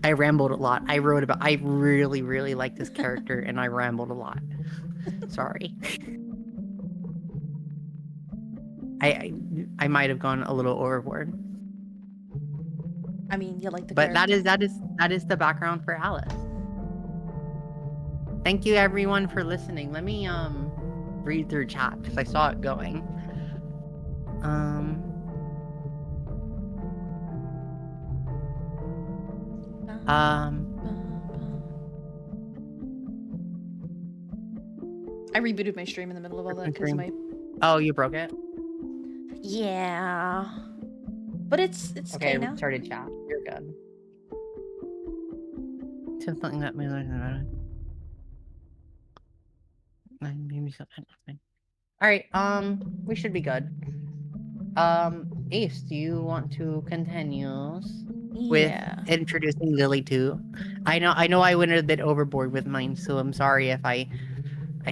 I rambled a lot. I really, really like this character, and I rambled a lot. Sorry. I might have gone a little overboard. I mean, you like the But character. that is the background for Alice. Thank you everyone for listening. Let me read through chat because I saw it going. I rebooted my stream in the middle of all that because my. Oh, you broke it? Yeah. But it's okay now. We started chat. You're good. Something that maybe something. All right. We should be good. Ace, do you want to continue with introducing Lilitu? I know I went a bit overboard with mine, so I'm sorry if I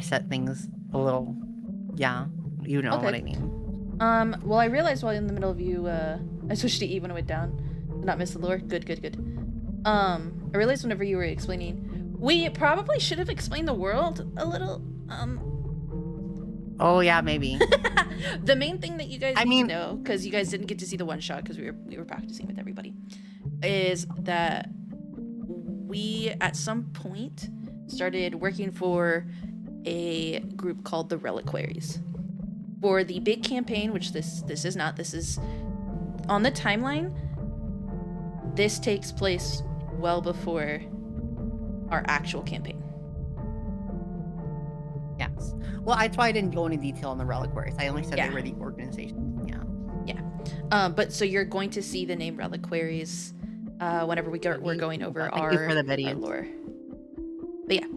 set things a little. Yeah, you know what I mean. Well, I realized while in the middle of you, I switched to E when it went down. Did not miss the lore. Good. I realized whenever you were explaining, we probably should have explained the world a little. Oh yeah, maybe. The main thing that you guys need to know, because you guys didn't get to see the one shot because we were practicing with everybody, is that we at some point started working for a group called the Reliquaries. For the big campaign, which this is not, this is on the timeline, this takes place well before our actual campaign. Yes. Well, that's why I didn't go into detail on the Reliquaries. I only said they were the organization. Yeah. But so you're going to see the name Reliquaries whenever we're going over our lore. But yeah.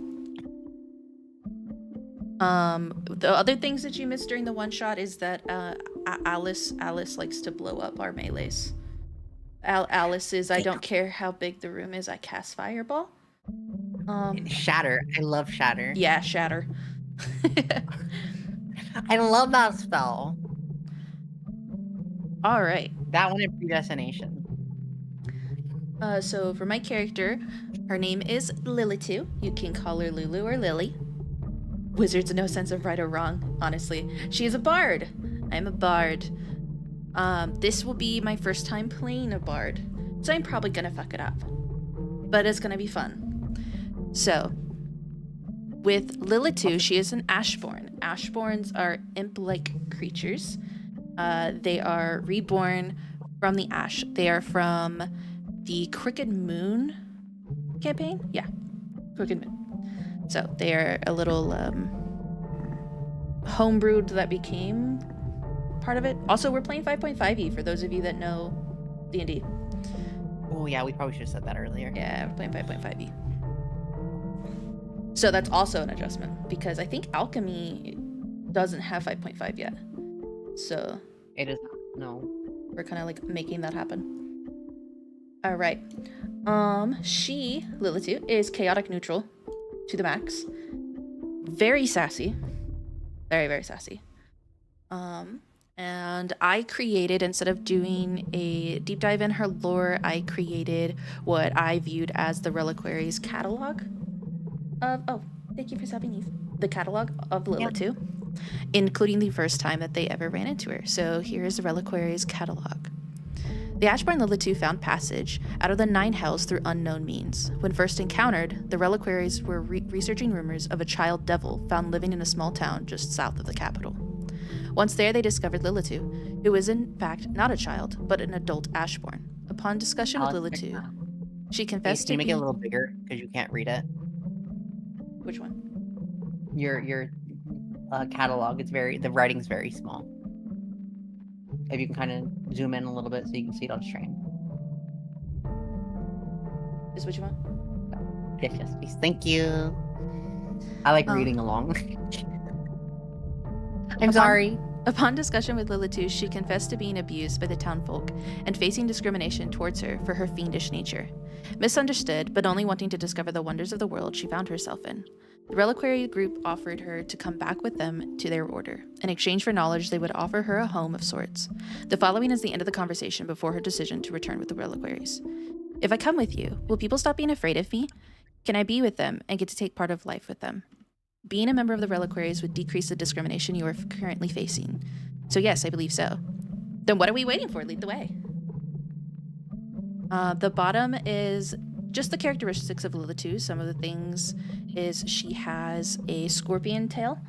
The other things that you missed during the one shot is that Alice likes to blow up our melees. Alice is, I don't care how big the room is, I cast Fireball. Shatter. I love Shatter. Yeah, Shatter. I love that spell. All right. That one in Predestination. So for my character, her name is Lilitu. You can call her Lulu or Lily. Wizards no sense of right or wrong, honestly. She is a bard. I'm a bard. This will be my first time playing a bard, so I'm probably gonna fuck it up. But it's gonna be fun. So, with Lilitu, she is an Ashborn. Ashborns are imp-like creatures. They are reborn from the ash. They are from the Crooked Moon campaign? Yeah, Crooked Moon. So they are a little homebrewed that became part of it. Also, we're playing 5.5e for those of you that know D&D. Oh yeah, we probably should have said that earlier. Yeah, we're playing 5.5e. So that's also an adjustment because I think Alchemy doesn't have 5.5 yet. So it is not. No. We're kind of like making that happen. All right. She, Lilitu, is chaotic neutral to the max. Very sassy. Very, very sassy. And I created, instead of doing a deep dive in her lore, I created what I viewed as the Reliquaries catalog of, oh, thank you for subbing, Eve. The catalog of Lilitu, including the first time that they ever ran into her. So here's the Reliquaries catalog. The Ashborn Lilitu found passage out of the 9 hells through unknown means. When first encountered, the Reliquaries were researching rumors of a child devil found living in a small town just south of the capital. Once there, they discovered Lilitu, who is in fact not a child, but an adult Ashborn. Upon discussion with Lilitu, she confessed to Can you make it a little bigger because you can't read it? Which one? Your catalog. The writing's very small. If you can kind of zoom in a little bit so you can see it on stream. Is what you want? Yes, please. Thank you. I like reading along. I'm sorry. Upon discussion with Lilitu, she confessed to being abused by the townfolk and facing discrimination towards her for her fiendish nature. Misunderstood, but only wanting to discover the wonders of the world she found herself in. The Reliquary group offered her to come back with them to their order. In exchange for knowledge, they would offer her a home of sorts. The following is the end of the conversation before her decision to return with the Reliquaries. If I come with you, will people stop being afraid of me? Can I be with them and get to take part of life with them? Being a member of the Reliquaries would decrease the discrimination you are currently facing. So yes, I believe so. Then what are we waiting for? Lead the way. The bottom is just the characteristics of Lilitu. Some of the things is she has a scorpion tail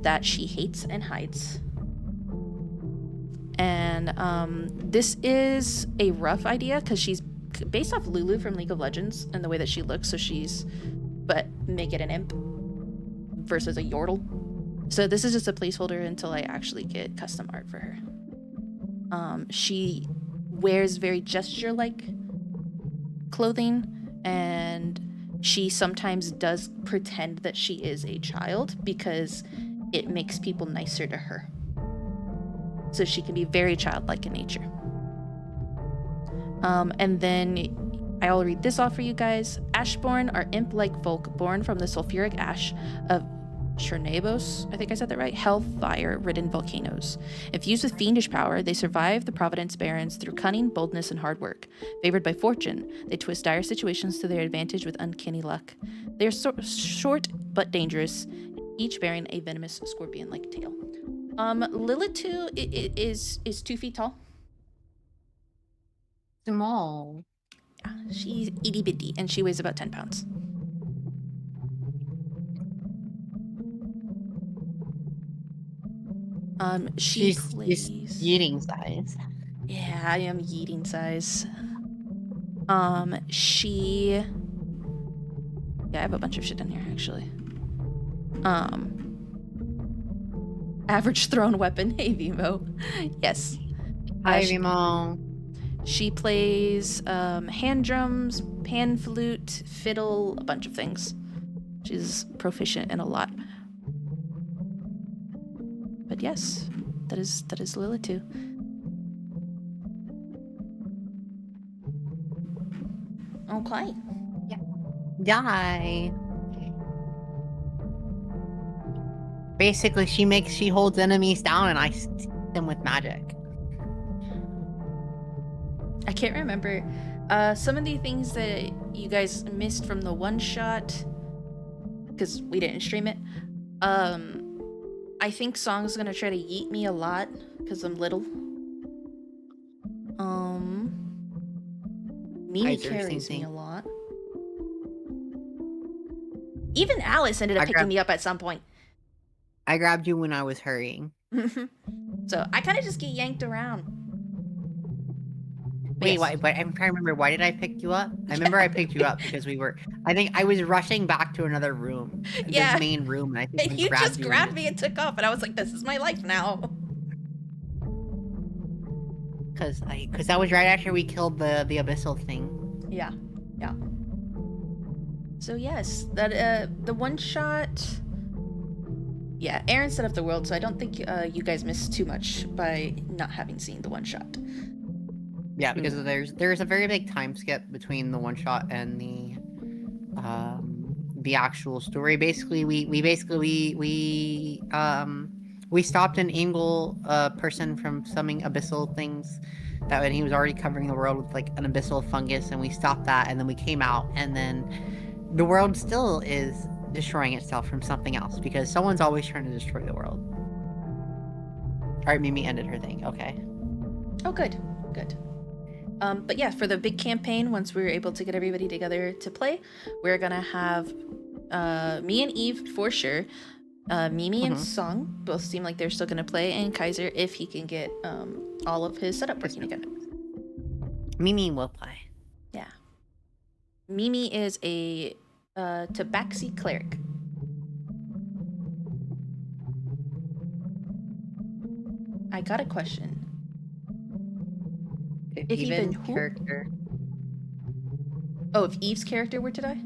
that she hates and hides. And this is a rough idea because she's based off Lulu from League of Legends and the way that she looks. But make it an imp versus a Yordle. So this is just a placeholder until I actually get custom art for her. She wears very gesture-like clothing, and she sometimes does pretend that she is a child because it makes people nicer to her. So she can be very childlike in nature. And then I'll read this off for you guys. Ashborn are imp-like folk born from the sulfuric ash of Chernabos, I think I said that right, hellfire-ridden volcanoes. If used with fiendish power, they survive the Providence Barrens through cunning, boldness, and hard work. Favored by fortune, they twist dire situations to their advantage with uncanny luck. They are short but dangerous, each bearing a venomous scorpion-like tail. Lilitu is 2 feet tall. Small. Yeah, she's itty bitty, and she weighs about 10 pounds. She's eating size. Yeah, I am eating size. Yeah, I have a bunch of shit in here, actually. Average thrown weapon. Hey, Vimo. Yes. Hi, Vimo. She plays hand drums, pan flute, fiddle, a bunch of things. She's proficient in a lot. But yes, that is Lilitu. Okay. Yeah. Die. Basically, she holds enemies down, and I stick them with magic. I can't remember some of the things that you guys missed from the one shot because we didn't stream it. I think Song's gonna try to yeet me a lot because I'm little. Mimi carries me a lot. Even Alice ended up picking me up at some point. I grabbed you when I was hurrying. So I kind of just get yanked around. Wait, yes. Why? But I'm trying to remember. Why did I pick you up? I remember I picked you up because I think I was rushing back to another room. Yeah. The main room. And I think you just grabbed me and took off, and I was like, "This is my life now." Because that was right after we killed the abyssal thing. Yeah. So yes, that the one shot. Yeah, Aaron set up the world, so I don't think you guys missed too much by not having seen the one shot. Yeah, because there's a very big time skip between the one shot and the actual story. Basically, we stopped an Angle person from summoning abyssal things that when he was already covering the world with like an abyssal fungus, and we stopped that, and then we came out, and then the world still is destroying itself from something else because someone's always trying to destroy the world. Alright, Mimi ended her thing. Okay. Oh, good. But yeah, for the big campaign, once we're able to get everybody together to play, we're gonna have me and Eve for sure. Mimi and Song both seem like they're still gonna play, and Kaiser if he can get all of his setup working again. Mimi will play. Yeah. Mimi is a Tabaxi cleric. I got a question. If even character. Oh, if Eve's character were to die?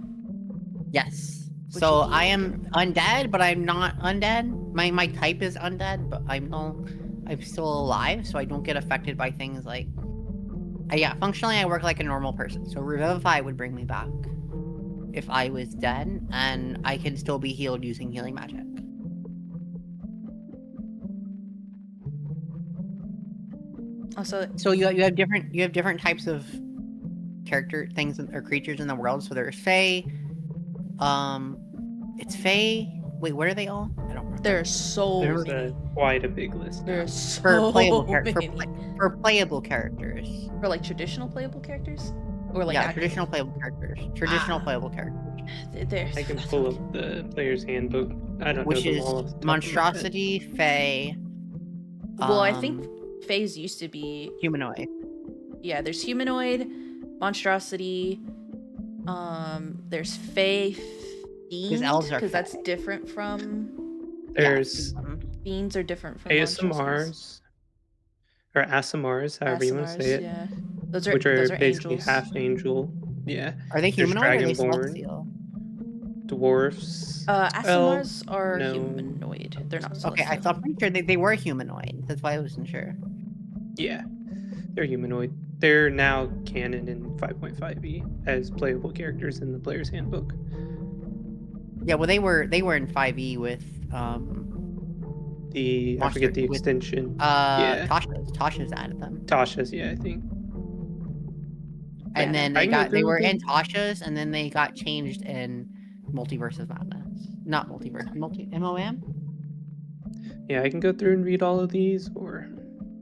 Yes. So I am undead, but I'm not undead. My type is undead, but I'm still alive, so I don't get affected by things like. Yeah, functionally I work like a normal person. So Revivify would bring me back if I was dead, and I can still be healed using healing magic. Also, so you have different types of character things or creatures in the world. So there's fae. It's fae. Wait, what are they all? I don't remember. There's so There's many. quite a big list now. There's so For playable many. for playable characters. For like traditional playable characters, or like Yeah, traditional playable characters. Traditional playable characters. There's. I can pull up the player's handbook. I don't Which know them is all off the top of my head. monstrosity, fae. Well, I think phase used to be humanoid. Yeah, there's humanoid, monstrosity. There's fae, fiend, elves are because fae. that's different from. There's Fiends are different from ASMRs or ASMRs, however you want to say it. Yeah, those which are basically angels. half angel. Yeah. Are they There's humanoid or are they dragonborn, celestial? dwarfs. ASMRs are no. humanoid. They're not celestial. Okay, I'm pretty sure they were humanoid. That's why I wasn't sure. Yeah, they're humanoid. They're now canon in 5.5e as playable characters in the player's handbook. Yeah, well they were in 5e with I forget the extension. Yeah. Tasha's added them. Tasha's, yeah, I think. And then I can go they through were them. in Tasha's and then they got changed in Multiverse of Madness. Not Multiverse, MOM? Yeah, I can go through and read all of these, or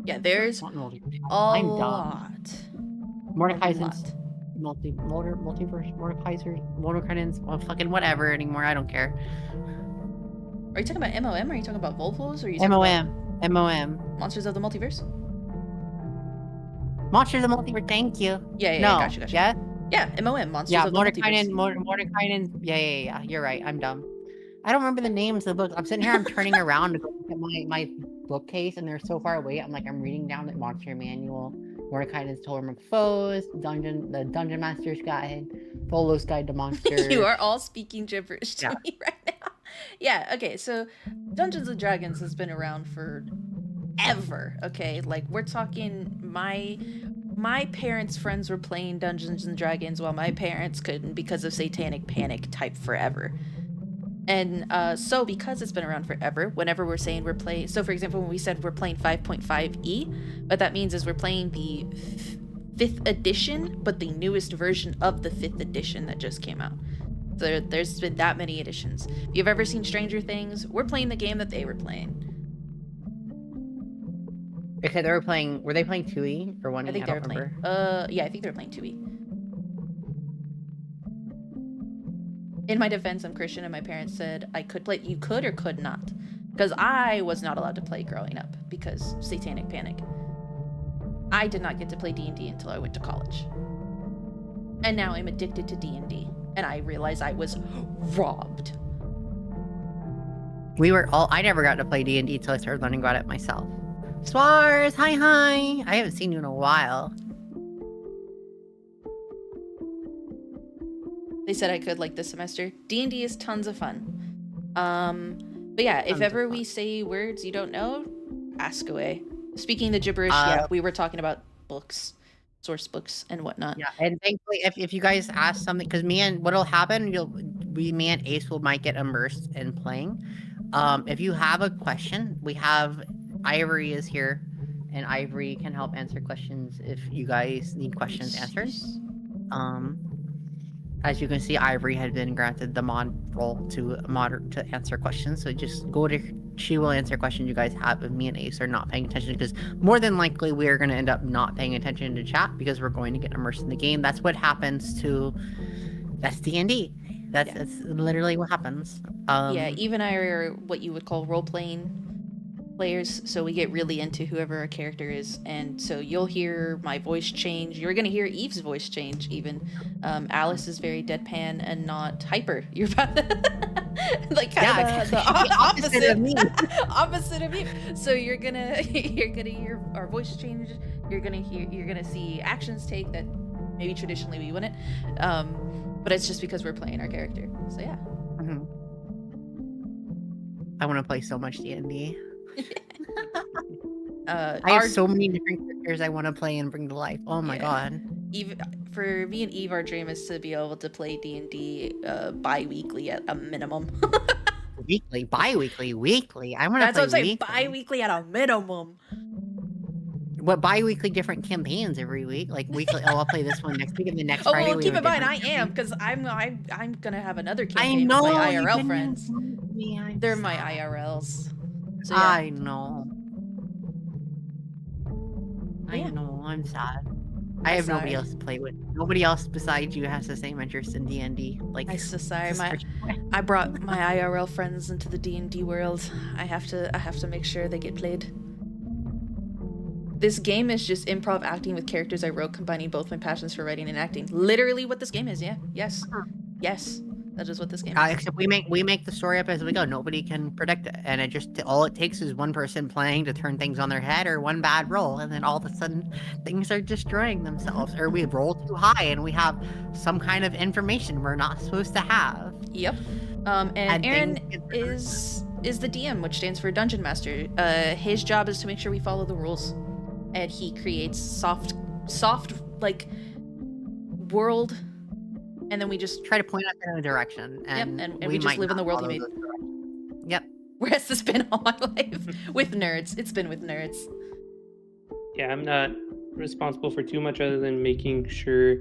Yeah, there's Not Multiverse. a I'm lot. Mordekaiser's multiverse, Mordekaiser's, well, fucking whatever anymore. I don't care. Are you talking about MOM? Or are you talking about Volvos? Or are you talking about MOM. Monsters of the Multiverse? Monsters of the Multiverse. Thank you. Yeah, No. gotcha. Yeah. Yeah, MOM, Monsters Yeah, of the Multiverse. Mordekainen. Yeah. You're right. I'm dumb. I don't remember the names of the books. I'm sitting here. I'm turning around to go look at my bookcase, and they're so far away. I'm reading down the Monster Manual, Mordekainen's Totem of Foes, the Dungeon Master's Guide, Polo's Guide to Monsters. You are all speaking gibberish to Yeah. me right now. Yeah, okay, so Dungeons and Dragons has been around for ever, okay? Like, we're talking my parents' friends were playing Dungeons and Dragons while my parents couldn't because of Satanic Panic type forever. And so because it's been around forever, whenever we're saying we're playing, so for example, when we said we're playing 5.5e, what that means is we're playing the 5th edition, but the newest version of the 5th edition that just came out. So there's been that many editions. If you've ever seen Stranger Things, we're playing the game that they were playing. Okay, were they playing 2e or 1e? I think they were playing. Yeah, I think they were playing 2e. In my defense, I'm Christian, and my parents said I could play. You could or could not, because I was not allowed to play growing up because Satanic Panic. I did not get to play D&D until I went to college, and now I'm addicted to D&D, and I realize I was robbed. I never got to play D&D until I started learning about it myself. Swars, hi. I haven't seen you in a while. They said I could like this semester. D&D is tons of fun. But yeah, if ever we say words you don't know, ask away. Speaking the gibberish, yeah, we were talking about books, source books and whatnot. Yeah, and thankfully, if you guys ask something, because what'll happen, me and Ace might get immersed in playing. If you have a question, we have Ivory is here, and Ivory can help answer questions if you guys need questions answered. As you can see, Ivory had been granted the mod role to answer questions. So just she will answer questions you guys have if me and Ace are not paying attention, because more than likely we are going to end up not paying attention to chat because we're going to get immersed in the game. That's what happens that's D&D. That's literally what happens. Yeah, Eve and I are what you would call role-playing players, so we get really into whoever our character is, and so you'll hear my voice change. You're gonna hear Eve's voice change even. Alice is very deadpan and not hyper. You're about like kind of the opposite of me. Opposite of me. So you're gonna hear our voice change. You're gonna see actions take that maybe traditionally we wouldn't. But it's just because we're playing our character. So yeah. Mm-hmm. I want to play so much D&D. I have so many different characters I want to play and bring to life. Oh my god. Eve, for me and Eve, our dream is to be able to play D&D bi-weekly at a minimum. Bi-weekly, weekly. I want to play weekly. Bi-weekly at a minimum. bi-weekly different campaigns every week. Like weekly, I'll play this one next week, and the next Oh Friday well, we keep have a in mind different I am, campaign. because I'm gonna have another I campaign with my know you IRL didn't friends. include me. I'm They're my sad. IRLs. So yeah. I know. I know. I'm sad. I have nobody else to play with. Nobody else besides you has the same interest in D&D. Like, I'm so sorry. sister. I brought my IRL friends into the D&D world. I have to make sure they get played. This game is just improv acting with characters I wrote, combining both my passions for writing and acting. Literally what this game is, yeah. Yes. Yes. That is what this game is. Except we make the story up as we go. Nobody can predict it, and all it takes is one person playing to turn things on their head, or one bad roll, and then all of a sudden things are destroying themselves, or we roll too high and we have some kind of information we're not supposed to have. Yep. And Aaron is the DM, which stands for Dungeon Master. His job is to make sure we follow the rules, and he creates soft like world. And then we just try to point us in a direction, and, and we just live in the world he made. Yep. Where has this been all my life? With nerds. It's been with nerds. Yeah, I'm not responsible for too much other than making sure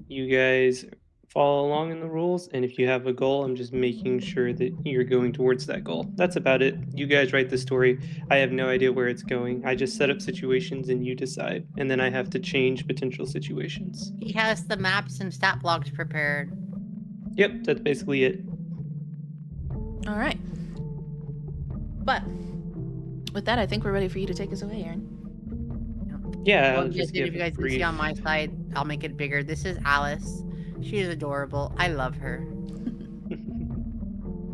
you guys follow along in the rules, and if you have a goal, I'm just making sure that you're going towards that goal. That's about it. You guys write the story. I have no idea where it's going. I just set up situations and you decide, and then I have to change potential situations. He has the maps and stat blocks prepared. Yep, that's basically it. All right. But with that, I think we're ready for you to take us away, Aaron. Yeah, well, if you guys can see on my side, I'll make it bigger. This is Alice. She is adorable. I love her.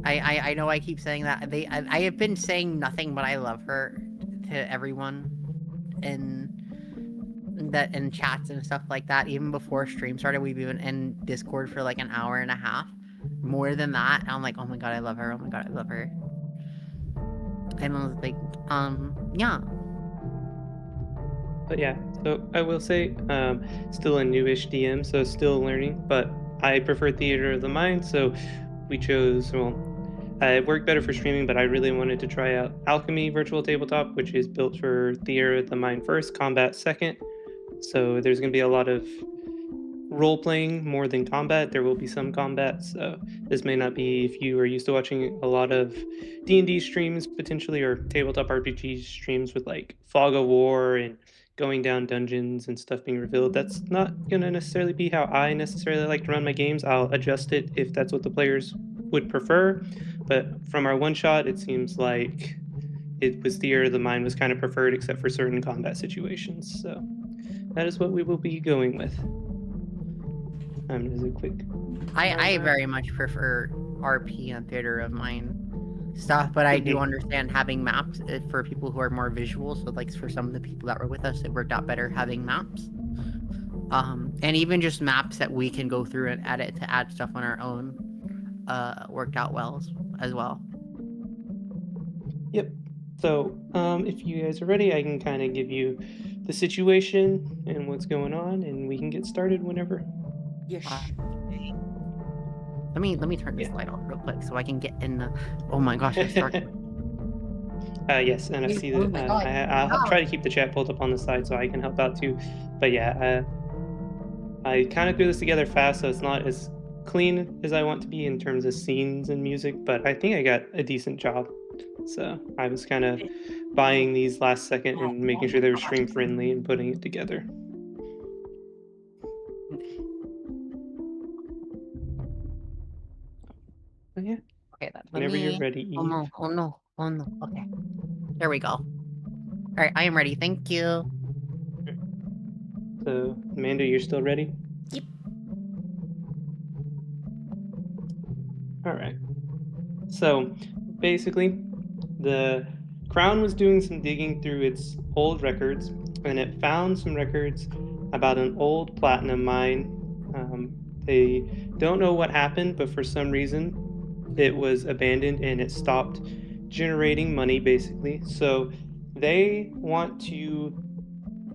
I know I keep saying that. I have been saying nothing but I love her to everyone in chats and stuff like that. Even before stream started, we've been in Discord for like an hour and a half. More than that, I'm like, oh my god, I love her. Oh my god, I love her. And I was like, yeah. But yeah, so I will say, still a newish DM, so still learning, but I prefer Theater of the Mind, so we chose, it worked better for streaming, but I really wanted to try out Alchemy Virtual Tabletop, which is built for Theater of the Mind first, combat second. So there's going to be a lot of role-playing more than combat. There will be some combat, so this may not be, if you are used to watching a lot of D&D streams potentially, or tabletop RPG streams with like Fog of War and going down dungeons and stuff being revealed, that's not going to necessarily be how I necessarily like to run my games. I'll adjust it if that's what the players would prefer, but from our one shot, it seems like it was Theater of the Mind was kind of preferred, except for certain combat situations. So that is what we will be going with. Is it quick? I very much prefer RP and Theater of Mind stuff, but I do understand having maps for people who are more visual. So like for some of the people that were with us, it worked out better having maps. And even just maps that we can go through and edit to add stuff on our own worked out well as well. Yep. So if you guys are ready, I can kind of give you the situation and what's going on, and we can get started whenever. Yes. Let me turn this light off real quick so I can get in the. Oh my gosh! It's dark. Yes, and I see that. I'll try to keep the chat pulled up on the side so I can help out too. But yeah, I kind of threw this together fast, so it's not as clean as I want to be in terms of scenes and music. But I think I got a decent job. So I was kind of buying these last second and making sure they were stream friendly and putting it together. Oh, yeah. Okay, whenever you're ready, Eve. Oh no. Okay. There we go. All right, I am ready. Thank you. So, Amanda, you're still ready? Yep. All right. So, basically, the Crown was doing some digging through its old records, and it found some records about an old platinum mine. They don't know what happened, but for some reason, it was abandoned and it stopped generating money, basically. So they want to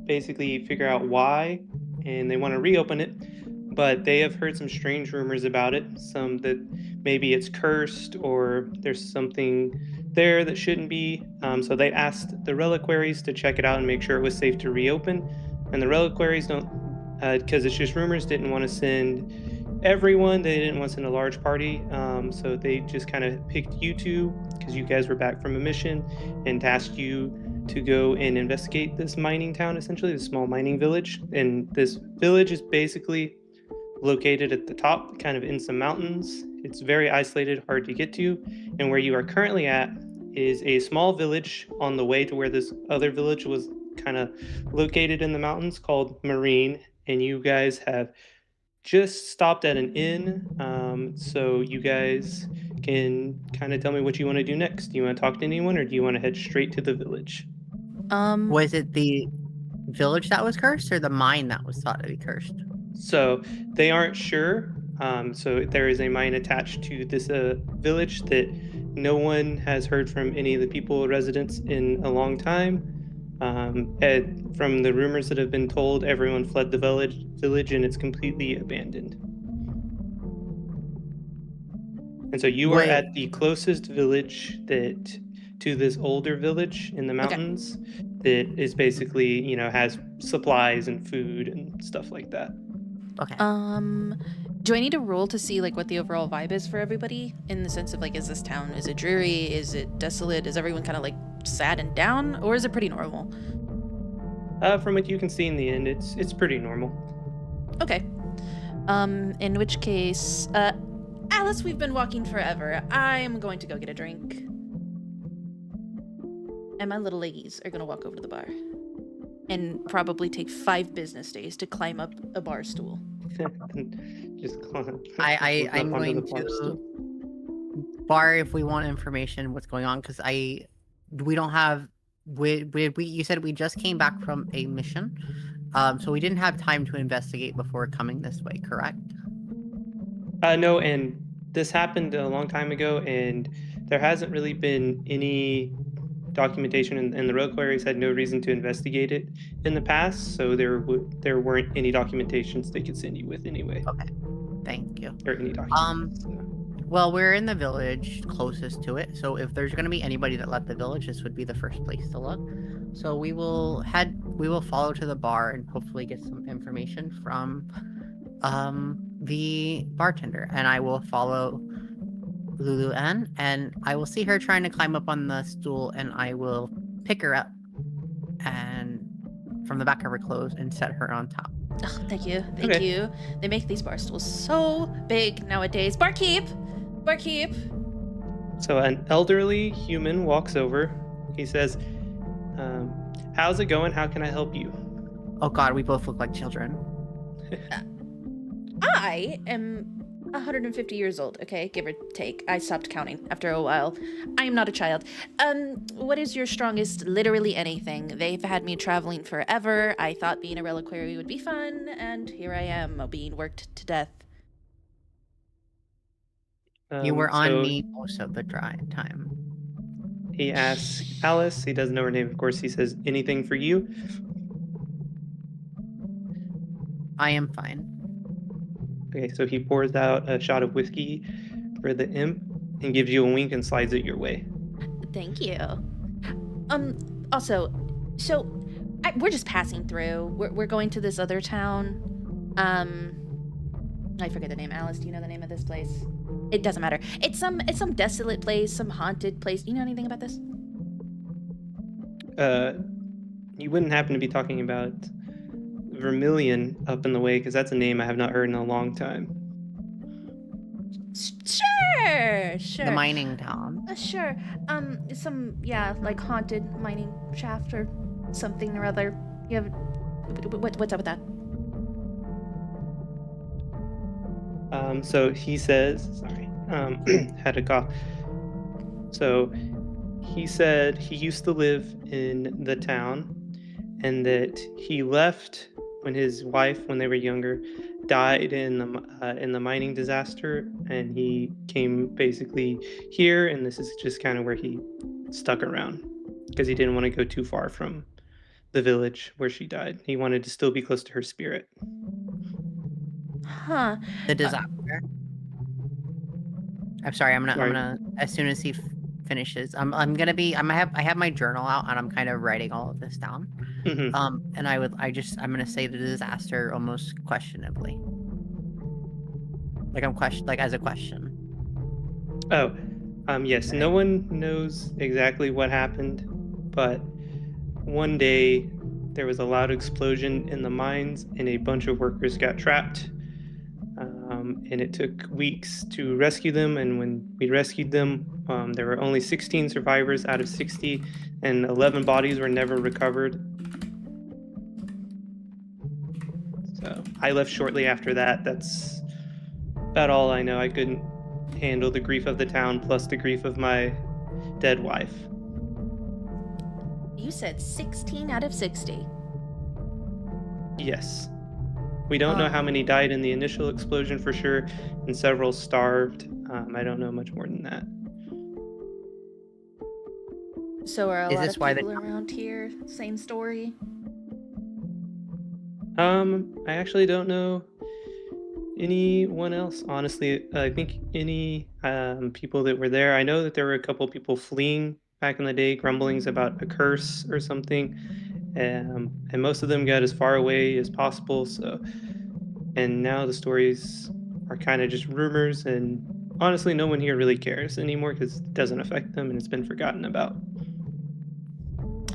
basically figure out why, and they want to reopen it, but they have heard some strange rumors about it, some that maybe it's cursed or there's something there that shouldn't be. So they asked the reliquaries to check it out and make sure it was safe to reopen. And the reliquaries don't, because it's just rumors, didn't want to send everyone. They didn't want to send a large party. So they just kind of picked you two because you guys were back from a mission and tasked you to go and investigate this mining town, essentially, this small mining village. And this village is basically located at the top, kind of in some mountains. It's very isolated, hard to get to. And where you are currently at is a small village on the way to where this other village was kind of located in the mountains called Marine. And you guys have just stopped at an inn. So you guys can kind of tell me what you want to do next. Do you want to talk to anyone or do you want to head straight to the village? Was it the village that was cursed or the mine that was thought to be cursed? So they aren't sure. So there is a mine attached to this village that no one has heard from any of the people residents in a long time. And from the rumors that have been told, everyone fled the village and it's completely abandoned. And so you are at the closest village that to this older village in the mountains that is basically, you know, has supplies and food and stuff like that. Okay. Do I need to roll to see like what the overall vibe is for everybody? In the sense of like, is this town, is it dreary? Is it desolate? Is everyone kind of like sad and down? Or is it pretty normal? From what you can see in the end, it's pretty normal. Okay. In which case, Alice, we've been walking forever. I'm going to go get a drink. And my little leggies are gonna walk over to the bar. And probably take 5 business days to climb up a bar stool. Just I'm going to bar if we want information what's going on, because we don't have you said we just came back from a mission, so we didn't have time to investigate before coming this way, correct? No, and this happened a long time ago, and there hasn't really been any documentation, and the reliquaries had no reason to investigate it in the past, so there weren't any documentations they could send you with anyway. Okay, thank you. Or any documents. Well, we're in the village closest to it, so if there's going to be anybody that left the village, this would be the first place to look. So we will follow to the bar and hopefully get some information from the bartender, and I will follow Lulu and I will see her trying to climb up on the stool, and I will pick her up and from the back of her clothes and set her on top. Oh, thank you. Thank you. They make these bar stools so big nowadays. Barkeep! So an elderly human walks over. He says, how's it going? How can I help you? Oh god, we both look like children. I am 150 years old, okay? Give or take. I stopped counting after a while. I am not a child. What is your strongest literally anything? They've had me traveling forever. I thought being a reliquary would be fun, and here I am, being worked to death. You were on me most of the time. He asks Alice. He doesn't know her name, of course. He says, anything for you? I am fine. Okay, so he pours out a shot of whiskey for the imp and gives you a wink and slides it your way. Thank you. Also, so we're just passing through. We're going to this other town. I forget the name. Alice, do you know the name of this place? It doesn't matter. It's some desolate place, some haunted place. You know anything about this? You wouldn't happen to be talking about Vermilion up in the way, because that's a name I have not heard in a long time. Sure. The mining town. Sure. Some like haunted mining shaft or something or other. You have what's up with that? So he says, sorry, had a cough. So he said he used to live in the town, and that he left when his wife, when they were younger, died in the mining disaster, and he came basically here, and this is just kind of where he stuck around because he didn't want to go too far from the village where she died. He wanted to still be close to her spirit. Huh. The disaster. I'm sorry. I'm gonna. As soon as he finishes, I have my journal out and I'm kind of writing all of this down. Mm-hmm. And I'm gonna say the disaster almost questionably. Like as a question. Oh, yes. No one knows exactly what happened, but one day there was a loud explosion in the mines and a bunch of workers got trapped. And it took weeks to rescue them. And when we rescued them, there were only 16 survivors out of 60, and 11 bodies were never recovered. So I left shortly after that. That's about all I know. I couldn't handle the grief of the town plus the grief of my dead wife. You said 16 out of 60. Yes. We don't know how many died in the initial explosion for sure, and several starved. I don't know much more than that. So are a Is lot this of why people around here same story? I actually don't know anyone else, honestly. I think any people that were there. I know that there were a couple people fleeing back in the day, grumblings about a curse or something, and most of them got as far away as possible. So, and now the stories are kind of just rumors, and honestly, no one here really cares anymore because it doesn't affect them and it's been forgotten about.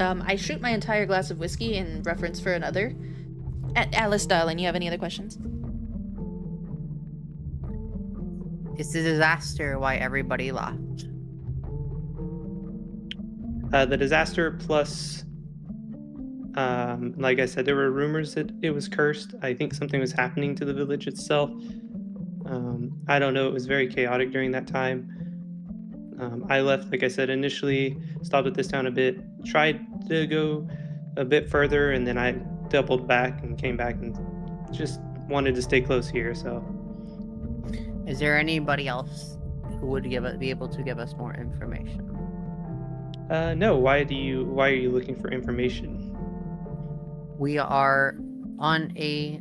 I shoot my entire glass of whiskey in reference for another. Alice, darling, you have any other questions? Is the disaster why everybody left? The disaster plus, like I said, there were rumors that it was cursed. I think something was happening to the village itself. I don't know. It was very chaotic during that time. I left, like I said, initially stopped at this town a bit, tried to go a bit further, and then I doubled back and came back and just wanted to stay close here. So, Is there anybody else who would be able to give us more information? no. Why are you looking for information? We are on a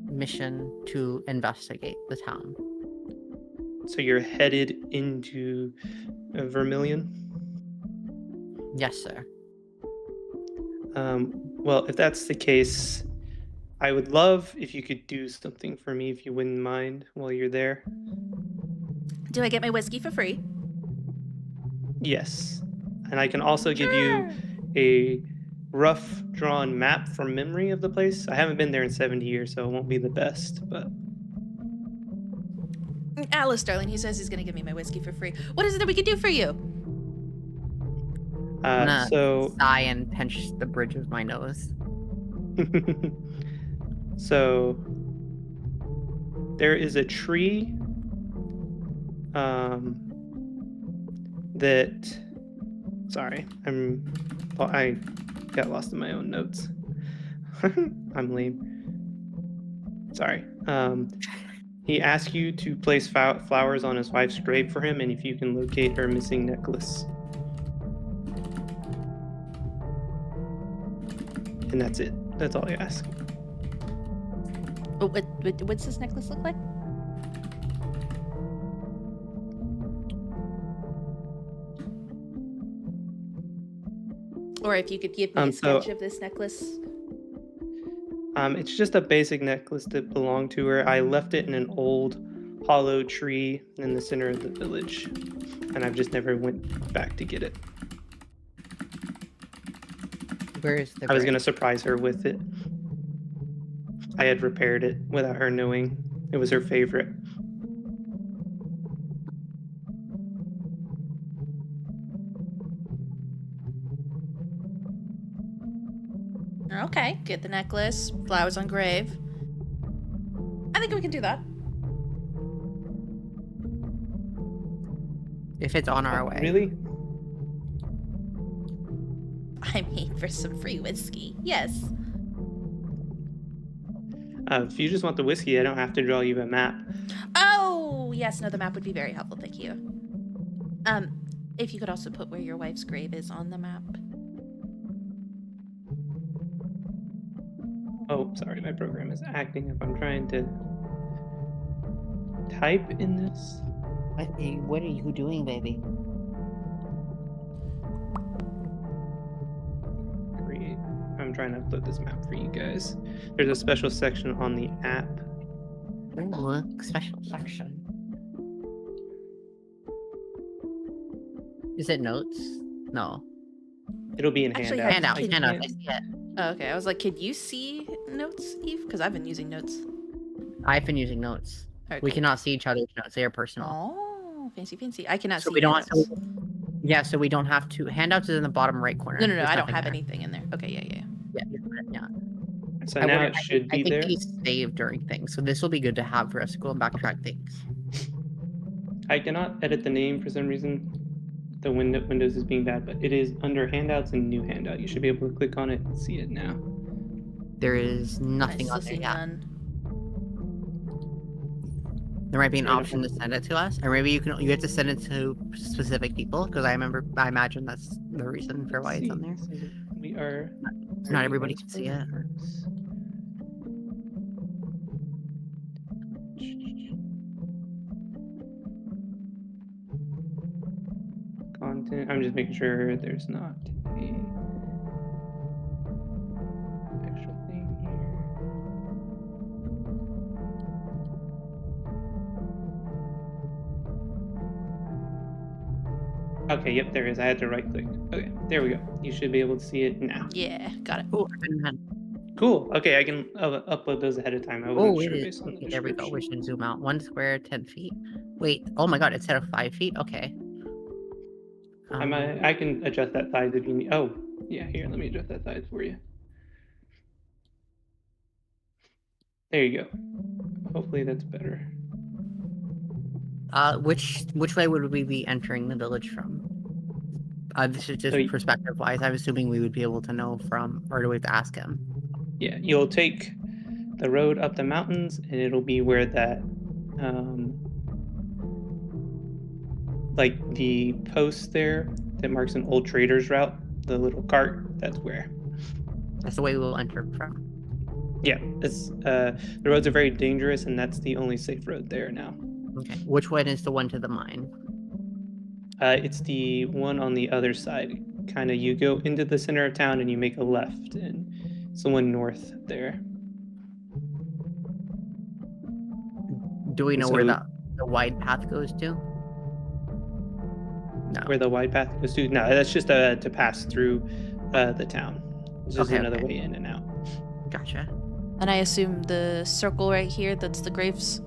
mission to investigate the town. So you're headed into Vermilion? Yes, sir. Well, if that's the case, I would love if you could do something for me, if you wouldn't mind, while you're there. Do I get my whiskey for free? Yes. And I can also give you a rough drawn map from memory of the place. I haven't been there in 70 years, so it won't be the best, but Alice, darling, he says he's gonna give me my whiskey for free. What is it that we can do for you? I'm gonna so sigh and pinch the bridge of my nose. so there is a tree that sorry, I got lost in my own notes. I'm lame. Sorry. He asked you to place flowers on his wife's grave for him, and if you can locate her missing necklace. And that's it. That's all I ask. Oh, what's this necklace look like? Or if you could give me a sketch of this necklace. It's just a basic necklace that belonged to her. I left it in an old hollow tree in the center of the village, and I've just never went back to get it. Where is the I was grave? going to surprise her with it. I had repaired it without her knowing. It was her favorite. Okay, get the necklace, flowers on grave. I think we can do that. If it's on our way. Really? I'm here for some free whiskey. Yes. If you just want the whiskey, I don't have to draw you a map. Oh, yes, no, the map would be very helpful, thank you. If you could also put where your wife's grave is on the map. Oh, sorry, my program is acting up. I'm trying to type in this. What are you doing, baby? I'm trying to upload this map for you guys. There's a special section on the app. Ooh, special section. Is it notes? No. It'll be in Actually, handouts. Handouts. I see it. Oh, okay, I was like, could you see notes, Eve? Because I've been using notes. I've been using notes. Okay. We cannot see each other's notes. They are personal. Oh, fancy. I cannot So see we don't. handouts. So we don't have to. Handouts is in the bottom right corner. No, There's I don't nothing have there. anything in there. Okay, yeah. Yeah. So now it should be there. I think these save during things, so this will be good to have for us to go and backtrack things. I cannot edit the name for some reason. The Windows is being bad, but it is under handouts and new handout. You should be able to click on it and see it now. There is nothing I on still there see yet. none. There might be an option to send it to us, or maybe you have to send it to specific people, because I imagine that's the reason for why it's on there. We are. Not everybody can see it. Content. I'm just making sure there's not a extra thing here. Okay, yep, there is. I had to right click. Okay, there we go. You should be able to see it now. Yeah, got it. Oh, Cool. Okay, I can upload those ahead of time. I wasn't sure based on the there we go. We description. should zoom out. 1 square, 10 feet. Wait. Oh my god, instead of 5 feet? Okay. I can adjust that size if you need. Oh, yeah, here, let me adjust that size for you. There you go. Hopefully that's better. Which way would we be entering the village from? This is just perspective-wise. I'm assuming we would be able to know from, or do we have to ask him? Yeah, you'll take the road up the mountains, and it'll be where that, like the post there that marks an old trader's route, the little cart, that's where. That's the way we'll enter from. Yeah, it's the roads are very dangerous, and that's the only safe road there now. Okay. Which one is the one to the mine? It's the one on the other side. Kind of, you go into the center of town and you make a left, and it's the one north there. Do we know where the wide path goes to? No. Where the wide path goes to? No, that's just to pass through the town. It's just another way in and out. Gotcha. And I assume the circle right here, that's the graves?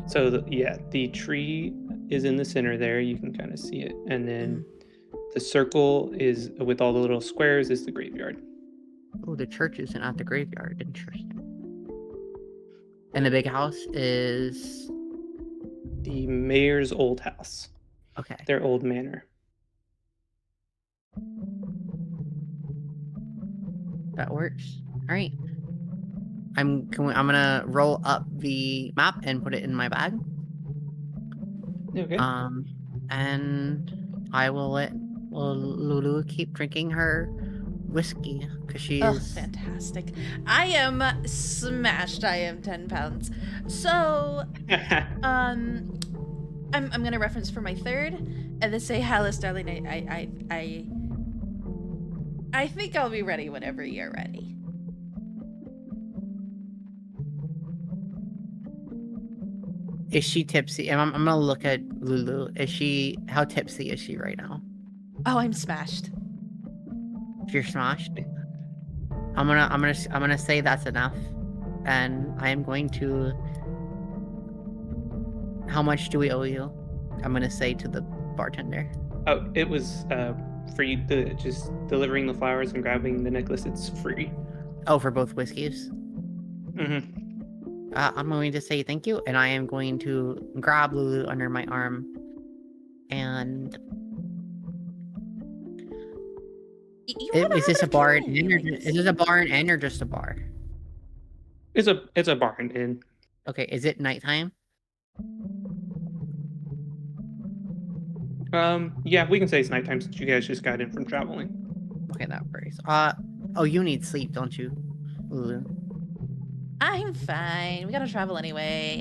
So, the tree is in the center there. You can kind of see it. And then the circle is, with all the little squares, is the graveyard. Oh, the church isn't at the graveyard. Interesting. And the big house is? The mayor's old house. Okay. Their old manor. That works. All right. I'm gonna roll up the map and put it in my bag. Okay. And I will let Lulu keep drinking her whiskey because she is fantastic. I am smashed. I am 10 pounds. So, I'm gonna reference for my third, and then say, "Alice, darling, I think I'll be ready whenever you're ready." Is she tipsy? I'm gonna look at Lulu. How tipsy is she right now? Oh, I'm smashed. You're smashed? I'm gonna say that's enough. And I am going to. How much do we owe you? I'm gonna say to the bartender. Oh, it was free. Just delivering the flowers and grabbing the necklace. It's free. Oh, for both whiskeys? Mm-hmm. I'm going to say thank you, and I am going to grab Lulu under my arm, and is this a bar and inn, is this a bar and inn or just a bar? It's a bar and inn. Okay, is it nighttime? Yeah, we can say it's nighttime since you guys just got in from traveling. Okay, that works. Oh, you need sleep, don't you, Lulu? I'm fine. We gotta travel anyway.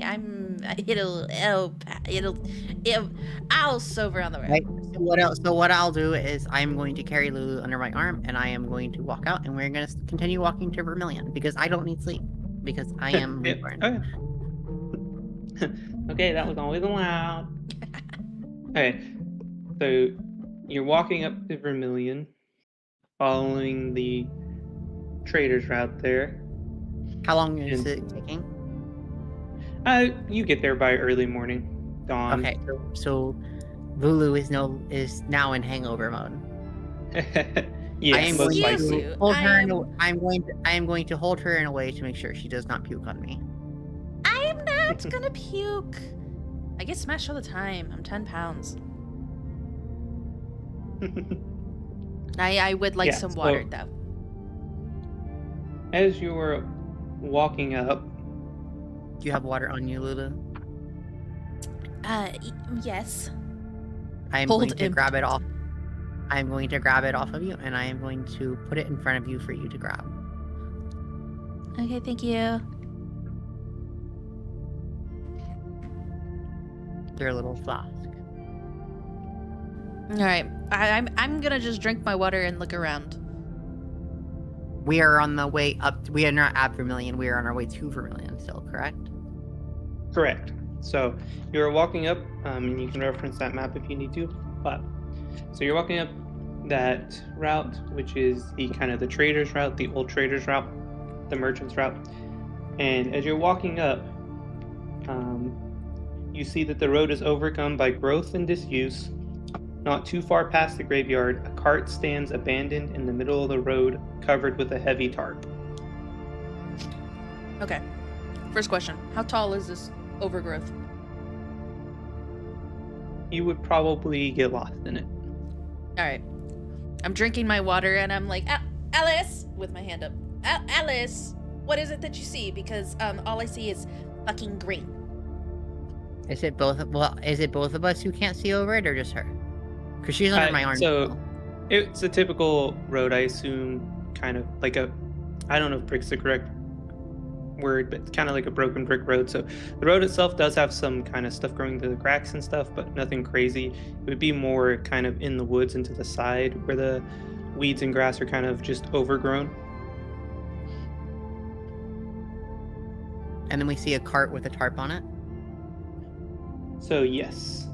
I'll sober on the road. So what I'll do is I'm going to carry Lulu under my arm, and I am going to walk out, and we're going to continue walking to Vermilion because I don't need sleep because I am Yep. reborn. Okay. Okay, that was always allowed. Okay, so you're walking up to Vermilion, following the trader's route there. How long is it taking? You get there by early morning, dawn. Okay, so Lulu is now in hangover mode. Yeah, I am most going likely. to hold her I am going to hold her in a way to make sure she does not puke on me. I'm not gonna puke. I get smashed all the time. I'm 10 pounds. I would like some water, though. As you were walking up... Do you have water on you, Lulu? Yes. I am going to grab it off. I am going to grab it off of you, and I am going to put it in front of you for you to grab. Okay, thank you. Your little flask. All right, I'm gonna just drink my water and look around. We are on the way up. We are not at Vermilion. We are on our way to Vermilion still, correct? Correct. So you're walking up, and you can reference that map if you need to. But so you're walking up that route, which is the kind of the trader's route, the old trader's route, the merchant's route. And as you're walking up, you see that the road is overcome by growth and disuse. Not too far past the graveyard, a cart stands abandoned in the middle of the road, covered with a heavy tarp. Okay. First question. How tall is this overgrowth? You would probably get lost in it. All right. I'm drinking my water and I'm like, Alice, with my hand up. Alice, what is it that you see? Because all I see is fucking green. Is it both of us who can't see over it, or just her? Because she's under my arm. So it's a typical road, I assume, kind of like I don't know if brick's the correct word, but it's kind of like a broken brick road. So the road itself does have some kind of stuff growing through the cracks and stuff, but nothing crazy. It would be more kind of in the woods and to the side where the weeds and grass are kind of just overgrown. And then we see a cart with a tarp on it. So yes,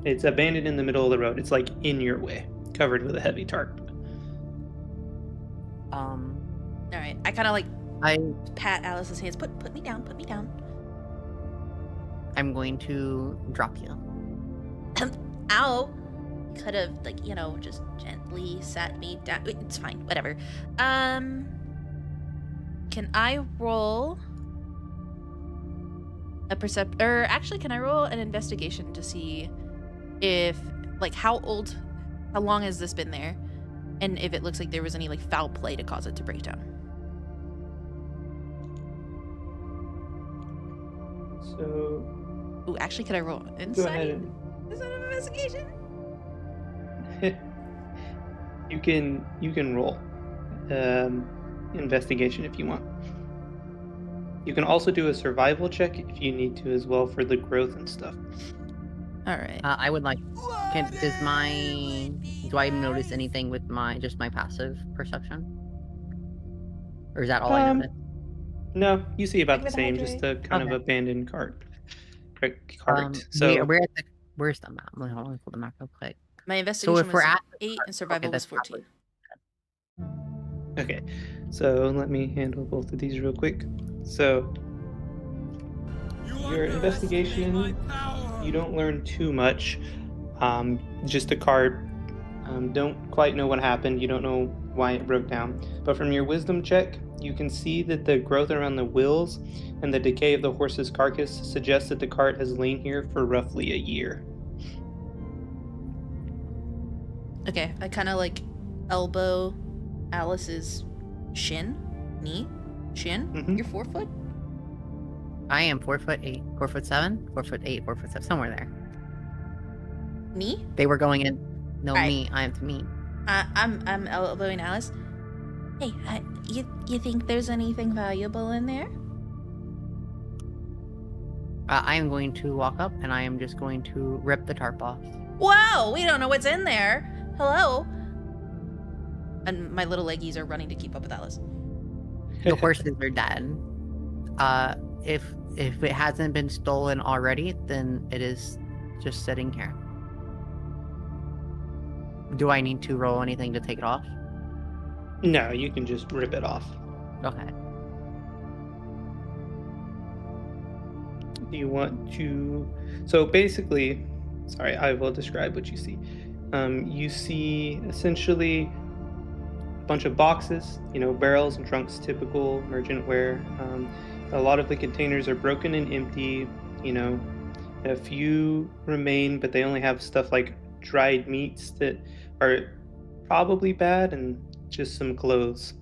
it's abandoned in the middle of the road. It's like in your way, covered with a heavy tarp. All right. I kind of like pat Alice's hands. Put me down. Put me down. I'm going to drop you. Ow. You could have just gently sat me down. It's fine. Whatever. Can I roll a can I roll an investigation to see if how long has this been there, and if it looks like there was any foul play to cause it to break down? So Ooh, actually, could I roll insight? Go ahead. Is that an investigation? You can roll investigation if you want. You can also do a survival check if you need to as well for the growth and stuff. All right. I would like. Do I notice anything with my passive perception, or is that all I notice? No, you see about the same, just a kind of abandoned cart. So where's the map? Let me pull the map real quick. My investigation was 8 and survival was 14. Okay, so let me handle both of these real quick. So your investigation, you don't learn too much. Just a cart. Don't quite know what happened. You don't know why it broke down. But from your wisdom check, you can see that the growth around the wheels and the decay of the horse's carcass suggests that the cart has lain here for roughly a year. Okay, I kind of elbow Alice's knee. You're 4 foot? I am 4'8", 4'7", 4'8", 4'7", somewhere there. Knee? They were going in. No, right. Me. I am to me. I'm elbowing Alice. Hey, you think there's anything valuable in there? I am going to walk up and I am just going to rip the tarp off. Whoa, we don't know what's in there. Hello? And my little leggies are running to keep up with Alice. The horses are dead. If it hasn't been stolen already, then it is just sitting here. Do I need to roll anything to take it off? No, you can just rip it off. Okay. Do you want to... So basically, sorry, I will describe what you see. You see essentially a bunch of boxes, barrels and trunks, typical merchant wear. A lot of the containers are broken and empty. A few remain, but they only have stuff like dried meats that are probably bad and just some clothes.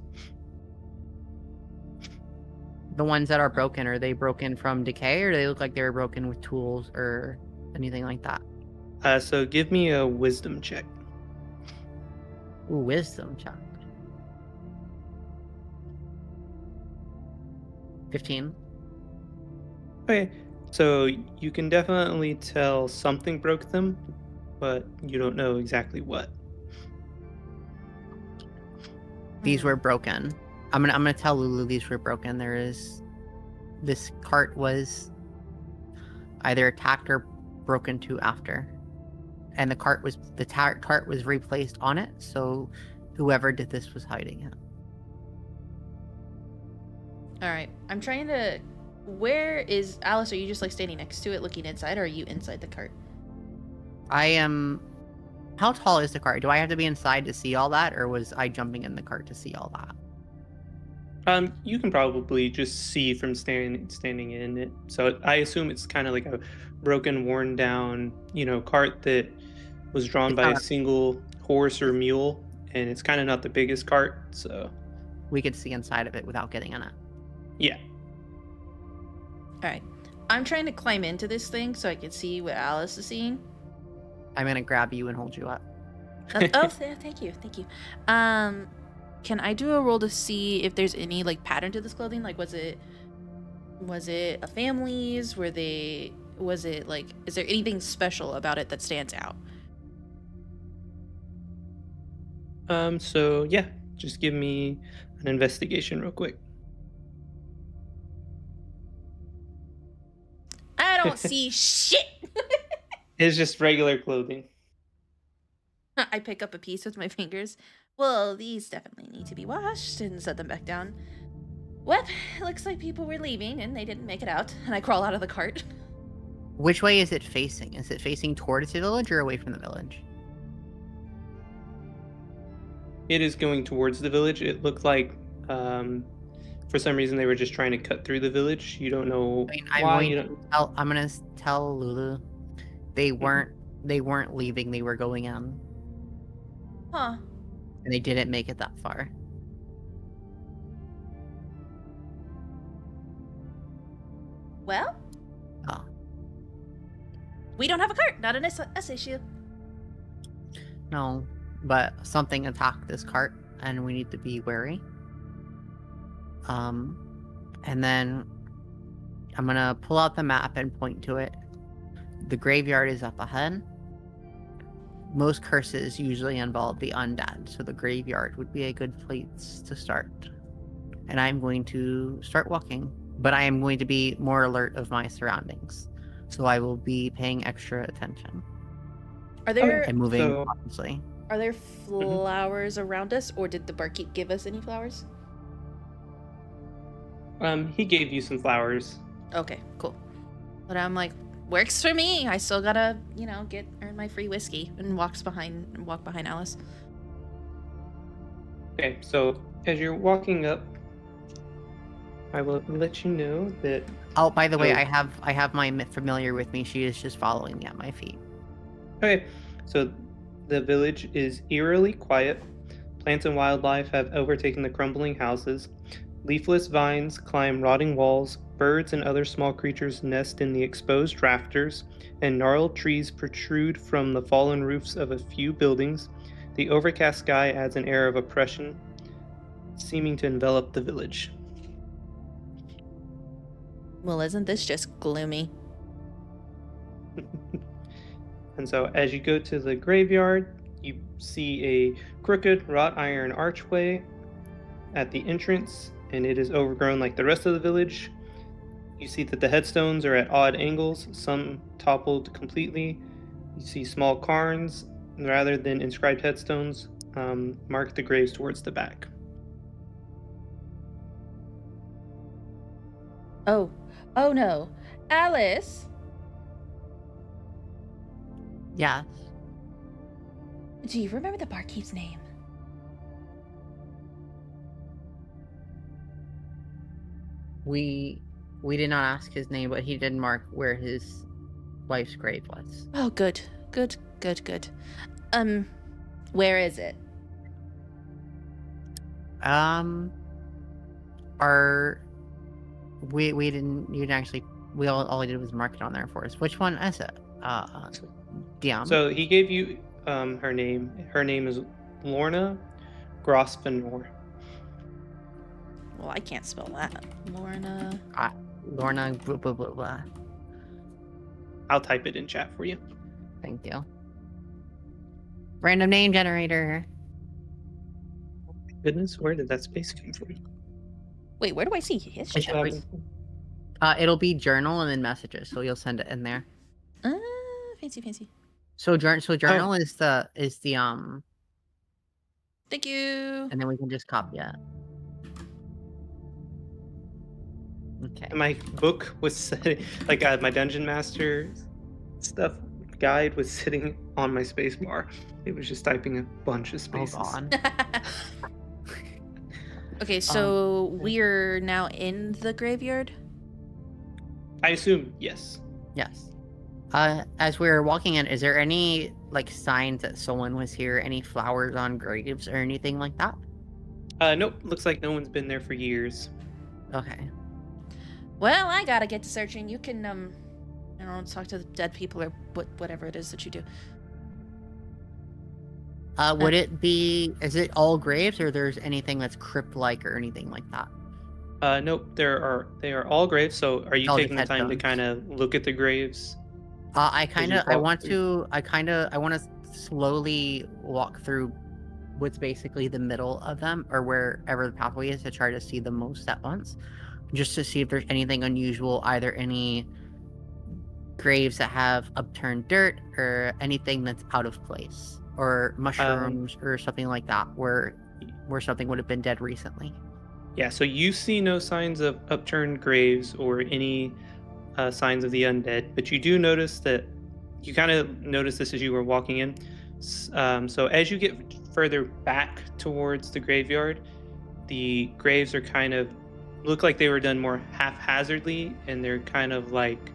The ones that are broken, are they broken from decay, or do they look like they were broken with tools or anything like that? So give me a wisdom check. Ooh, wisdom check. 15. Okay, so you can definitely tell something broke them, but you don't know exactly what. These were broken. I'm gonna tell Lulu these were broken. This cart was either attacked or broken to after, and the cart was replaced on it. So whoever did this was hiding it. All right, I'm trying to. Where is Alice? Are you just like standing next to it, looking inside, or are you inside the cart? I am. How tall is the cart? Do I have to be inside to see all that, or was I jumping in the cart to see all that? You can probably just see from standing in it. So I assume it's kind of like a broken, worn down, cart that was drawn It's by a not- single horse or mule, and it's kind of not the biggest cart. So We could see inside of it without getting in it. yeah. All right, I'm trying to climb into this thing so I can see what Alice is seeing. I'm gonna grab you and hold you up. Thank you. Can I do a roll to see if there's any like pattern to this clothing? Like, was it a family's? Was it like, is there anything special about it that stands out? So yeah, just give me an investigation real quick. I don't see shit. It's just regular clothing. I pick up a piece with my fingers. Well, these definitely need to be washed and set them back down. Well, it looks like people were leaving and they didn't make it out. And I crawl out of the cart. Which way is it facing? Is it facing towards the village or away from the village? It is going towards the village. It looked like, for some reason, they were just trying to cut through the village. You don't know why. I'm gonna tell Lulu they weren't leaving. They were going in. Huh. And they didn't make it that far. Well? Oh. We don't have a cart. Not an us issue. No, but something attacked this cart, and we need to be wary. And then I'm gonna pull out the map and point to it. The graveyard is up ahead. Most curses usually involve the undead, so the graveyard would be a good place to start. And I'm going to start walking, but I am going to be more alert of my surroundings. So I will be paying extra attention. Are there and moving, obviously. Are there flowers around us, or did the barkeep give us any flowers? He gave you some flowers. Okay, cool. But I'm like, works for me. I still gotta, earn my free whiskey, and walk behind Alice. Okay, so as you're walking up, I will let you know that. Oh, by the way, I have my familiar with me. She is just following me at my feet. Okay, so the village is eerily quiet. Plants and wildlife have overtaken the crumbling houses. Leafless vines climb rotting walls. Birds and other small creatures nest in the exposed rafters, and gnarled trees protrude from the fallen roofs of a few buildings. The overcast sky adds an air of oppression, seeming to envelop the village. Well, isn't this just gloomy? And so as you go to the graveyard, you see a crooked wrought iron archway at the entrance, and it is overgrown like the rest of the village. You see that the headstones are at odd angles, some toppled completely. You see small cairns, rather than inscribed headstones, mark the graves towards the back. Oh no. Alice, Yeah. do you remember the barkeep's name? We did not ask his name, but he did mark where his wife's grave was. Oh, good. Where is it? We didn't. You didn't actually. We all I did was mark it on there for us. Which one is it? Diam. So he gave you her name. Her name is Lorna Grosvenor. Well, I can't spell that. Lorna. Lorna. Blah, blah, blah, blah. I'll type it in chat for you. Thank you. Random name generator. Goodness, where did that space come from? Wait, where do I see his It's chat? it'll be journal and then messages, so you'll send it in there. Fancy. So journal is the Thank you. and then we can just copy it. Okay. My book was sitting, like my dungeon master stuff guide was sitting on my space bar. It was just typing a bunch of spaces. Hold on. Okay, so we're now in the graveyard? I assume yes. Yes. As we were walking in, is there any like signs that someone was here? Any flowers on graves or anything like that? Nope. Looks like no one's been there for years. Okay. Well, I gotta get to searching. You can, I don't know, talk to the dead people or whatever it is that you do. Would it be? Is it all graves, or there's anything that's crypt-like or anything like that? Nope. They are all graves. So are you All taking the just time to headstones. kind of look at the graves? I want walk to slowly walk through what's basically the middle of them, or wherever the pathway is, to try to see the most at once, just to see if there's anything unusual, either any graves that have upturned dirt or anything that's out of place, or mushrooms or something like that, where something would have been dead recently. Yeah. So you see no signs of upturned graves or any signs of the undead, but you do notice that you kind of noticed this as you were walking in. So as you get further back towards the graveyard, the graves are kind of look like they were done more haphazardly, and they're kind of like,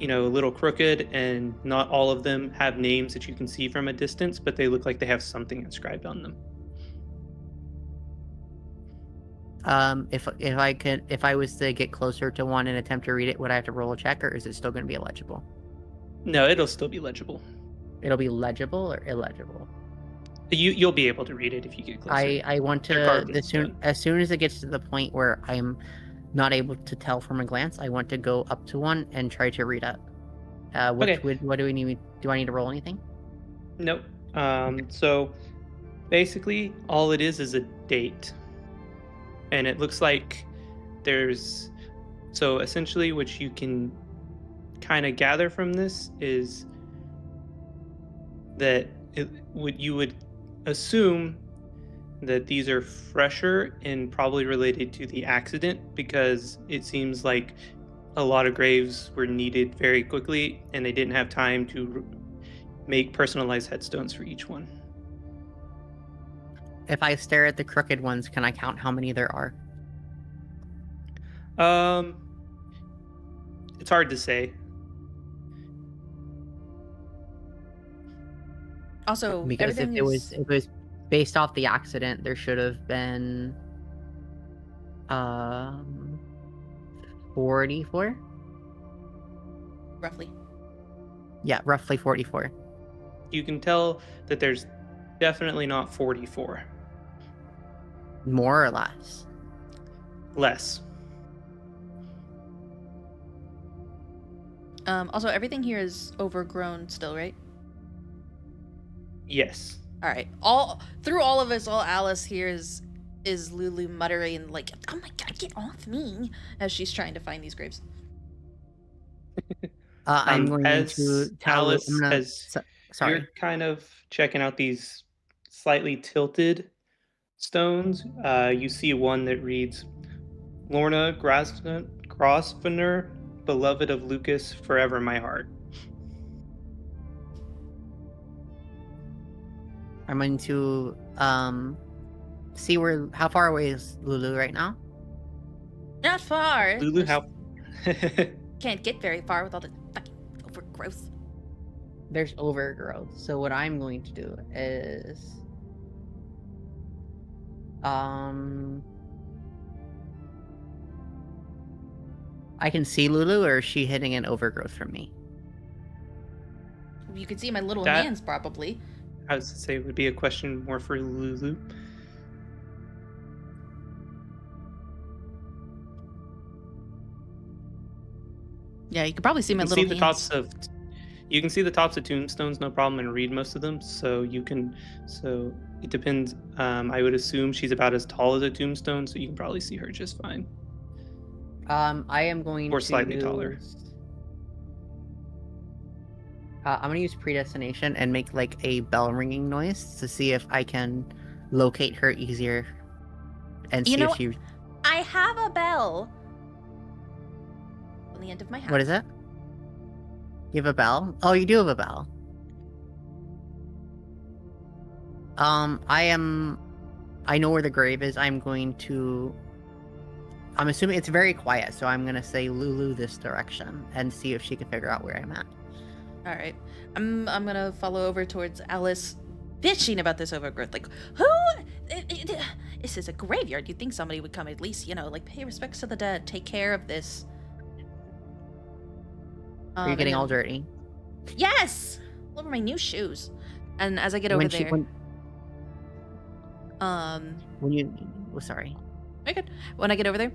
a little crooked, and not all of them have names that you can see from a distance, but they look like they have something inscribed on them. If I was to get closer to one and attempt to read it, would I have to roll a check, or is it still going to be illegible? No, it'll still be legible. It'll be legible or illegible? You'll be able to read it if you get closer. I want to as soon as it gets to the point where I'm not able to tell from a glance, I want to go up to one and try to read it. What do we need? Do I need to roll anything? Nope. So basically all it is a date. And it looks like so essentially what you can kind of gather from this is that you would assume that these are fresher and probably related to the accident, because it seems like a lot of graves were needed very quickly and they didn't have time to make personalized headstones for each one. If I stare at the crooked ones, can I count how many there are? It's hard to say. Also, because if it was based off the accident, there should have been 44? Roughly. Yeah, roughly 44. You can tell that there's definitely not 44. More or less? Less. Also, everything here is overgrown still, right? Yes. All right. Through all of us, all Alice hears is Lulu muttering like, "Oh my god, get off me!" as she's trying to find these graves. I'm going to As tell Lulu. Alice, as Sorry. you're kind of checking out these slightly tilted stones, you see one that reads, "Lorna Grosvenor, beloved of Lucas, forever my heart." I'm going to see how far away is Lulu right now. Not far. Lulu, how? Can't get very far with all the fucking overgrowth. There's overgrowth. So what I'm going to do is I can see Lulu, or is she hitting an overgrowth from me? You can see my little hands, probably. I was to say it would be a question more for Lulu. Yeah, you can probably see my little hands. You can see the tops of tombstones, no problem, and read most of them. So it depends. I would assume she's about as tall as a tombstone, so you can probably see her just fine. I am going to slightly taller. I'm gonna use predestination and make like a bell ringing noise to see if I can locate her easier, and see if she. I have a bell on the end of my house. What is it? You have a bell? Oh, you do have a bell. I know where the grave is. I'm assuming it's very quiet, so I'm gonna say Lulu this direction and see if she can figure out where I'm at. All right, I'm gonna follow over towards Alice, bitching about this overgrowth. Like, who? This is a graveyard. You'd think somebody would come at least, like pay respects to the dead, take care of this. Are you getting all dirty? Yes, all over my new shoes. And as I get over there, sorry. Very good. When I get over there,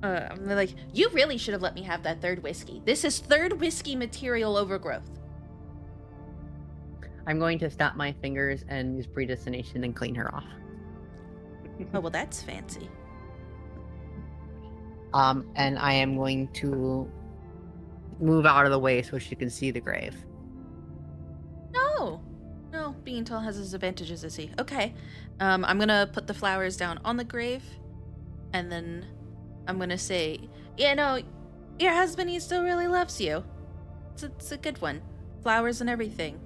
I'm like, you really should have let me have that third whiskey. This is third whiskey material overgrowth. I'm going to snap my fingers and use predestination and clean her off. Oh, well, that's fancy. And I am going to move out of the way so she can see the grave. No, being tall has its advantages, I see. Okay, I'm gonna put the flowers down on the grave, and then I'm gonna say, your husband, he still really loves you. It's a good one. Flowers and everything.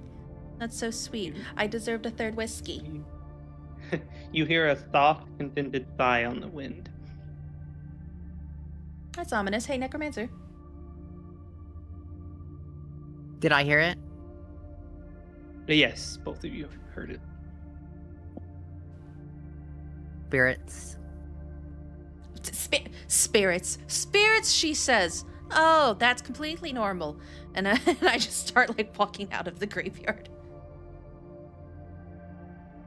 That's so sweet. I deserved a third whiskey. You hear a soft, contented sigh on the wind. That's ominous. Hey, necromancer. Did I hear it? Yes, both of you heard it. Spirits, she says. Oh, that's completely normal. And I just start walking out of the graveyard.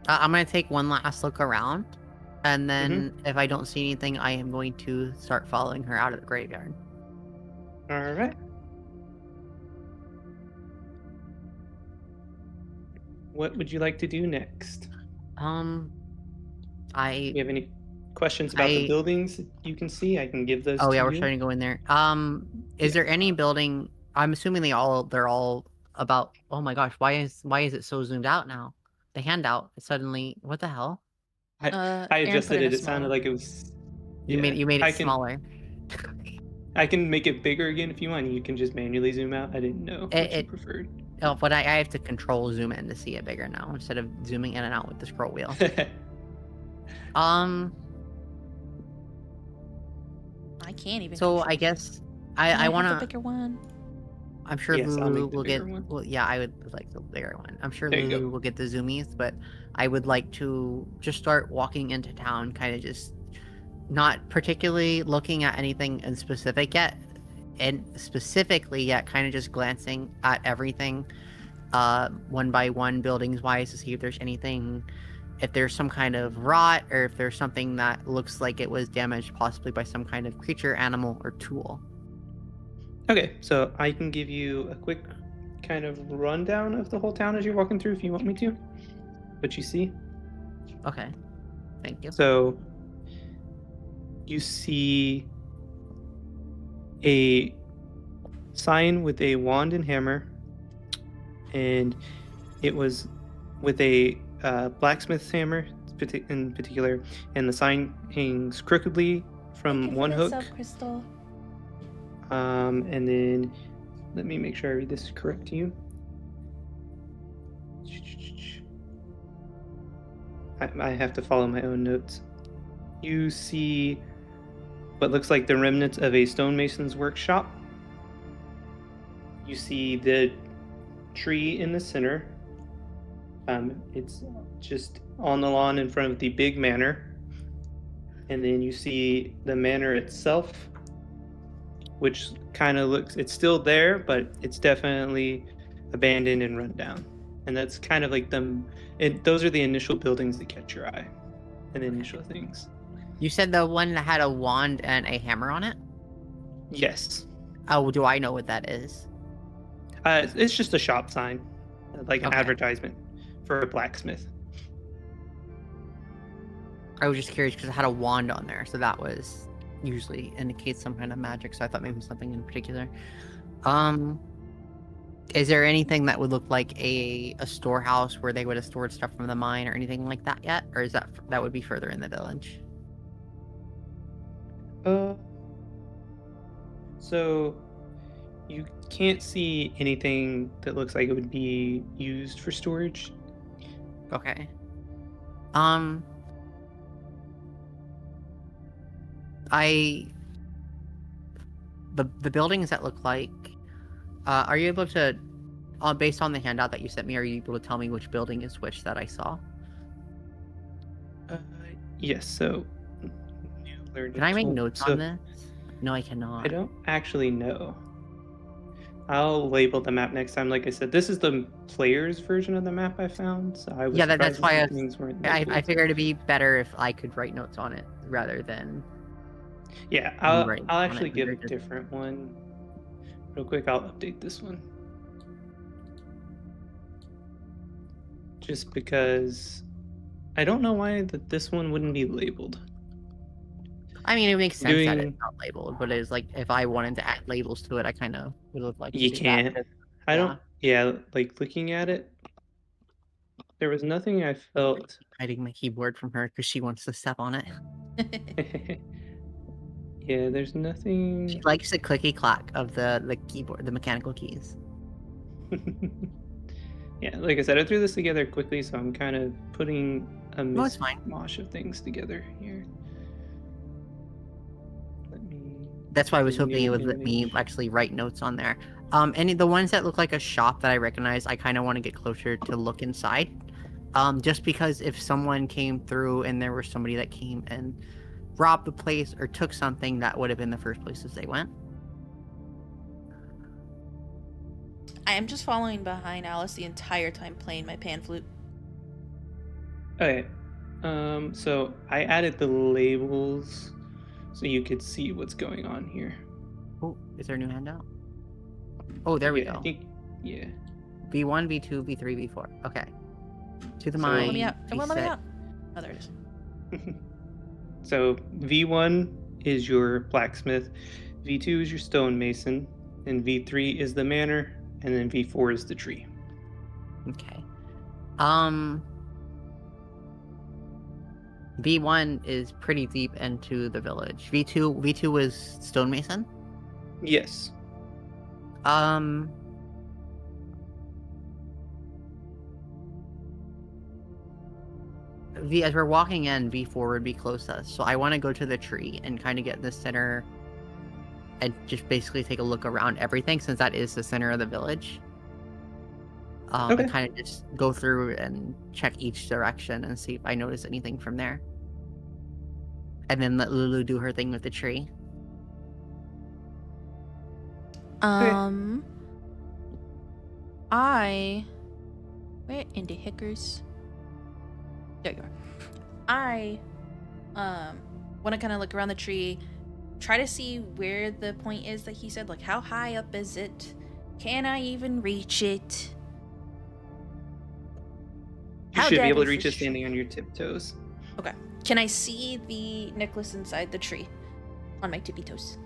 I'm going to take one last look around, and then if I don't see anything, I am going to start following her out of the graveyard. All right. What would you like to do next? Do you have any questions about the buildings you can see? I can give those to you. Oh yeah, we're starting to go in there. Is there any building? I'm assuming they're all about. Oh my gosh, why is it so zoomed out now? The handout suddenly. What the hell? I adjusted it. It sounded like it was. You made it smaller. I can make it bigger again if you want. You can just manually zoom out. I didn't know what you preferred. Oh, but I have to control zoom in to see it bigger now instead of zooming in and out with the scroll wheel. I can't even. So I guess I want a bigger one. I'm sure Lulu will get. Well, yeah, I would like the bigger one. I'm sure Lulu will get the zoomies, but I would like to just start walking into town, kind of just not particularly looking at anything in specific yet, and specifically yet, kind of just glancing at everything, one by one, buildings wise, to see if there's anything, if there's some kind of rot, or if there's something that looks like it was damaged, possibly by some kind of creature, animal, or tool. Okay, so I can give you a quick kind of rundown of the whole town as you're walking through if you want me to. What you see. Okay. Thank you. So you see a sign with a wand and hammer, and it was with a blacksmith's hammer in particular, and the sign hangs crookedly from one hook. Crystal. And then let me make sure I read this correct to you. I have to follow my own notes. You see what looks like the remnants of a stonemason's workshop. You see the tree in the center. It's just on the lawn in front of the big manor. And then you see the manor itself, which kind of looks, it's still there, but it's definitely abandoned and run down. And that's kind of like those are the initial buildings that catch your eye and the initial things. You said the one that had a wand and a hammer on it? Yes. Oh, do I know what that is? It's just a shop sign, like an Okay. advertisement for a blacksmith. I was just curious because it had a wand on there, so that was usually indicates some kind of magic, so I thought maybe something in particular. Is there anything that would look like a storehouse where they would have stored stuff from the mine or anything like that yet? Or is that would be further in the village? So you can't see anything that looks like it would be used for storage. Okay. The buildings that look like, are you able to, based on the handout that you sent me, are you able to tell me which building is which that I saw? Yes, so new learning Can I make tool. notes on this? No, I cannot. I don't actually know. I'll label the map next time. Like I said, this is the player's version of the map I found, so I was that's why that things weren't I figured it'd be better if I could write notes on it rather than... Yeah, I'll actually give a different one. Real quick, I'll update this one. Just because I don't know why this one wouldn't be labeled. I mean, it makes sense that it's not labeled, but it's like, if I wanted to add labels to it, I kind of would have liked to do can't. that. I don't, like looking at it, there was nothing I felt. Hiding my keyboard from her because she wants to step on it. Yeah, there's nothing. She likes the clicky clack of the keyboard, the mechanical keys. Yeah, like I said, I threw this together quickly, so I'm kind of putting a mishmash of things together here. That's why I was hoping it would let me actually write notes on there. And the ones that look like a shop that I recognize, I kind of want to get closer to look inside. Just because if someone came through and there was somebody that came and robbed the place or took something, that would have been the first places they went. I am just following behind Alice the entire time playing my pan flute. Okay. So I added the labels so you could see what's going on here. Oh, is there a new handout? Oh, there we go. I think, yeah. V1, V2, V3, V4. Okay. To the mine. Let me out. Come on, let me out. Oh, there it is. So V1 is your blacksmith, V2 is your stonemason, and V3 is the manor, and then V4 is the tree. Okay. V1 is pretty deep into the village. V2 was stonemason? Yes. As we're walking in, V4 would be closest. So I want to go to the tree and kind of get in the center and just basically take a look around everything, since that is the center of the village. And kind of just go through and check each direction and see if I notice anything from there. And then let Lulu do her thing with the tree. Where in the hickers? There you are. I want to kind of look around the tree, try to see where the point is that he said. Like, how high up is it? Can I even reach it? You should be able to reach it standing on your tiptoes. Okay. Can I see the necklace inside the tree on my tippy toes?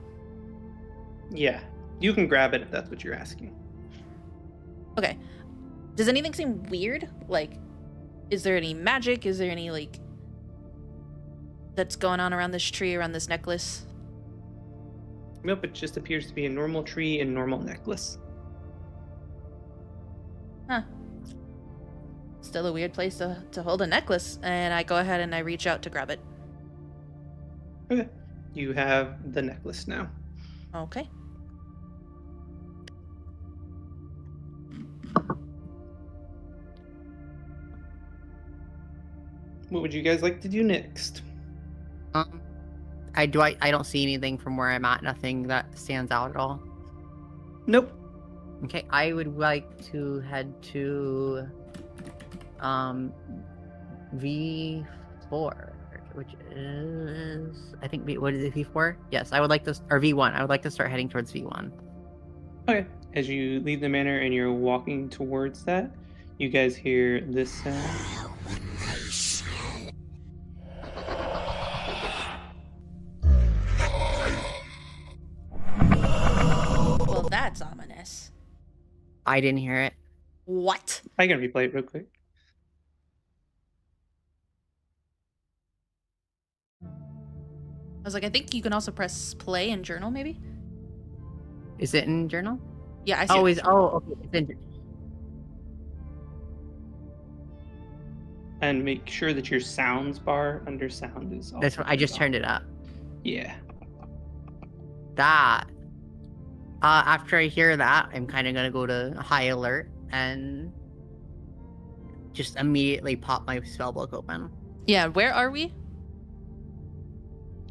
Yeah. You can grab it if that's what you're asking. Okay. Does anything seem weird? Like, is there any magic? Is there any, like, that's going on around this tree, around this necklace? Nope, it just appears to be a normal tree and normal necklace. Huh. Still a weird place to hold a necklace. And I go ahead and I reach out to grab it. Okay. You have the necklace now. Okay. What would you guys like to do next? I don't see anything from where I'm at. Nothing that stands out at all. Nope. Okay, I would like to head to V4, which is, I think, what is it, V4? Yes, I would like to, or V1. I would like to start heading towards V1. Okay. As you leave the manor and you're walking towards that, you guys hear this sound. Well, that's ominous. I didn't hear it. What? I can replay it real quick. I was like, I think you can also press play and journal, maybe? Is it in journal? Yeah, I see it. Okay. It's in. And make sure that your sounds bar under sound is off. That's what I just turned it up. Yeah. That. After I hear that, I'm kind of gonna go to high alert and just immediately pop my spellbook open. Yeah, where are we?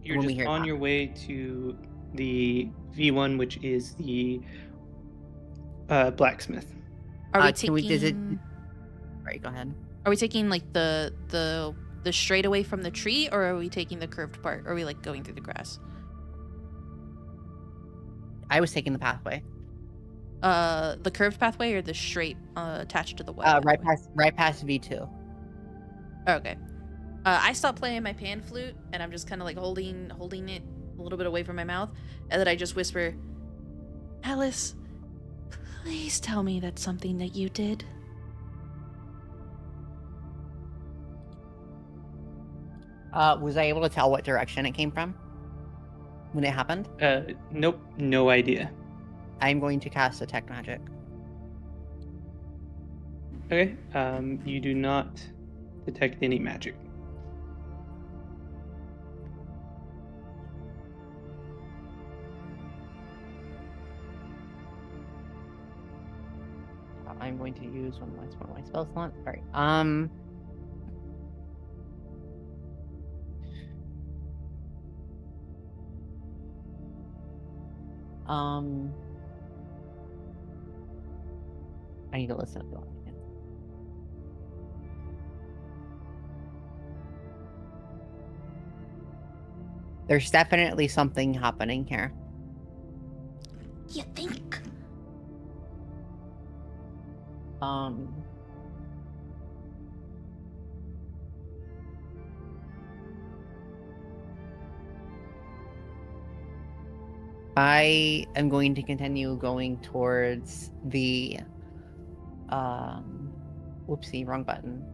You're just on your way to the V1, which is the blacksmith. Are we taking? Right, go ahead. Are we taking like the straight away from the tree, or are we taking the curved part? Or are we like going through the grass? I was taking the pathway. The curved pathway or the straight attached to the web? Right past V2. Okay. I stopped playing my pan flute, and I'm just kind of like holding it a little bit away from my mouth, and then I just whisper, "Alice, please tell me that's something that you did." Was I able to tell what direction it came from when it happened? Nope, no idea. I'm going to cast Detect Magic. Okay, you do not detect any magic. I'm going to use one of my spell slots. All right. I need to listen to it. There's definitely something happening here. You think? I am going to continue going towards the whoopsie, wrong button.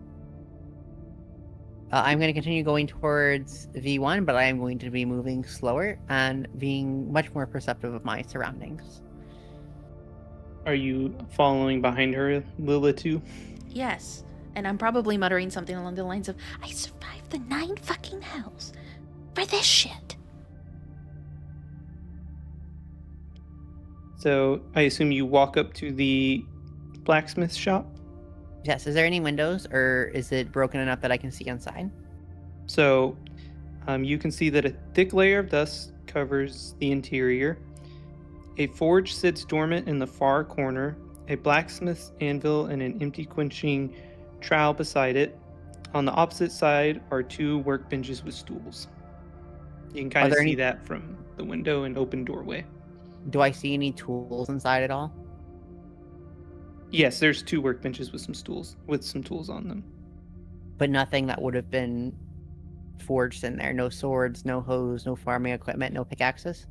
I'm going to continue going towards V1, but I am going to be moving slower and being much more perceptive of my surroundings. Are you following behind her, Lilitu? Yes. And I'm probably muttering something along the lines of, "I survived the 9 fucking hells for this shit." So I assume you walk up to the blacksmith shop? Yes, is there any windows, or is it broken enough that I can see inside? So you can see that a thick layer of dust covers the interior. A forge sits dormant in the far corner, a blacksmith's anvil and an empty quenching trowel beside it. On the opposite side are 2 workbenches with stools. You can kind of see that from the window and open doorway. Do I see any tools inside at all? Yes, there's 2 workbenches with some tools on them. But nothing that would have been forged in there. No swords, no hoes, no farming equipment, no pickaxes?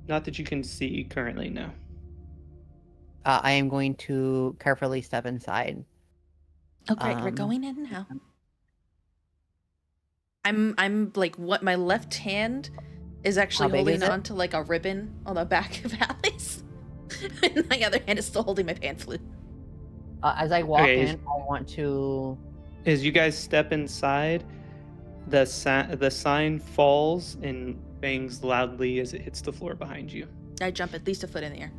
Not that you can see currently, no. I am going to carefully step inside. Oh, great. We're going in now. I'm like, what? My left hand is actually holding on to like a ribbon on the back of Alice. And my other hand is still holding my pan flute. As I walk in, I want to... As you guys step inside, the sign falls and bangs loudly as it hits the floor behind you. I jump at least a foot in the air.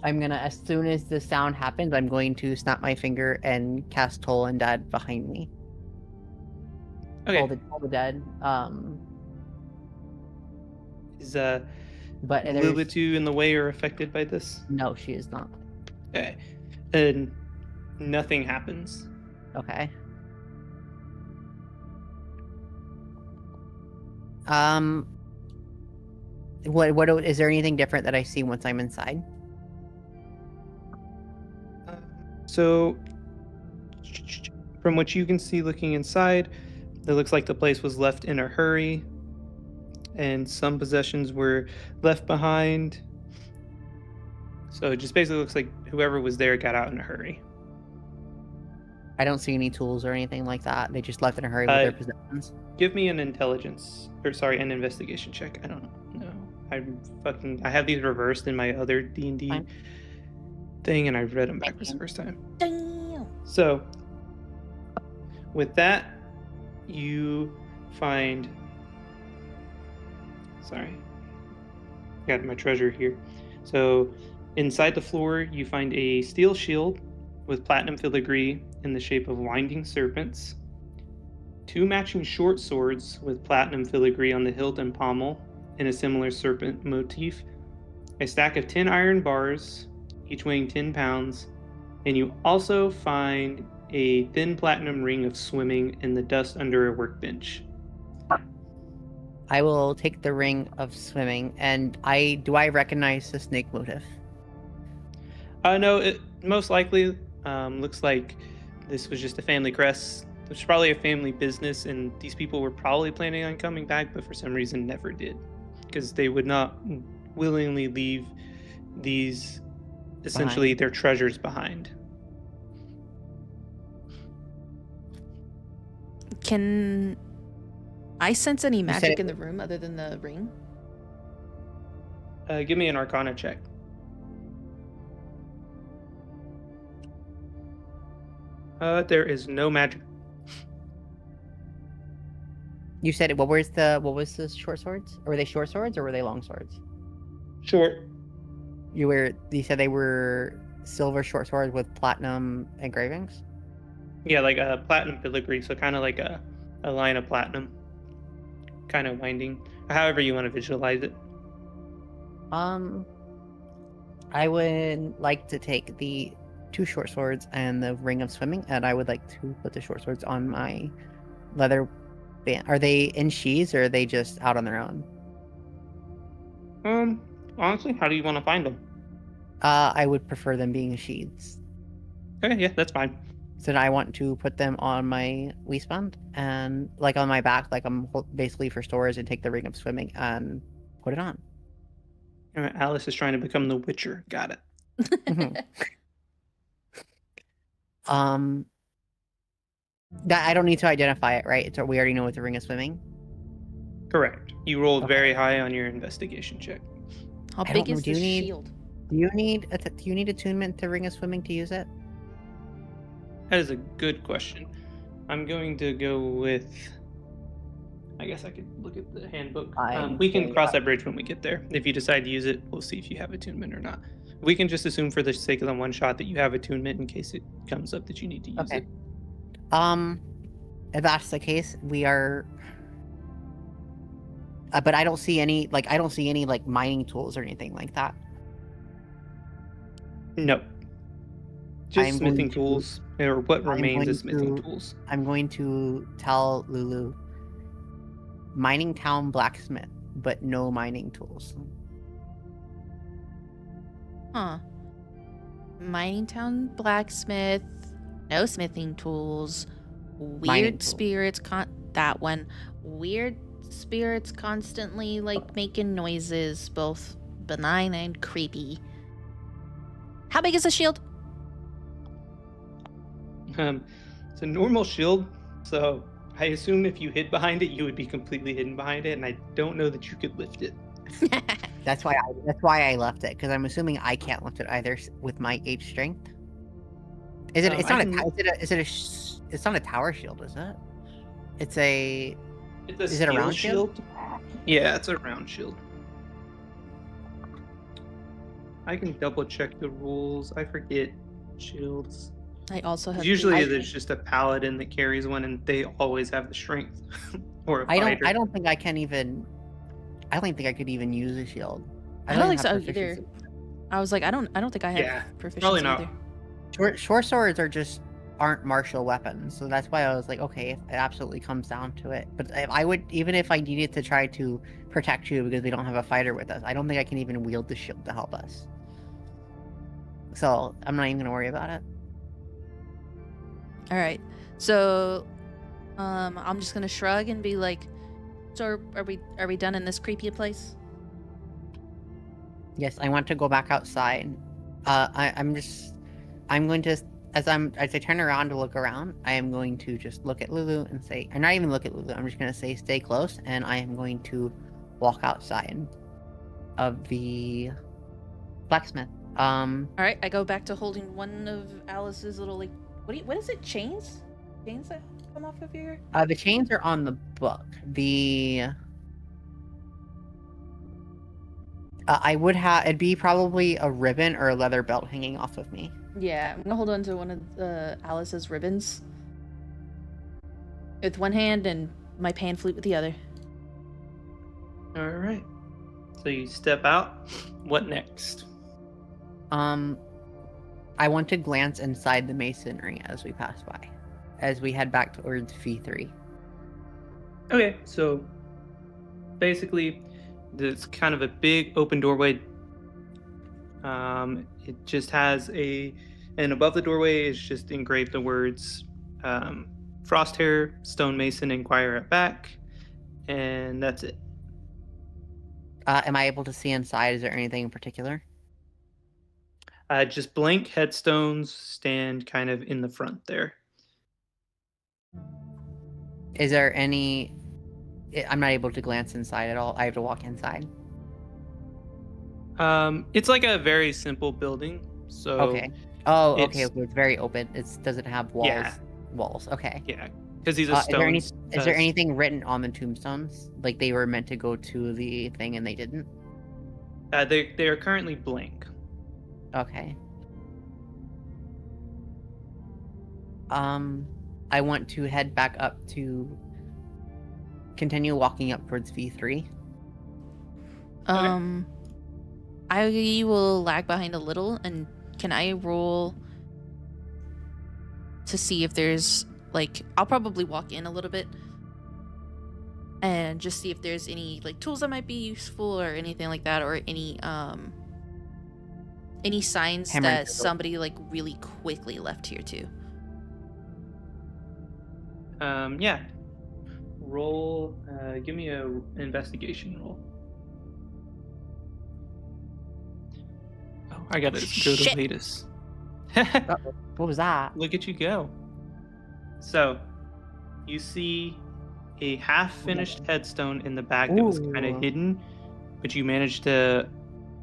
I'm gonna, as soon as the sound happens, I'm going to snap my finger and cast Toll and Dead behind me. Okay. Toll the Dead. Is Lilitu in the way or affected by this? No, she is not. Okay. And nothing happens. Okay. What is there anything different that I see once I'm inside? So, from what you can see looking inside, it looks like the place was left in a hurry, and some possessions were left behind. So it just basically looks like whoever was there got out in a hurry. I don't see any tools or anything like that. They just left in a hurry with their possessions. Give me an an investigation check. I don't know. I have these reversed in my other D&D thing, and I read them backwards the first time. Damn. So, with that, you find... Sorry. I got my treasure here. So, inside the floor, you find a steel shield with platinum filigree in the shape of winding serpents, 2 matching short swords with platinum filigree on the hilt and pommel in a similar serpent motif, a stack of 10 iron bars, each weighing 10 pounds, and you also find a thin platinum ring of swimming in the dust under a workbench. I will take the ring of swimming, and do I recognize the snake motif? No, it most likely looks like this was just a family crest. It was probably a family business, and these people were probably planning on coming back, but for some reason never did, because they would not willingly leave these, essentially their treasures behind. Can I sense any magic in the room other than the ring? Give me an Arcana check. There is no magic. You said what was the short swords? Or were they short swords or were they long swords? Short. You said they were silver short swords with platinum engravings? Yeah, like a platinum filigree, so kind of like a line of platinum, kind of winding, however you want to visualize it. I would like to take the 2 short swords and the ring of swimming, and I would like to put the short swords on my leather band. Are they in sheaths or are they just out on their own? Honestly, how do you want to find them? I would prefer them being sheaths. Okay, yeah, that's fine. So then I want to put them on my waistband and like on my back, like I'm basically for storage, and take the ring of swimming and put it on. Alice is trying to become the Witcher. Got it. That I don't need to identify it, right? We already know what the ring of swimming. Correct. You rolled very high on your investigation check. How big is the shield? Do you need attunement to ring of swimming to use it? That is a good question. I'm going to go with... I guess I could look at the handbook. We can cross that bridge when we get there. If you decide to use it, we'll see if you have attunement or not. We can just assume for the sake of the one shot that you have attunement in case it comes up that you need to use it. If that's the case, we are... but I don't see any mining tools or anything like that. No. Just smithing tools or what I'm remains going as smithing to- tools. I'm going to tell Lulu, mining town blacksmith, but no mining tools. Huh. Mining town blacksmith, no smithing tools, Mining weird tools. spirits, that one. Weird spirits constantly like making noises, both benign and creepy. How big is the shield? It's a normal shield, so I assume if you hid behind it, you would be completely hidden behind it, and I don't know that you could lift it. That's why I left it, because I'm assuming I can't lift it either with my 8 strength. Is it? It's not it's not a tower shield, is it? It's a. It's Is it a round shield? Yeah, it's a round shield. I can double check the rules. I forget shields. I also have. Usually there's just a paladin that carries one, and they always have the strength. Or a fighter. I don't think I can even. I don't think I could even use a shield. I don't think so have either. proficiency. I was like, I don't think I have proficiency probably not. either. Short swords aren't martial weapons, so that's why I was like, okay, if it absolutely comes down to it. But I would, even if I needed to try to protect you because we don't have a fighter with us, I don't think I can even wield the shield to help us. So I'm not even gonna worry about it. All right. So, I'm just gonna shrug and be like, "So are we done in this creepy place?" Yes, I want to go back outside. I'm going to, as I turn around to look around, I am going to just look at Lulu and say, or not even look at Lulu, I'm just going to say, stay close, and I am going to walk outside of the blacksmith. All right. I go back to holding one of Alice's little like, what is it? Chains? Chains that come off of your. The chains are on the book. It'd be probably a ribbon or a leather belt hanging off of me. Yeah, I'm gonna hold on to one of Alice's ribbons with one hand and my pan flute with the other. All right. So you step out. What next? I want to glance inside the masonry as we pass by, as we head back towards V3. Okay, so basically, there's kind of a big open doorway. It just has and above the doorway is just engraved the words Frosthair, Stonemason, Inquire at back, and that's it. Am I able to see inside? Is there anything in particular? Just blank headstones stand kind of in the front there. Is there any... I'm not able to glance inside at all. I have to walk inside. It's like a very simple building. So okay. Oh, okay. It's very open. It doesn't have walls. Yeah. Walls. Okay. Yeah, because these are stones. Is there anything written on the tombstones? Like they were meant to go to the thing and they didn't? They are currently blank. Okay. I want to head back up to continue walking up towards V3. Okay. I will lag behind a little, and can I roll to see if there's like I'll probably walk in a little bit and just see if there's any like tools that might be useful or anything like that, or any signs that somebody like really quickly left here too. Yeah. Roll. Give me an investigation roll. Oh, I gotta go to latest. What was that? Look at you go. So, you see a half-finished headstone in the back that was kind of hidden, but you managed to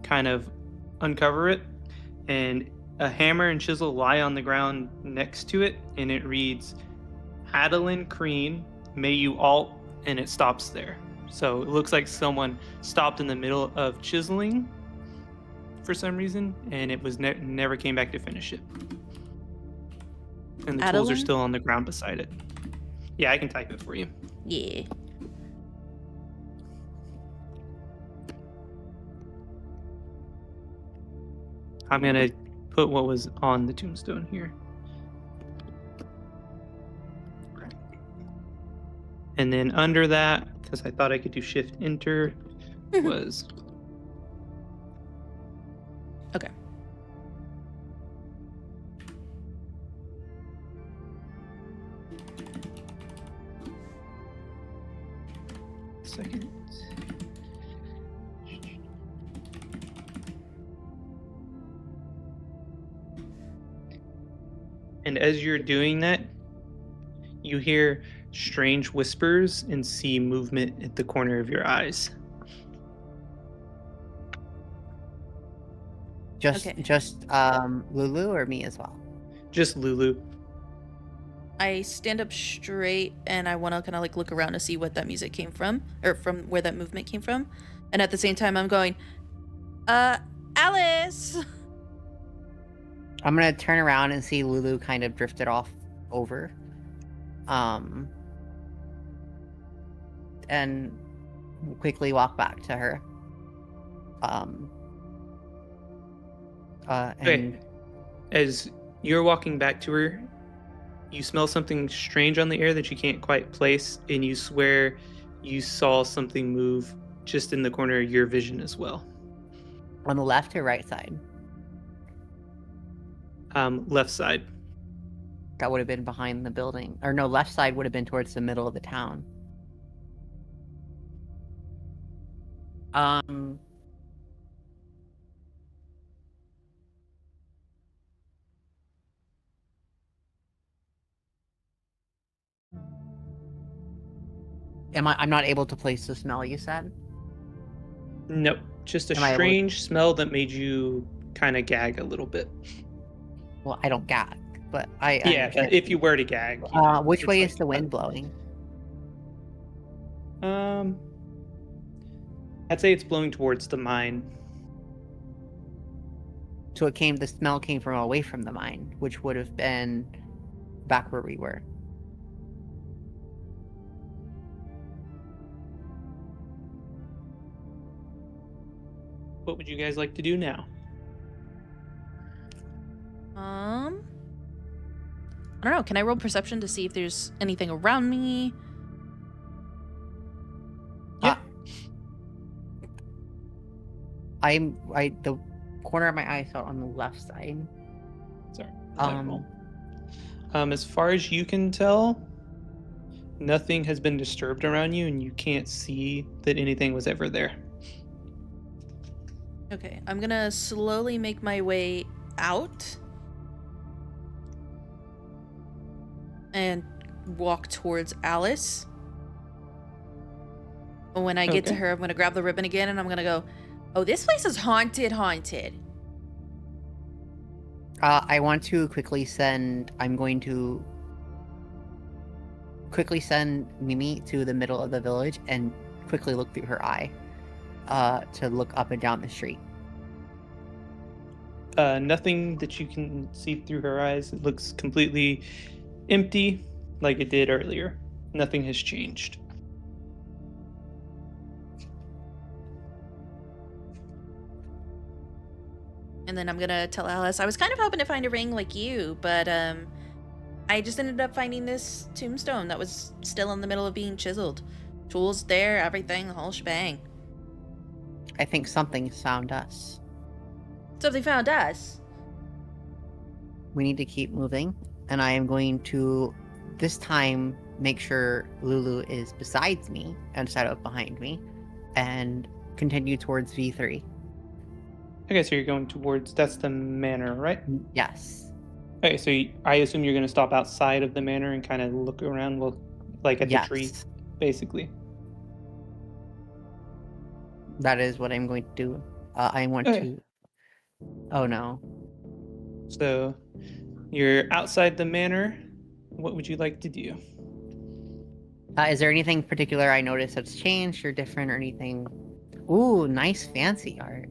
kind of uncover it, and a hammer and chisel lie on the ground next to it, and it reads, Adeline Crean, may you alt, and it stops there. So it looks like someone stopped in the middle of chiseling for some reason, and it was never came back to finish it. And the tools are still on the ground beside it. Yeah, I can type it for you. Yeah. I'm gonna put what was on the tombstone here. And then under that, because I thought I could do shift enter, was Okay. second. And as you're doing that, you hear strange whispers and see movement at the corner of your eyes. Just Lulu or me as well? Just Lulu. I stand up straight and I want to kind of like look around to see what that music came from, or from where that movement came from. And at the same time, I'm going, Alice! I'm gonna turn around and see Lulu kind of drifted off over. And quickly walk back to her. Okay. As you're walking back to her, you smell something strange on the air that you can't quite place, and you swear you saw something move just in the corner of your vision as well. On the left or right side? Left side. That would have been behind the building. Or no, left side would have been towards the middle of the town. I'm not able to place the smell you said? Nope. Just a strange smell that made you kind of gag a little bit. Well, I don't gag, but yeah, if you were to gag. Which way is the wind blowing? I'd say it's blowing towards the mine. So the smell came from away from the mine, which would have been back where we were. What would you guys like to do now? I don't know. Can I roll perception to see if there's anything around me? Yeah. The corner of my eye saw on the left side. Sorry. As far as you can tell, nothing has been disturbed around you, and you can't see that anything was ever there. Okay, I'm gonna slowly make my way out and walk towards Alice. When I get to her, I'm gonna grab the ribbon again and I'm gonna go, oh, this place is haunted. I want to quickly send Mimi to the middle of the village and quickly look through her eye to look up and down the street. Nothing that you can see through her eyes. It looks completely empty like it did earlier. Nothing has changed. And then I'm gonna tell Alice, I was kind of hoping to find a ring like you, but I just ended up finding this tombstone that was still in the middle of being chiseled. Tools there, everything, the whole shebang. I think something's found us. Something found us? We need to keep moving, and I am going to, this time, make sure Lulu is besides me instead of behind me, and continue towards V3. Okay, so you're going towards, that's the manor, right? Yes. Okay, so I assume you're going to stop outside of the manor and kind of look around, like at the tree, basically. That is what I'm going to do. I want to... Oh, no. So, you're outside the manor. What would you like to do? Is there anything particular I noticed that's changed or different or anything? Ooh, nice fancy art.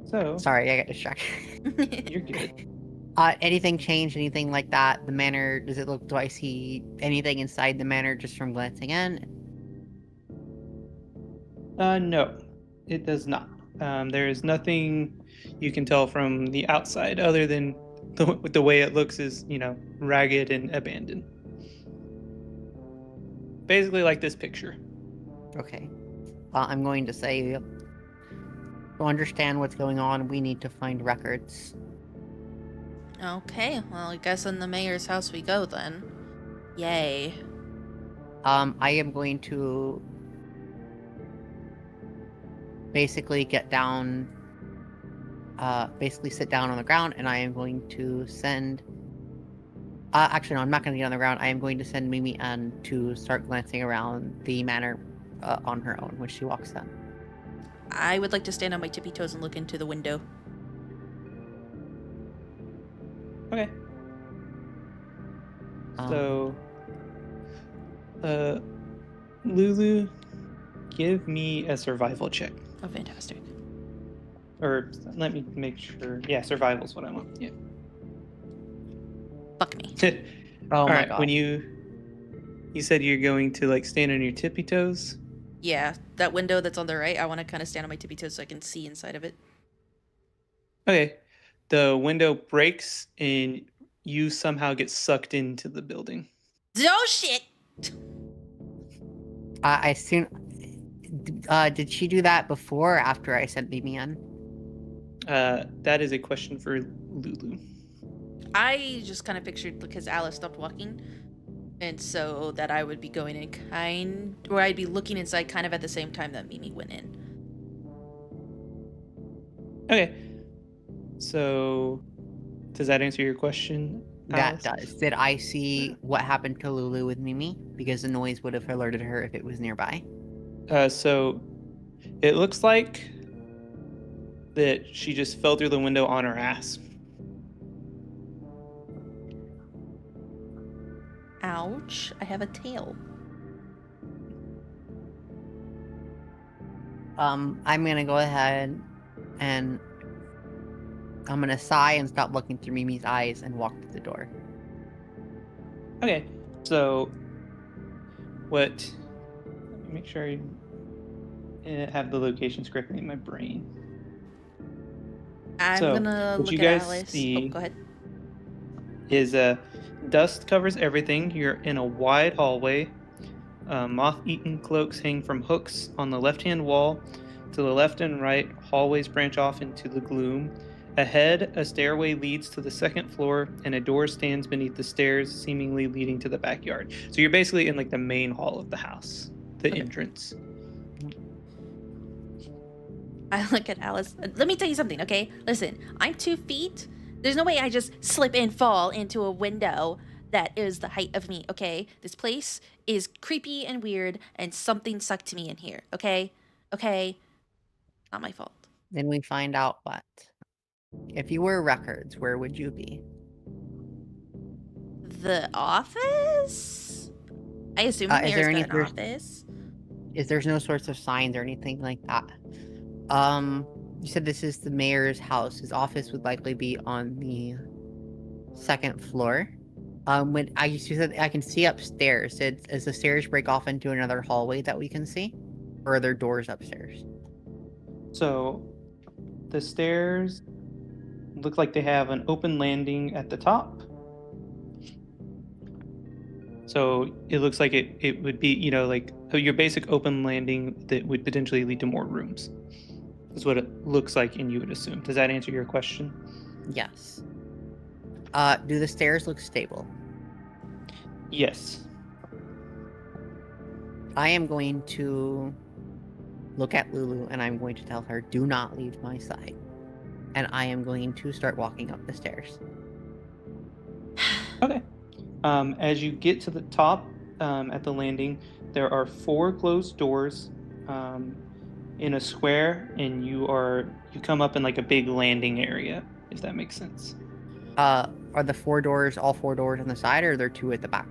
So... Sorry, I got distracted. You're good. Anything changed? Anything like that? The manor, do I see anything inside the manor just from glancing in? No, it does not. There is nothing you can tell from the outside other than the way it looks is, ragged and abandoned. basically like this picture. Okay. I'm going to say, to understand what's going on, we need to find records. Okay, well, I guess in the mayor's house we go then. Yay. I am going to basically get down, basically sit down on the ground, and I am going to send... actually, no, I'm not going to get on the ground. I am going to send Mimi Ann to start glancing around the manor on her own when she walks down. I would like to stand on my tippy toes and look into the window. Okay. So, Lulu, give me a survival check. Oh, fantastic. Or let me make sure. Yeah, survival's what I want. Yeah. Fuck me. Oh my Alright, god. when you said you're going to like stand on your tippy toes? Yeah, that window that's on the right, I want to kind of stand on my tippy toes so I can see inside of it. Okay. The window breaks and you somehow get sucked into the building. Oh shit! I assume... did she do that before or after I sent Mimi Ann? That is a question for Lulu. I just kind of pictured because Alice stopped walking, and so that I would be going in or I'd be looking inside kind of at the same time that Mimi went in. Okay. So, does that answer your question, Alice? That does. Did I see what happened to Lulu with Mimi? Because the noise would have alerted her if it was nearby. So, it looks like that she just fell through the window on her ass. Ouch, I have a tail. I'm gonna go ahead and I'm gonna sigh and stop looking through Mimi's eyes and walk to the door. Okay, so let me make sure I have the locations correctly in my brain. I'm gonna what look you at guys Alice. see Oh, go ahead. is dust covers everything. You're in a wide hallway. Moth-eaten cloaks hang from hooks on the left-hand wall. To the left and right, hallways branch off into the gloom. Ahead, a stairway leads to the second floor, and a door stands beneath the stairs, seemingly leading to the backyard. So you're basically in like the main hall of the house, the entrance. I look at Alice. Let me tell you something, okay? Listen, I'm 2 feet. There's no way I just slip and fall into a window that is the height of me, okay? This place is creepy and weird, and something sucked me in here, okay? Okay? Not my fault. Then we find out what. If you were records, where would you be? The office? I assume the mayor's got an office. There's no sorts of signs or anything like that. You said this is the mayor's house. His office would likely be on the second floor. When you said I can see upstairs. Does the stairs break off into another hallway that we can see? Or are there doors upstairs? So the stairs look like they have an open landing at the top. So it looks like it would be, like your basic open landing that would potentially lead to more rooms. Is what it looks like, and you would assume. Does that answer your question? Yes. Do the stairs look stable? Yes. I am going to look at Lulu and I'm going to tell her, do not leave my side. And I am going to start walking up the stairs. Okay. As you get to the top at the landing, there are 4 closed doors in a square, and you come up in like a big landing area, if that makes sense. Are the 4 doors all 4 doors on the side, or are there 2 at the back?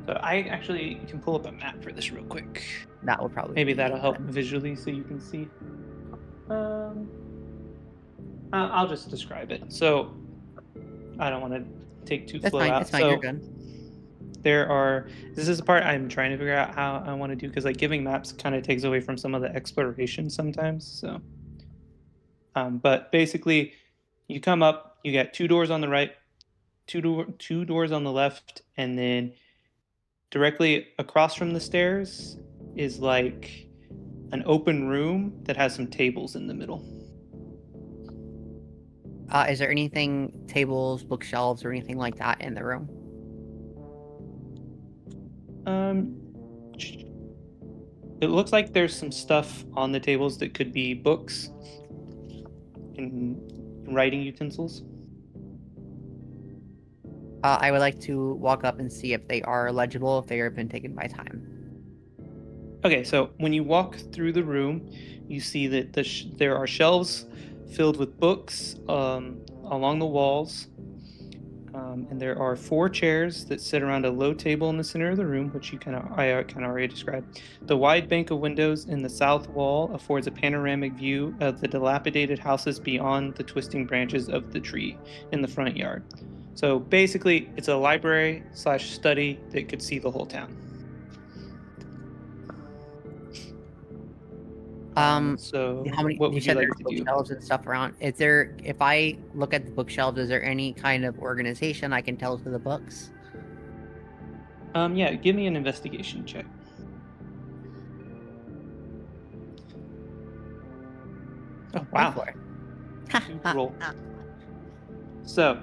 So I actually can pull up a map for this real quick. That will probably maybe that'll help visually so you can see. I'll just describe it. So I don't want to take too slow out. That's fine. You're good. This is the part I'm trying to figure out how I want to do, because like giving maps kind of takes away from some of the exploration sometimes. So, but basically, you come up, you got 2 doors on the right, two doors on the left, and then directly across from the stairs is like an open room that has some tables in the middle. Is there anything, tables, bookshelves, or anything like that in the room? It looks like there's some stuff on the tables that could be books and writing utensils. I would like to walk up and see if they are legible, if they have been taken by time. Okay, so when you walk through the room, you see that there are shelves filled with books along the walls. And there are 4 chairs that sit around a low table in the center of the room, which I kind of already described. The wide bank of windows in the south wall affords a panoramic view of the dilapidated houses beyond the twisting branches of the tree in the front yard. So basically, it's a library/study that could see the whole town. So How many? what You would you said like there's to do? bookshelves and stuff around. Is there? If I look at the bookshelves, is there any kind of organization I can tell to the books? Yeah, give me an investigation check. Oh, wow. For it. Huge roll. So,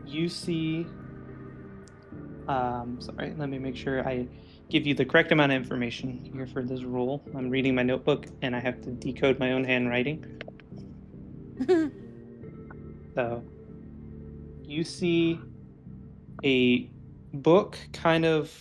you see... sorry, let me make sure I give you the correct amount of information here for this rule. I'm reading my notebook, and I have to decode my own handwriting. So, you see a book kind of...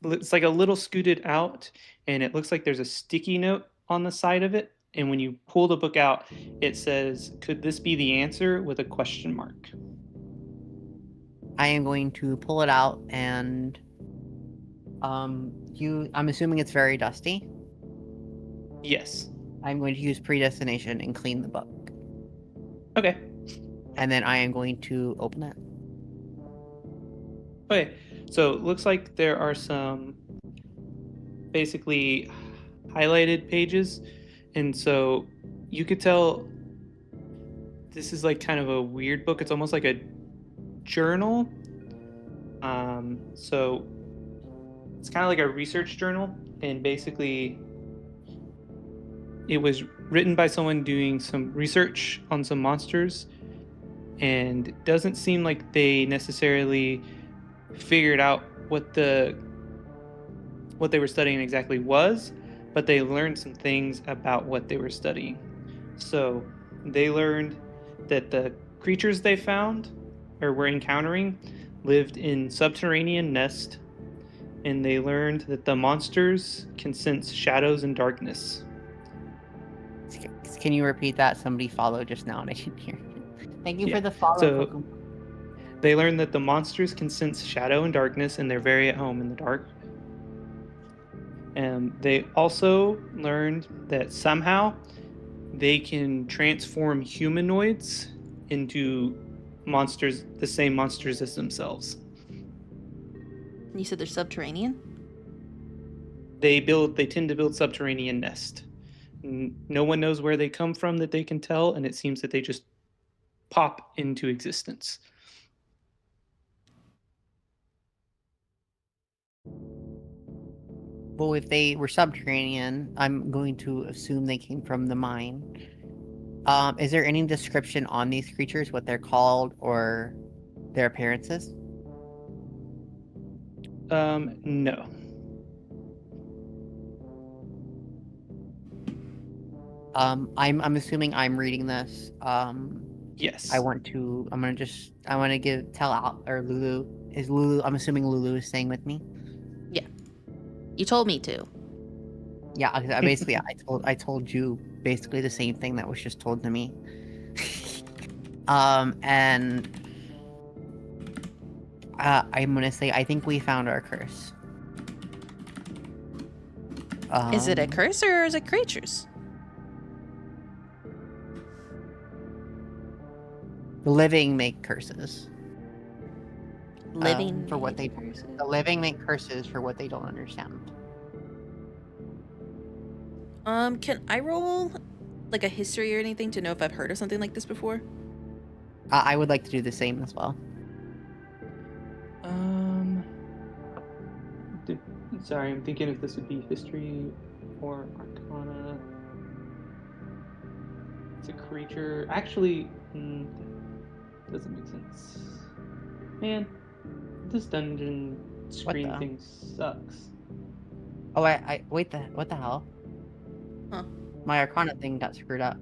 it's like a little scooted out, and it looks like there's a sticky note on the side of it. And when you pull the book out, it says, "Could this be the answer?" with a question mark. I am going to pull it out and I'm assuming it's very dusty. Yes. I'm going to use predestination and clean the book. Okay. And then I am going to open it. Okay. So it looks like there are some basically highlighted pages. And so you could tell this is like kind of a weird book. It's almost like a journal. So it's kind of like a research journal, and basically it was written by someone doing some research on some monsters, and it doesn't seem like they necessarily figured out what they were studying exactly was, but they learned some things about what they were studying. So they learned that the creatures they found or were encountering lived in subterranean nests, and they learned that the monsters can sense shadows and darkness. Can you repeat that? Somebody followed just now and I didn't hear. Thank you for the follow. So they learned that the monsters can sense shadow and darkness, and they're very at home in the dark. And they also learned that somehow they can transform humanoids into monsters, the same monsters as themselves. You said they're subterranean? They tend to build subterranean nests. No one knows where they come from that they can tell, and it seems that they just pop into existence. Well, if they were subterranean, I'm going to assume they came from the mine. Is there any description on these creatures, what they're called or their appearances? No. I'm assuming I'm reading this. Yes. I want to tell Al or Lulu. I'm assuming Lulu is staying with me. Yeah. You told me to. Yeah, I told you basically the same thing that was just told to me. And I'm gonna say I think we found our curse. Is it a curse or is it creatures? The living make curses. Living for what they curses? The living make curses for what they don't understand. Can I roll like a history or anything to know if I've heard of something like this before? I would like to do the same as well. Sorry, I'm thinking if this would be history or arcana. It's a creature. Actually, doesn't make sense. Man, this dungeon screen the? thing sucks. Oh, wait. What the hell? Huh. My Arcana thing got screwed up.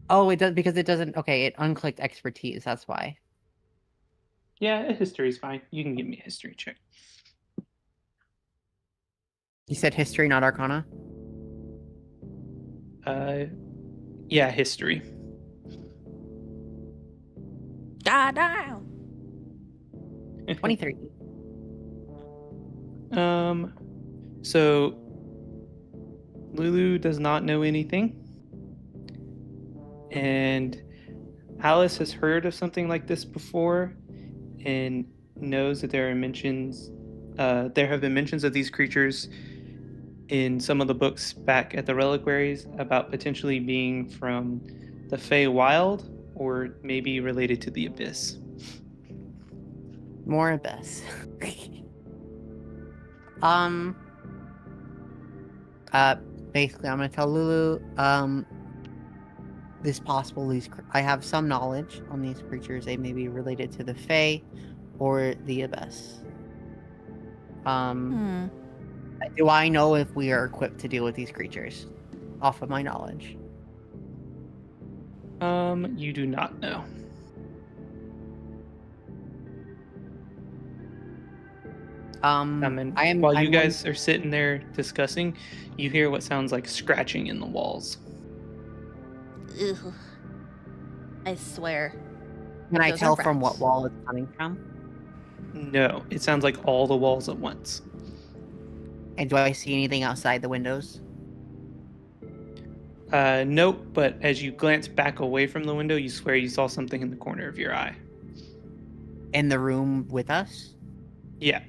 Oh, it does because it doesn't. Okay, it unclicked expertise. That's why. Yeah, history's fine. You can give me a history check. You said history, not Arcana. Yeah, history. God damn. 23. So Lulu does not know anything, and Alice has heard of something like this before, and knows that there are mentions. There have been mentions of these creatures in some of the books back at the reliquaries about potentially being from the Fey Wild or maybe related to the Abyss. More abyss. Basically, I'm gonna tell Lulu, this possible I have some knowledge on these creatures. They may be related to the Fae or the Abyss. Do I know if we are equipped to deal with these creatures? Off of my knowledge. You do not know. While you guys are sitting there discussing, you hear what sounds like scratching in the walls. Ugh. I swear. Can I tell from what wall it's coming from? No, it sounds like all the walls at once. And do I see anything outside the windows? Nope, but as you glance back away from the window, you swear you saw something in the corner of your eye. In the room with us? Yeah.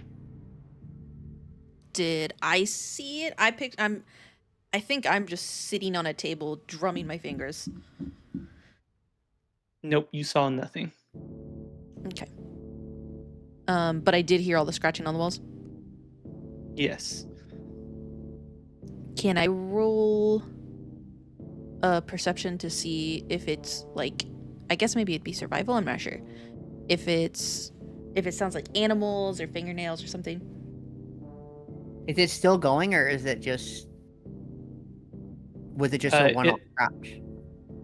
Did I see it? I think I'm just sitting on a table drumming my fingers. Nope, you saw nothing. Okay. But I did hear all the scratching on the walls. Yes. Can I roll a perception to see if it's like, I guess maybe it'd be survival, I'm not sure. If it sounds like animals or fingernails or something. Is it still going, or is it just... Was it just a one-off scratch?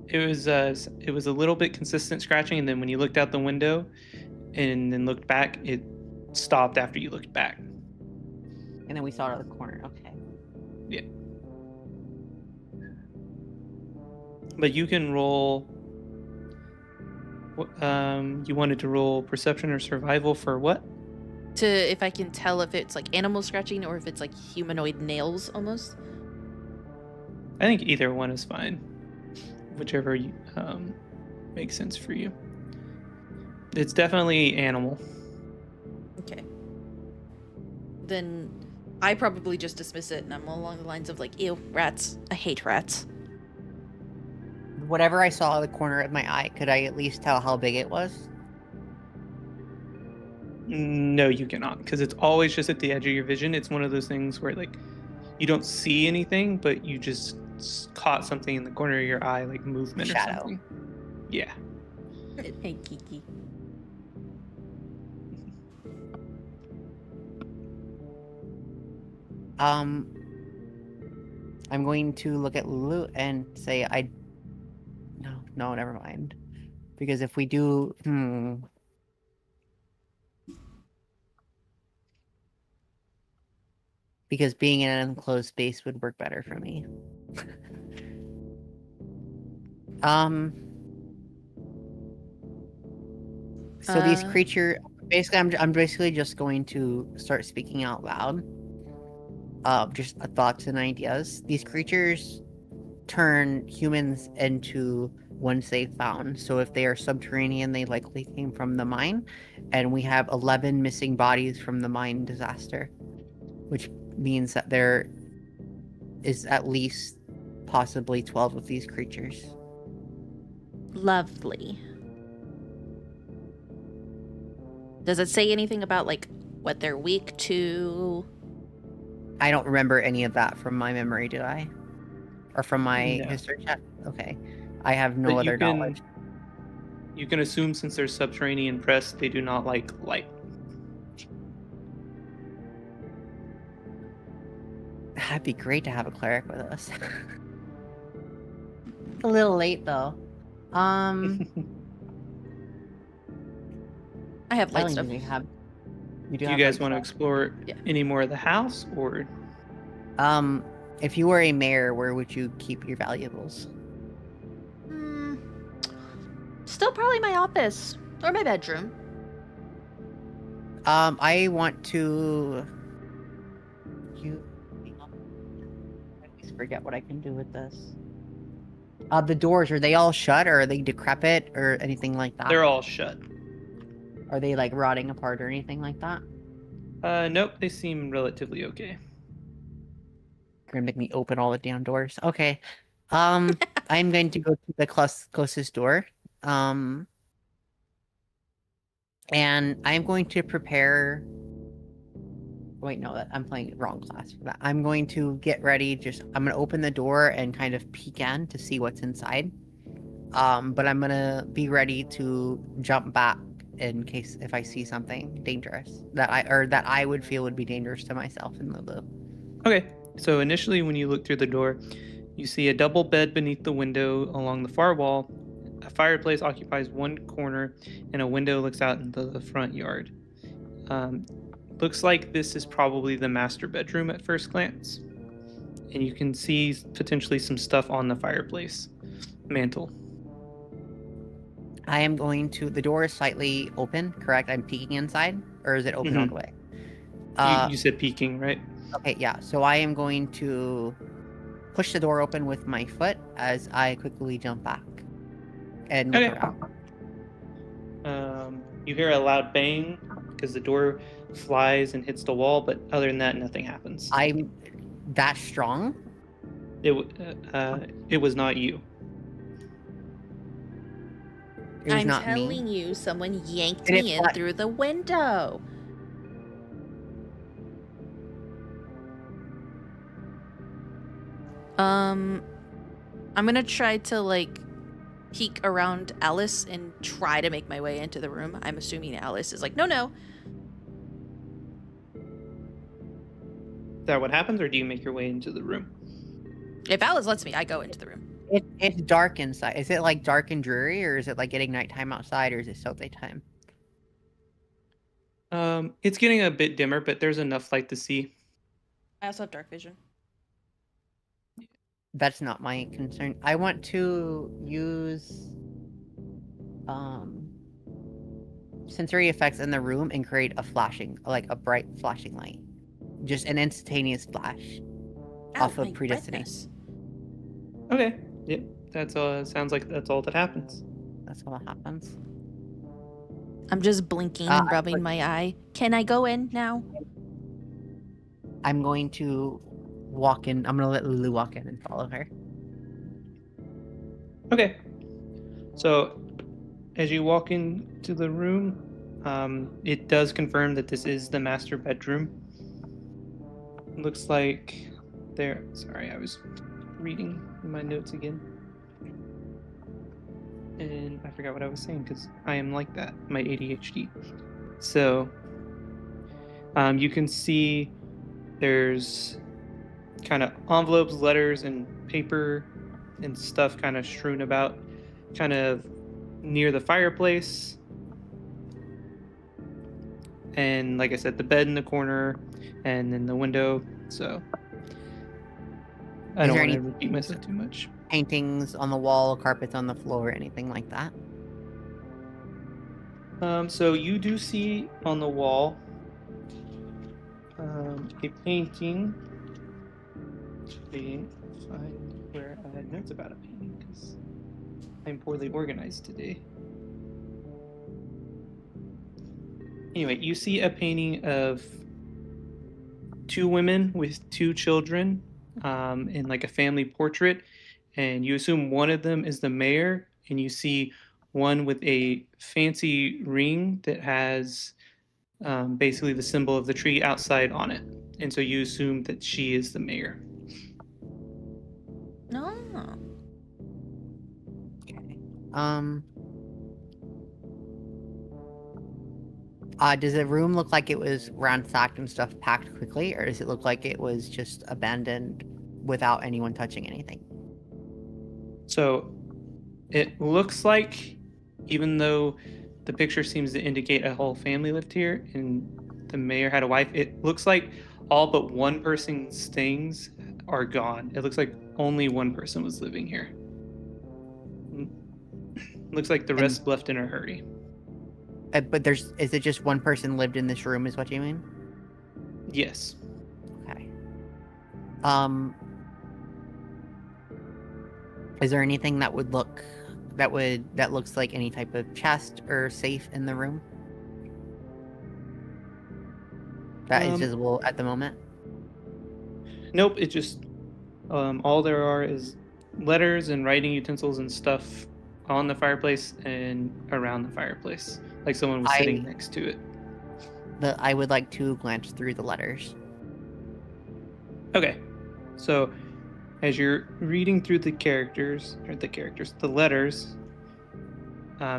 It was a little bit consistent scratching, and then when you looked out the window and then looked back, it stopped after you looked back. And then we saw it out of the corner. Okay. Yeah. But you can roll... you wanted to roll perception or survival for what? If I can tell if it's like animal scratching or if it's like humanoid nails almost. I think either one is fine. Whichever makes sense for you. It's definitely animal. Okay. Then I probably just dismiss it, and I'm along the lines of like, ew, rats. I hate rats. Whatever I saw out of the corner of my eye, could I at least tell how big it was? No, you cannot, because it's always just at the edge of your vision. It's one of those things where like you don't see anything, but you just caught something in the corner of your eye, like movement or something. Yeah. Hey, Kiki. I'm going to look at Lulu and say, no, never mind. Because if we do, because being in an enclosed space would work better for me. So these creature, basically, I'm basically just going to start speaking out loud. Just thoughts and ideas. These creatures turn humans into ones they found. So if they are subterranean, they likely came from the mine. And we have 11 missing bodies from the mine disaster, which means that there is at least possibly 12 of these creatures. Lovely. Does it say anything about like what they're weak to? I don't remember any of that from my memory, do I? Or from my No. history check? Okay. I have no But other knowledge. you can assume since they're subterranean pressed, they do not like light. That'd be great to have a cleric with us. It's a little late though. I have light Eileen, stuff. You do Do you have guys light want to stuff? explore Yeah. any more of the house, or If you were a mayor, where would you keep your valuables? Still probably my office or my bedroom. I want to. I always forget what I can do with this. The doors, are they all shut, or are they decrepit, or anything like that? they're all shut? Are they like rotting apart or anything like that? Nope, they seem relatively okay. You're gonna make me open all the damn doors. Okay. I'm going to go to the closest door. And I'm going to prepare. Wait, no, I'm playing wrong class for that. I'm going to get ready. I'm gonna open the door and kind of peek in to see what's inside. But I'm gonna be ready to jump back in case if I see something dangerous that I would feel would be dangerous to myself and Lulu. Okay, so initially when you look through the door, you see a double bed beneath the window along the far wall. A fireplace occupies one corner, and a window looks out into the front yard. Looks like this is probably the master bedroom at first glance. And you can see potentially some stuff on the fireplace mantle. I am going to. The door is slightly open, correct? I'm peeking inside, or is it open all the way? You said peeking, right? Okay, yeah. So I am going to push the door open with my foot as I quickly jump back and look around. You hear a loud bang because the door flies and hits the wall, but other than that, nothing happens. I'm that strong? It was not you. It was I'm not telling me. you, someone yanked And me in through the window. I'm gonna try to like peek around Alice and try to make my way into the room. I'm assuming Alice is like, no. Is that what happens, or do you make your way into the room? If Alice lets me, I go into the room. It's dark inside. Is it like dark and dreary, or is it like getting nighttime outside, or is it still daytime? It's getting a bit dimmer, but there's enough light to see. I also have dark vision. That's not my concern. I want to use sensory effects in the room and create a bright flashing light. Just an instantaneous flash off of predestinate. Okay. Yep. That's sounds like that's all that happens. That's all that happens. I'm just blinking and rubbing my eye. Can I go in now? I'm going to walk in. I'm going to let Lulu walk in and follow her. Okay. So, as you walk into the room, it does confirm that this is the master bedroom. Looks like there. Sorry, I was reading my notes again. And I forgot what I was saying because I am like that, my ADHD. So, you can see there's kind of envelopes, letters, and paper and stuff kind of strewn about, kind of near the fireplace. And like I said, the bed in the corner and then the window. So, I don't want to repeat myself too much. Paintings on the wall, carpets on the floor, anything like that? So you do see on the wall a painting. Let me find where I had notes about a painting because I'm poorly organized today. Anyway, you see a painting of two women with two children in like a family portrait, and you assume one of them is the mayor, and you see one with a fancy ring that has basically the symbol of the tree outside on it. And so you assume that she is the mayor. No. Okay. Does the room look like it was ransacked and stuff packed quickly, or does it look like it was just abandoned without anyone touching anything? So it looks like, even though the picture seems to indicate a whole family lived here and the mayor had a wife, it looks like all but one person's things are gone. It looks like only one person was living here. Looks like the rest left in a hurry. But is it just one person lived in this room, is what you mean? Yes. Okay. Is there anything that looks like any type of chest or safe in the room? That is visible at the moment? Nope, it just all there are is letters and writing utensils and stuff on the fireplace and around the fireplace, like someone was sitting next to it. I would like to glance through the letters. Okay, so as you're reading through the letters,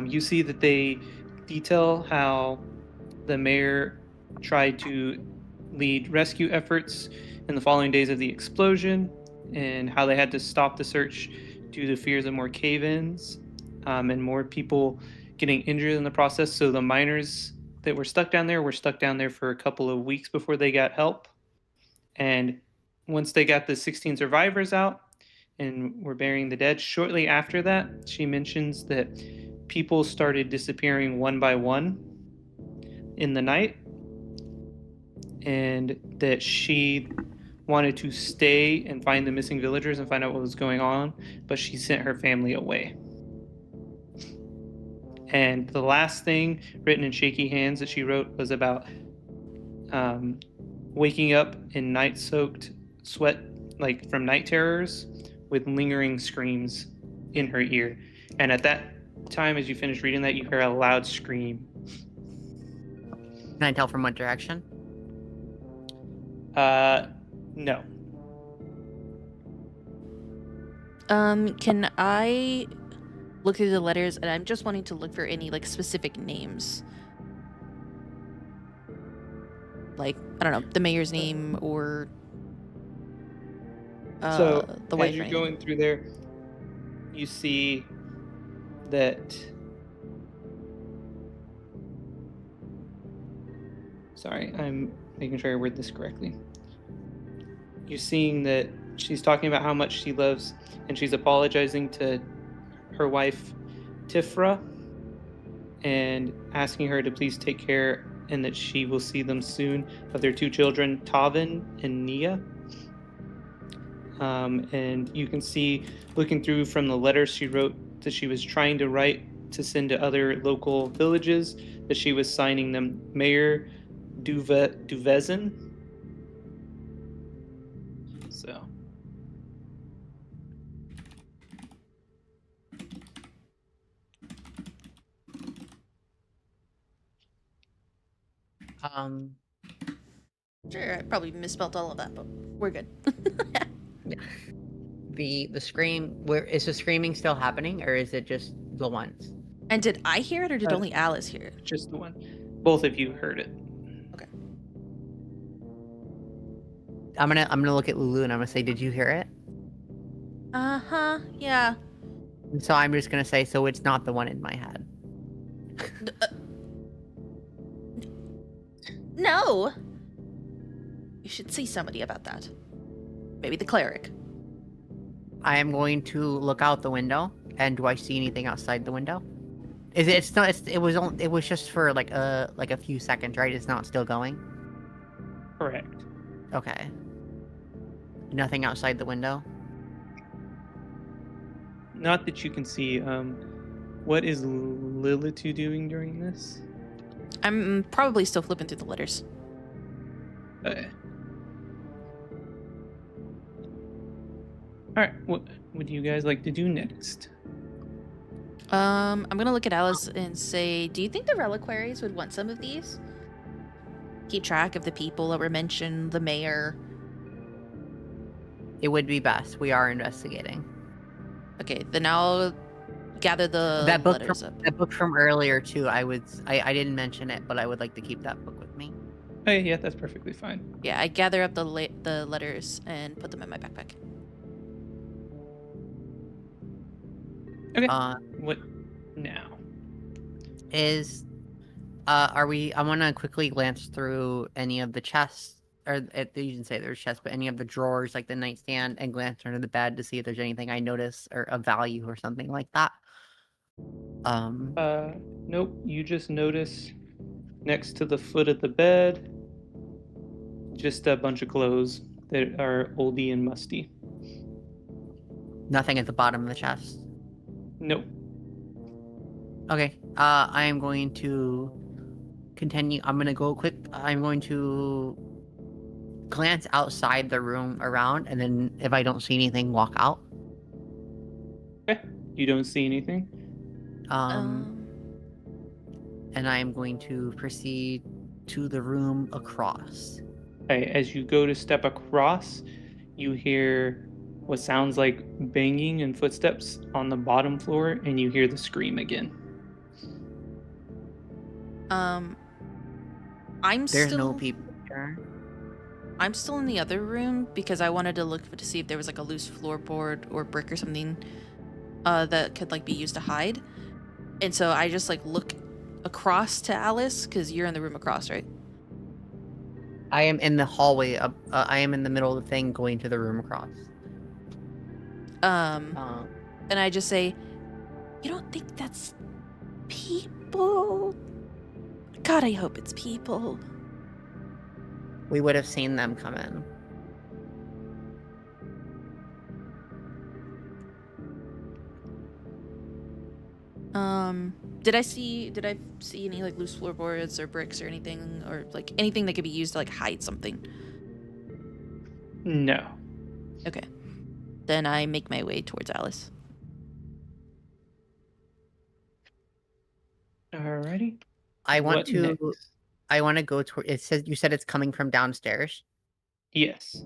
you see that they detail how the mayor tried to lead rescue efforts in the following days of the explosion, and how they had to stop the search due to fears of more cave-ins and more people getting injured in the process. So the miners that were stuck down there for a couple of weeks before they got help. And once they got the 16 survivors out and were burying the dead, shortly after that, she mentions that people started disappearing one by one in the night, and that she wanted to stay and find the missing villagers and find out what was going on, but she sent her family away. And the last thing written in shaky hands that she wrote was about waking up in night-soaked sweat, like from night terrors, with lingering screams in her ear. And at that time, as you finish reading that, you hear a loud scream. Can I tell from what direction? No. Can I look through the letters? And I'm just wanting to look for any like specific names. Like, I don't know, the mayor's name or So the wife. as you're going through there, you see that. Sorry, I'm making sure I word this correctly. You're seeing that she's talking about how much she loves, and she's apologizing to her wife, Tifra, and asking her to please take care and that she will see them soon, of their two children, Tavin and Nia. And you can see, looking through from the letters she wrote, that she was trying to write to send to other local villages, that she was signing them Mayor Duvezin. So. Sure, I probably misspelled all of that, but we're good. Yeah. The scream, is the screaming still happening, or is it just the once? And did I hear it, or did only Alice hear it? Just the one. Both of you heard it. Okay. I'm gonna look at Lulu and I'm gonna say, did you hear it? Yeah. And so I'm just gonna say, so it's not the one in my head. No. You should see somebody about that. Maybe the cleric. I am going to look out the window, and do I see anything outside the window? Is it? It's not. It was just for like a few seconds, right? It's not still going. Correct. Okay. Nothing outside the window. Not that you can see. What is Lilitu doing during this? I'm probably still flipping through the letters. Okay. All right. What would you guys like to do next? I'm gonna look at Alice and say, do you think the reliquaries would want some of these? keep track of the people that were mentioned, the mayor? It would be best. We are investigating. Okay, then I'll gather the letters up. That book from earlier too. I didn't mention it, but I would like to keep that book with me. Oh, yeah, that's perfectly fine. Yeah, I gather up the letters and put them in my backpack. Okay. What now? I want to quickly glance through any of the chests, or you didn't say there's chests, but any of the drawers, like the nightstand, and glance under the bed to see if there's anything I notice or of value or something like that. Nope. You just notice next to the foot of the bed, just a bunch of clothes that are oldie and musty. Nothing at the bottom of the chest. Nope. Okay. I am going to continue. I'm going to glance outside the room around, and then if I don't see anything, walk out. Okay. You don't see anything? And I am going to proceed to the room across. Okay, as you go to step across, you hear what sounds like banging and footsteps on the bottom floor, and you hear the scream again. There's no people here. I'm still in the other room because I wanted to look to see if there was like a loose floorboard or brick or something that could like be used to hide. And so I just like look across to Alice because you're in the room across, right? I am in the hallway. I am in the middle of the thing going to the room across. And I just say, "You don't think that's people? God, I hope it's people." We would have seen them come in. Did I see any like loose floorboards or bricks or anything, or like anything that could be used to like hide something? No. Okay. Then I make my way towards Alice. Alrighty. I want to go toward. You said it's coming from downstairs. Yes.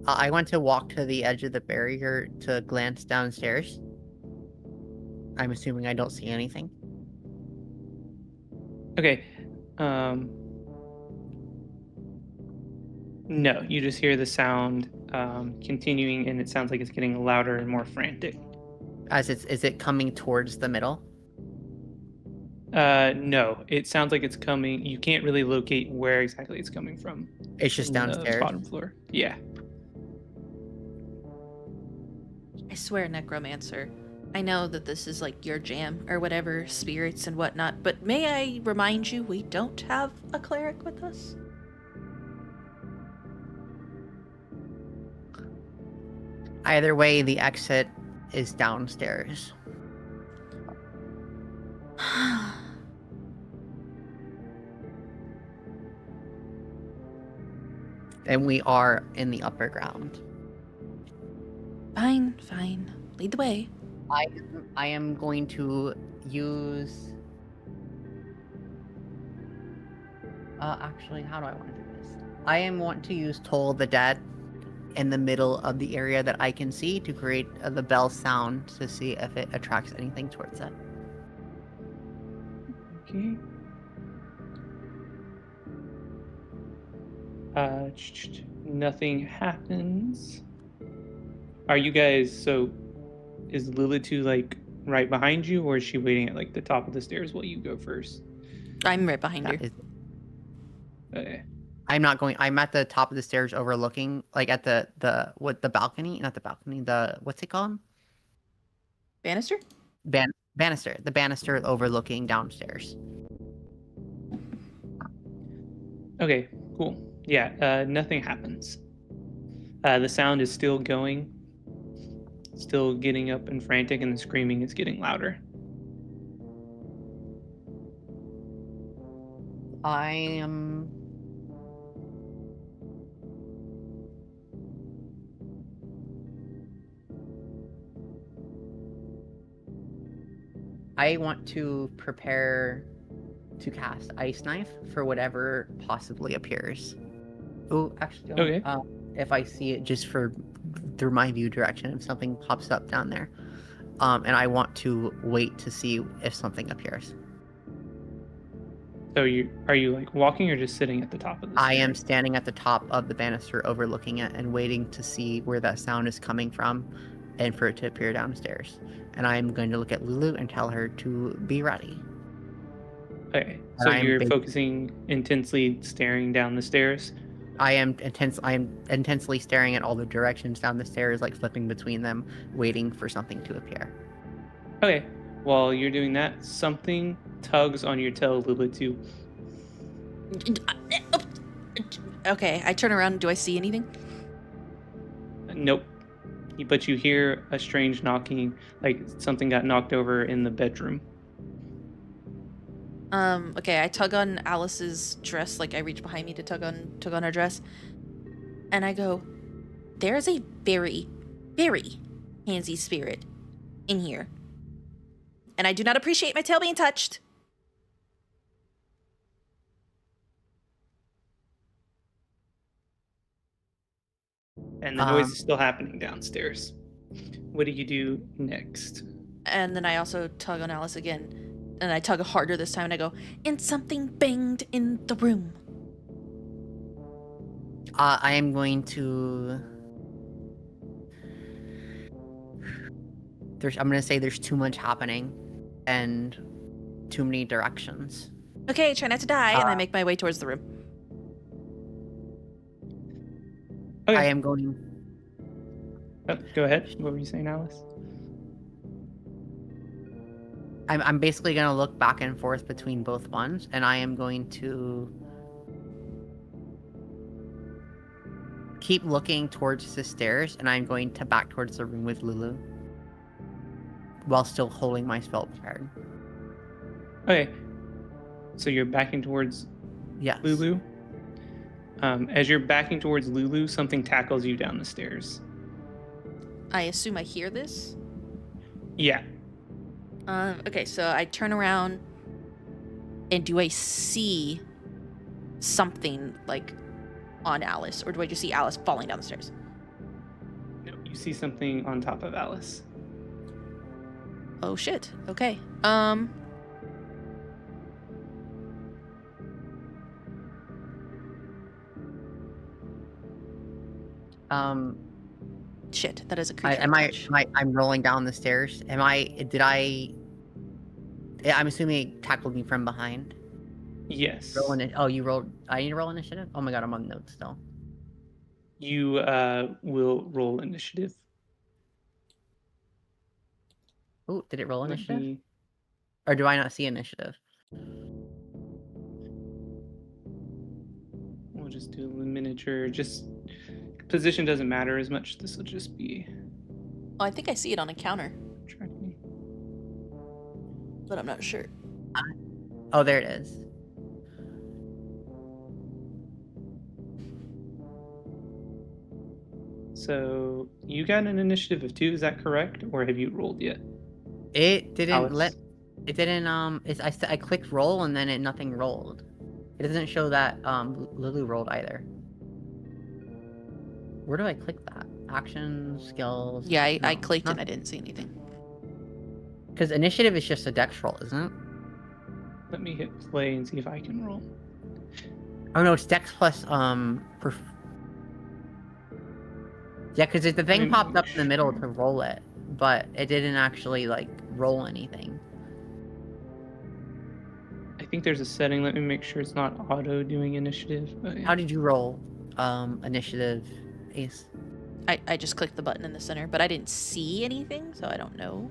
I want to walk to the edge of the barrier to glance downstairs. I'm assuming I don't see anything. Okay. No, you just hear the sound continuing, and it sounds like it's getting louder and more frantic. Is it coming towards the middle? No, it sounds like it's coming. You can't really locate where exactly it's coming from. It's just downstairs. The bottom floor. Yeah. I swear, Necromancer, I know that this is like your jam or whatever, spirits and whatnot, but may I remind you we don't have a cleric with us? Either way, the exit is downstairs. And we are in the upper ground. Fine. Lead the way. I am going to use... actually, how do I want to do this? I want to use Toll the Dead in the middle of the area that I can see to create the bell sound to see if it attracts anything towards it. Okay. Nothing happens. Are you guys, so is Lilitu like right behind you, or is she waiting at like the top of the stairs while you go first? I'm right behind her. Okay. I'm at the top of the stairs overlooking, like at the balcony, not the balcony, what's it called? Banister? Banister. The banister overlooking downstairs. Okay, cool. Yeah, nothing happens. The sound is still going, still getting up and frantic, and the screaming is getting louder. I want to prepare to cast Ice Knife for whatever possibly appears. Oh, actually, Okay. if I see it just through my view direction, if something pops up down there, and I want to wait to see if something appears. So are you like walking or just sitting at the top of the I stairs? am standing at the top of the banister overlooking it and waiting to see where that sound is coming from and for it to appear downstairs. And I'm going to look at Lulu and tell her to be ready. Okay. So you're focusing intensely staring down the stairs? I am intensely staring at all the directions down the stairs, like flipping between them, waiting for something to appear. Okay. While you're doing that, something tugs on your tail, Lilitu. Okay, I turn around. Do I see anything? Nope. But you hear a strange knocking, like something got knocked over in the bedroom. Okay, I tug on Alice's dress, like I reach behind me to tug on her dress. And I go, there is a very, very handsy spirit in here. And I do not appreciate my tail being touched. And the noise is still happening downstairs. What do you do next? And then I also tug on Alice again. And I tug harder this time and I go, and something banged in the room. I am going to... I'm going to say there's too much happening and too many directions. Okay, try not to die, and I make my way towards the room. Okay. I am going... Oh, go ahead. What were you saying, Alice? I'm basically going to look back and forth between both ones, and I am going to keep looking towards the stairs, and I'm going to back towards the room with Lulu while still holding my spell prepared. Okay. So you're backing towards Lulu? As you're backing towards Lulu, something tackles you down the stairs. I assume I hear this? Yeah. Okay, so I turn around, and do I see something, like, on Alice? Or do I just see Alice falling down the stairs? No, you see something on top of Alice. Oh, shit. Okay. Shit, that is a creature. I'm rolling down the stairs. I'm assuming it tackled me from behind. Yes. You rolled. I need to roll initiative? Oh my god, I'm on notes still. You will roll initiative. Oh, did it roll initiative? Or do I not see initiative? We'll just do the miniature. Just position doesn't matter as much. This will just be... Oh, I think I see it on a counter. But I'm not sure. Oh, there it is. So you got an initiative of 2, is that correct? Or have you rolled yet? It didn't Alice? I clicked roll and then nothing rolled. It doesn't show that Lulu rolled either. Where do I click that? Actions, skills. Yeah, I clicked and I didn't see anything. Because initiative is just a dex roll, isn't it? Let me hit play and see if I can roll. Oh no, it's dex plus yeah, because the thing popped up in the middle to roll it, but it didn't actually like roll anything. I think there's a setting. Let me make sure it's not auto doing initiative. Oh, yeah. How did you roll initiative, Ace? I just clicked the button in the center, but I didn't see anything, so I don't know.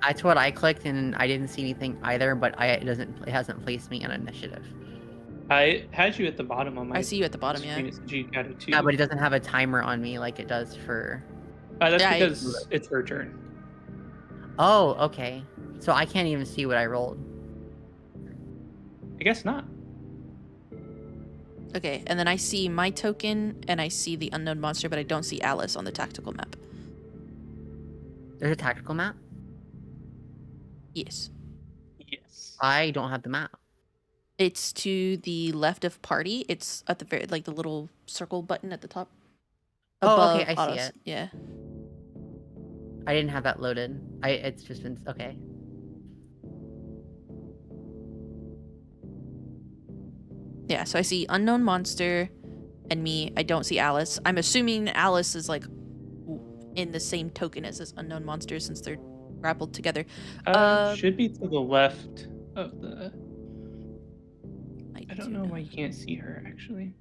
That's what I clicked and I didn't see anything either, but it hasn't placed me in initiative. I had you at the bottom on my... I see you at the bottom, screen. You got a 2. Yeah, but it doesn't have a timer on me like it does for... That's because it's her turn. Oh, okay. So I can't even see what I rolled. I guess not. Okay, and then I see my token, and I see the unknown monster, but I don't see Alice on the tactical map. There's a tactical map? Yes. Yes. I don't have the map. It's to the left of party. It's at the very, like, the little circle button at the top. Oh, okay, Above I see autos. it. Yeah. I didn't have that loaded. It's just been okay. Yeah, so I see unknown monster and me. I don't see Alice. I'm assuming Alice is like in the same token as this unknown monster since they're grappled together. Should be to the left of the. I don't know why you can't see her actually.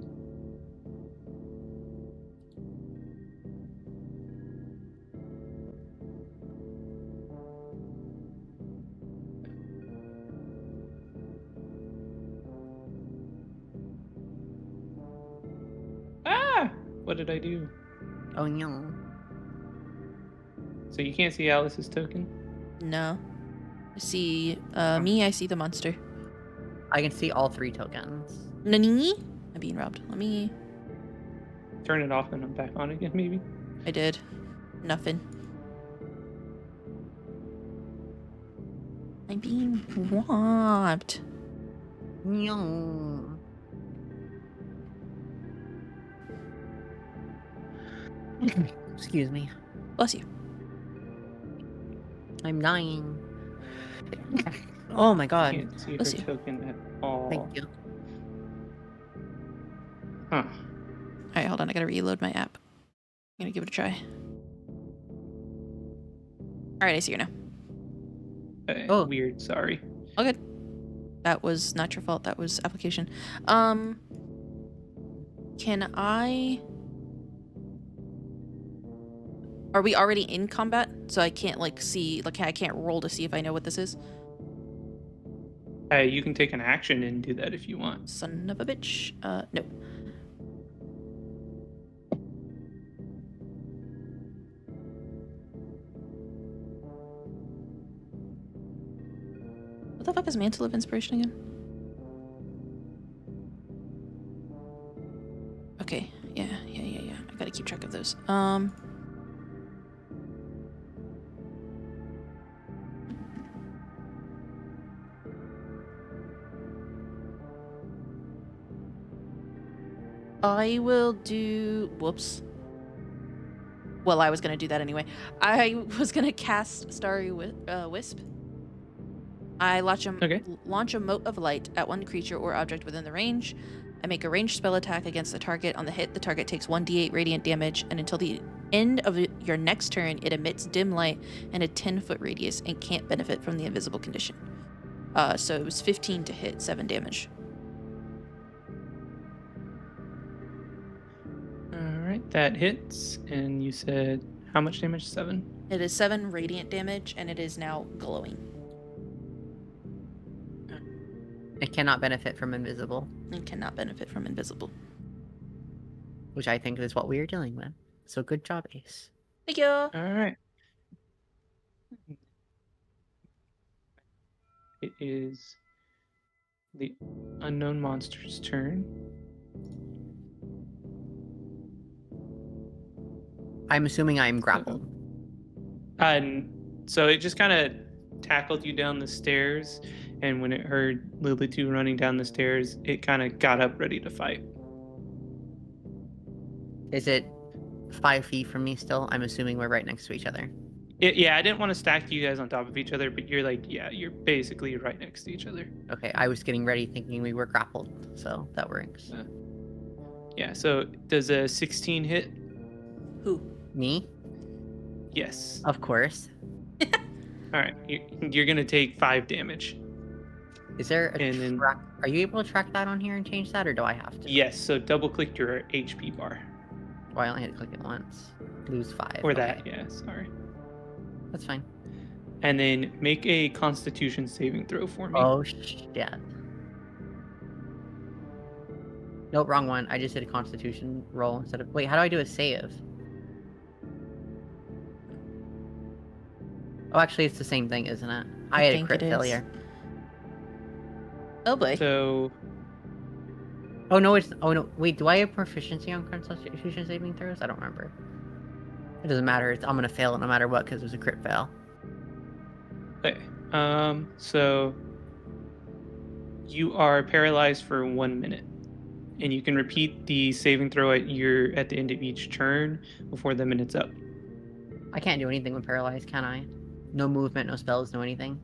Ah! What did I do? Oh no. So you can't see Alice's token? No. I see me, I see the monster. I can see all 3 tokens. Nani? I'm being robbed. Let me. Turn it off and I'm back on again, maybe? I did. Nothing. I'm being robbed. No. Excuse me. Bless you. I'm dying. Oh my god. Can't see her Bless you. token at all. Thank you. Huh. Alright, hold on. I gotta reload my app. I'm gonna give it a try. Alright, I see her now. Oh. Weird, sorry. All good. That was not your fault. That was application. Can I... Are we already in combat? So I can't, like, see... Like, I can't roll to see if I know what this is? You can take an action and do that if you want. Son of a bitch. No. What the fuck is Mantle of Inspiration again? Okay. Yeah. I gotta keep track of those. I will do... Whoops. Well, I was gonna do that anyway. I was gonna cast Starry Wisp. I launch a mote of light at one creature or object within the range. I make a ranged spell attack against the target. On the hit, the target takes 1d8 radiant damage, and until the end of your next turn, it emits dim light in a 10-foot radius and can't benefit from the invisible condition. So it was 15 to hit, 7 damage. Alright, that hits. And you said how much damage? 7? It is 7 radiant damage, and it is now glowing. It cannot benefit from invisible. It cannot benefit from invisible. Which I think is what we are dealing with. So good job, Ace. Thank you! Alright. It is the unknown monster's turn. I'm assuming I'm grappled. So it just kind of tackled you down the stairs, and when it heard Lilitu running down the stairs, it kind of got up ready to fight. Is it 5 feet from me still? I'm assuming we're right next to each other. Yeah, I didn't want to stack you guys on top of each other, but you're like, yeah, you're basically right next to each other. Okay, I was getting ready thinking we were grappled, so that works. Yeah, so does a 16 hit? Who? Me? Yes. Of course. All right, you're going to take 5 damage. Is there a track? Are you able to track that on here and change that, or do I have to? Yes, so double click your HP bar. Oh, I only had to click it once. Lose 5. Or okay. that, yeah, sorry. That's fine. And then make a Constitution saving throw for me. Oh, shit. Nope, wrong one. I just did a Constitution roll instead of... Wait, how do I do a save? Oh, actually, it's the same thing, isn't it? I had a crit failure. Oh, boy. So... Oh, no, it's... Oh, no. Wait, do I have proficiency on Constitution saving throws? I don't remember. It doesn't matter. I'm gonna fail it no matter what, because it was a crit fail. Okay. So... You are paralyzed for 1 minute, and you can repeat the saving throw at the end of each turn before the minute's up. I can't do anything with paralyzed, can I? No movement, no spells, no anything.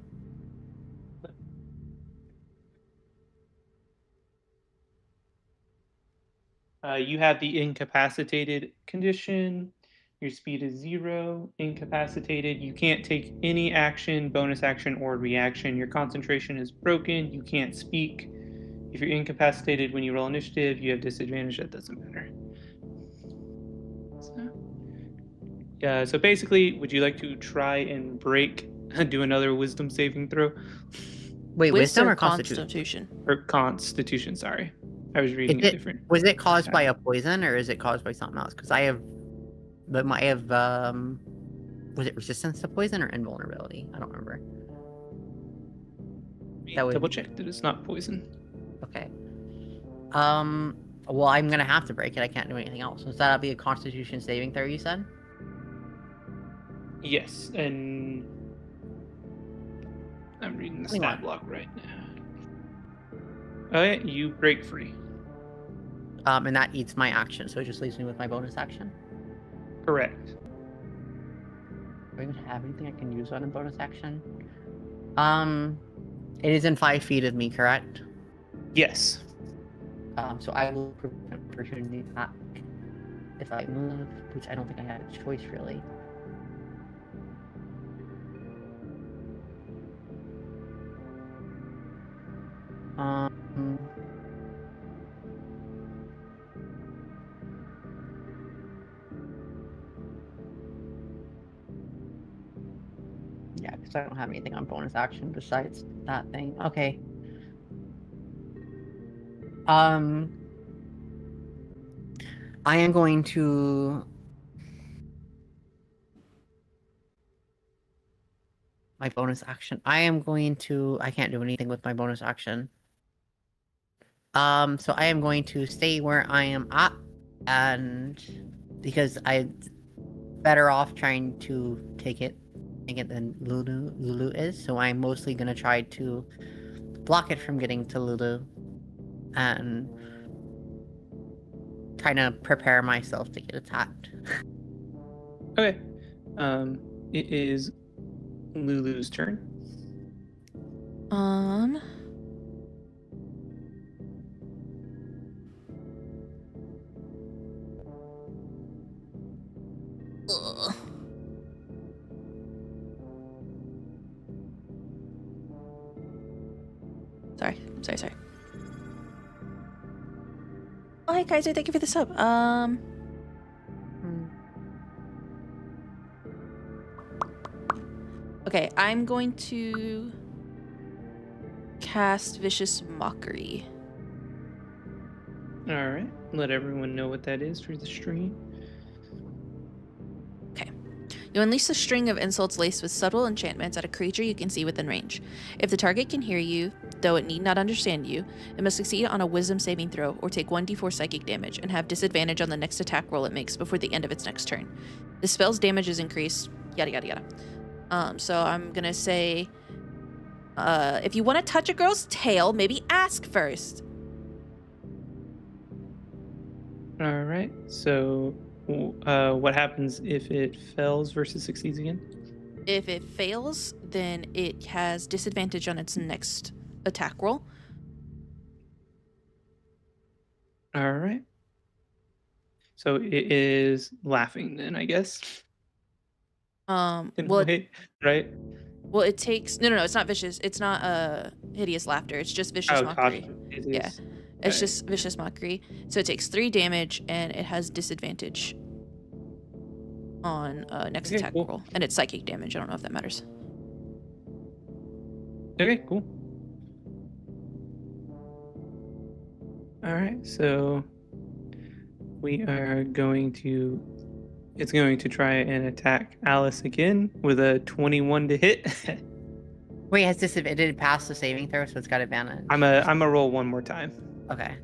You have the incapacitated condition. Your speed is 0. Incapacitated. You can't take any action, bonus action, or reaction. Your concentration is broken. You can't speak. If you're incapacitated when you roll initiative, you have disadvantage. That doesn't matter. So basically, would you like to try and do another wisdom saving throw? Wait, wisdom or constitution? Or constitution, sorry. I was reading it different. Was it caused by a poison or is it caused by something else? Because I have was it resistance to poison or invulnerability? I don't remember. Double check that it's not poison. Okay. Well, I'm gonna have to break it. I can't do anything else. So that'll be a Constitution saving throw, you said? Yes, and I'm reading the stat block right now. Okay, you break free. And that eats my action, so it just leaves me with my bonus action? Correct. Do I even have anything I can use on a bonus action? It is in 5 feet of me, correct? Yes. So I will prevent opportunity attack if I move, which I don't think I have a choice, really. Yeah, because I don't have anything on bonus action besides that thing. Okay. I am going to... My bonus action. I can't do anything with my bonus action. So I am going to stay where I am at, and because I'm better off trying to take it than Lulu is, so I'm mostly gonna try to block it from getting to Lulu, and kind of prepare myself to get attacked. Okay. It is Lulu's turn. Sorry. Oh, hi, Kaiser. Thank you for the sub. Okay, I'm going to cast Vicious Mockery. All right. Let everyone know what that is for the stream. Okay. You unleash a string of insults laced with subtle enchantments at a creature you can see within range. If the target can hear you, though it need not understand you, it must succeed on a wisdom saving throw or take 1d4 psychic damage and have disadvantage on the next attack roll it makes before the end of its next turn. The spell's damage is increased, yada yada yada. So I'm gonna say, if you want to touch a girl's tail, maybe ask first. All right. So, what happens if it fails versus succeeds again? If it fails, then it has disadvantage on its next attack roll. All right. So it is laughing then, I guess. Well, right? Well, it takes no. It's not vicious. It's not hideous laughter. It's just vicious mockery. Yeah, it's just vicious mockery. So it takes 3 damage and it has disadvantage on next attack roll, and it's psychic damage. I don't know if that matters. Okay, cool. All right, so we are going to. It's going to try and attack Alice again with a 21 to hit. Wait, has it did pass the saving throw, so it's got advantage? I'm a roll one more time. Okay.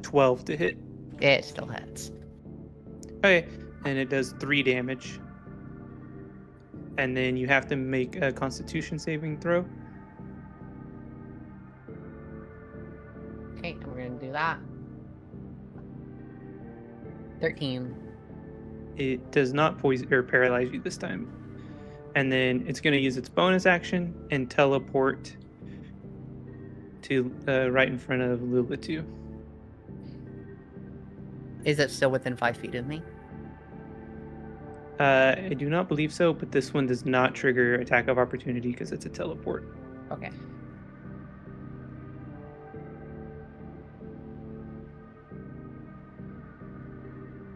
12 to hit. It still hits. Okay, and it does 3 damage. And then you have to make a Constitution saving throw. Okay, and we're gonna do that. 13. It does not poison or paralyze you this time. And then it's going to use its bonus action and teleport to right in front of Lilitu. Is it still within 5 feet of me? I do not believe so, but this one does not trigger attack of opportunity because it's a teleport. Okay.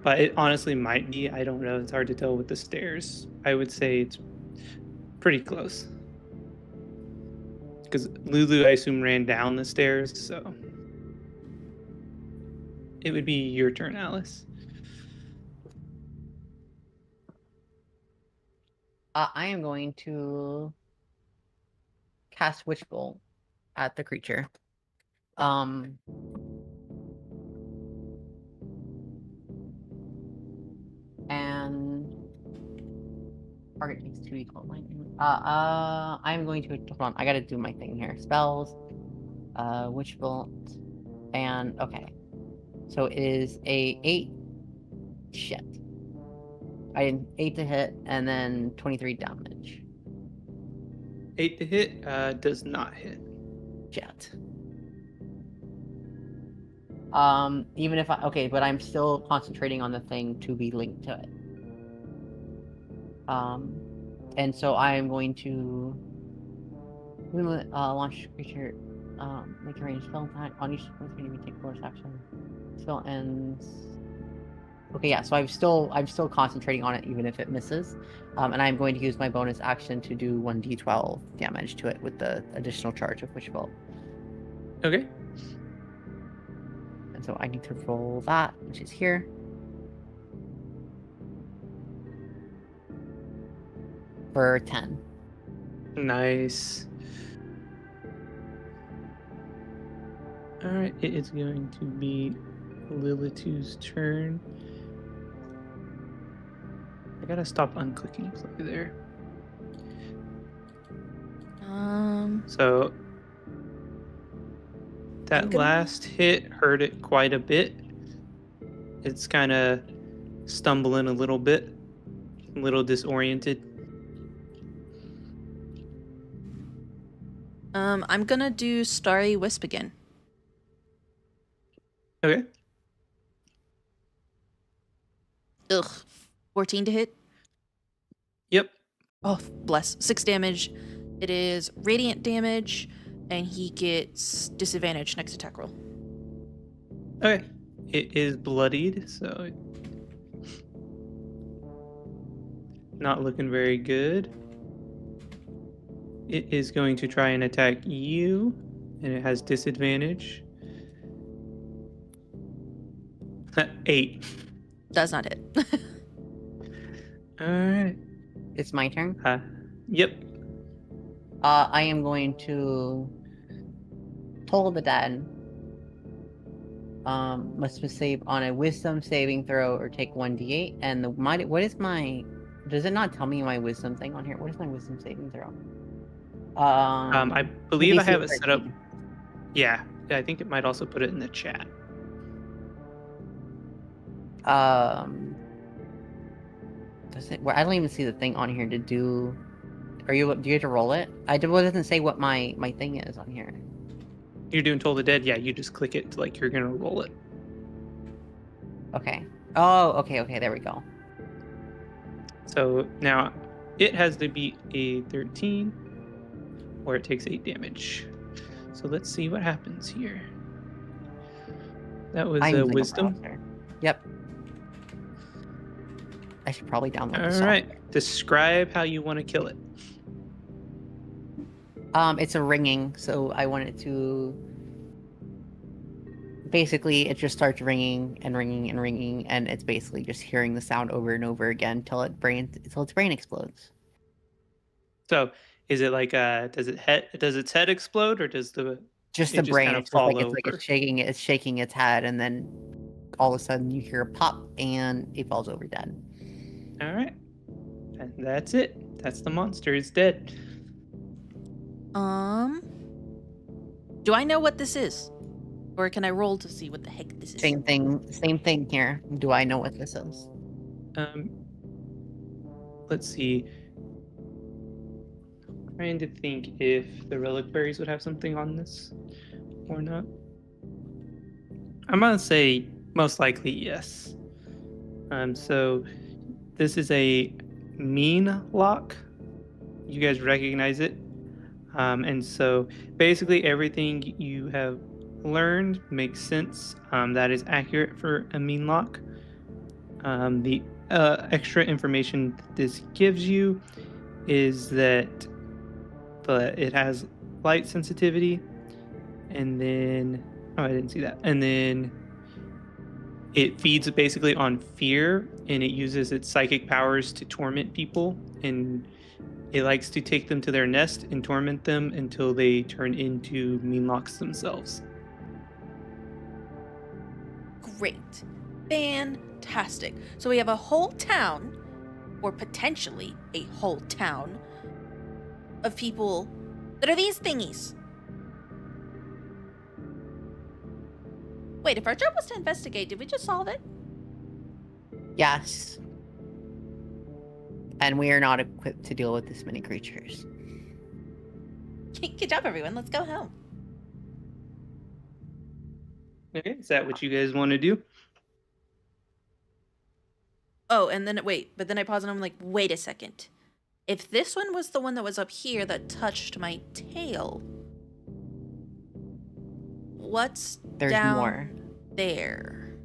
But it honestly might be. I don't know. It's hard to tell with the stairs. I would say it's pretty close. Because Lulu, I assume, ran down the stairs, so it would be your turn, Alice. I am going to cast Witch Bolt at the creature. And target takes 2d12 lightning. I'm going to hold on. I gotta do my thing here. Spells, Witch Bolt, and okay. So it is a 8. Shit. I did 8 to hit, and then 23 damage. 8 to hit does not hit. Shit. Even if okay, but I'm still concentrating on the thing to be linked to it. And so I am going to launch creature, make a ranged spell attack on each opportunity we take force action. Spell ends. Okay, yeah, so I'm still concentrating on it even if it misses. And I'm going to use my bonus action to do 1d12 damage to it with the additional charge of Witch Bolt. Okay. And so I need to roll that, which is here. For 10. Nice. Alright, it is going to be Lilitu's turn. I gotta stop unclicking play there. So that last hit hurt it quite a bit. It's kind of stumbling a little bit, a little disoriented. I'm gonna do Starry Wisp again. Okay. Ugh. 14 to hit. Yep. Oh, bless. 6 damage. It is radiant damage, and he gets disadvantage next attack roll. Okay. It is bloodied, so not looking very good. It is going to try and attack you, and it has disadvantage. 8. Does not hit. All right. It's my turn. Yep. I am going to toll the dead. Must be saved on a wisdom saving throw or take 1d8. And what is my? Does it not tell me my wisdom thing on here? What is my wisdom saving throw? I believe I have it 13. set up. Yeah, I think it might also put it in the chat. Does it? Well, I don't even see the thing on here to do. Do you have to roll it? It doesn't say what my thing is on here. You're doing Toll the Dead? Yeah, you just click it like you're gonna roll it. Okay. Oh, okay, there we go. So now it has to beat a 13, or it takes 8 damage. So let's see what happens here. That was a wisdom. Yep. I should probably download this. All right. Describe how you want to kill it. It's a ringing, so I want it to. Basically, it just starts ringing and ringing and ringing, and it's basically just hearing the sound over and over again till its brain explodes. So, is it like does its head explode, or does the brain kind of it's fall just like over? it's shaking its head, and then all of a sudden you hear a pop and it falls over dead. All right, and that's it. That's the monster. It's dead. Do I know what this is? Or can I roll to see what the heck this is? Same thing here. Do I know what this is? Let's see. Trying to think if the reliquaries would have something on this or not. I'm gonna say most likely yes. So this is a mean lock. You guys recognize it. And so basically everything you have learned makes sense. That is accurate for a mean lock. The extra information this gives you is that it has light sensitivity, and then I didn't see that. And then it feeds basically on fear, and it uses its psychic powers to torment people, and it likes to take them to their nest and torment them until they turn into mean locks themselves. Great. Fantastic. So we have a whole town, or potentially a whole town, of people that are these thingies. Wait, if our job was to investigate, did we just solve it? Yes. And we are not equipped to deal with this many creatures. Good job, everyone. Let's go home. Okay, is that what you guys want to do? Oh, and then but then I pause and I'm like, wait a second. If this one was the one that was up here that touched my tail, what's There's down more. there?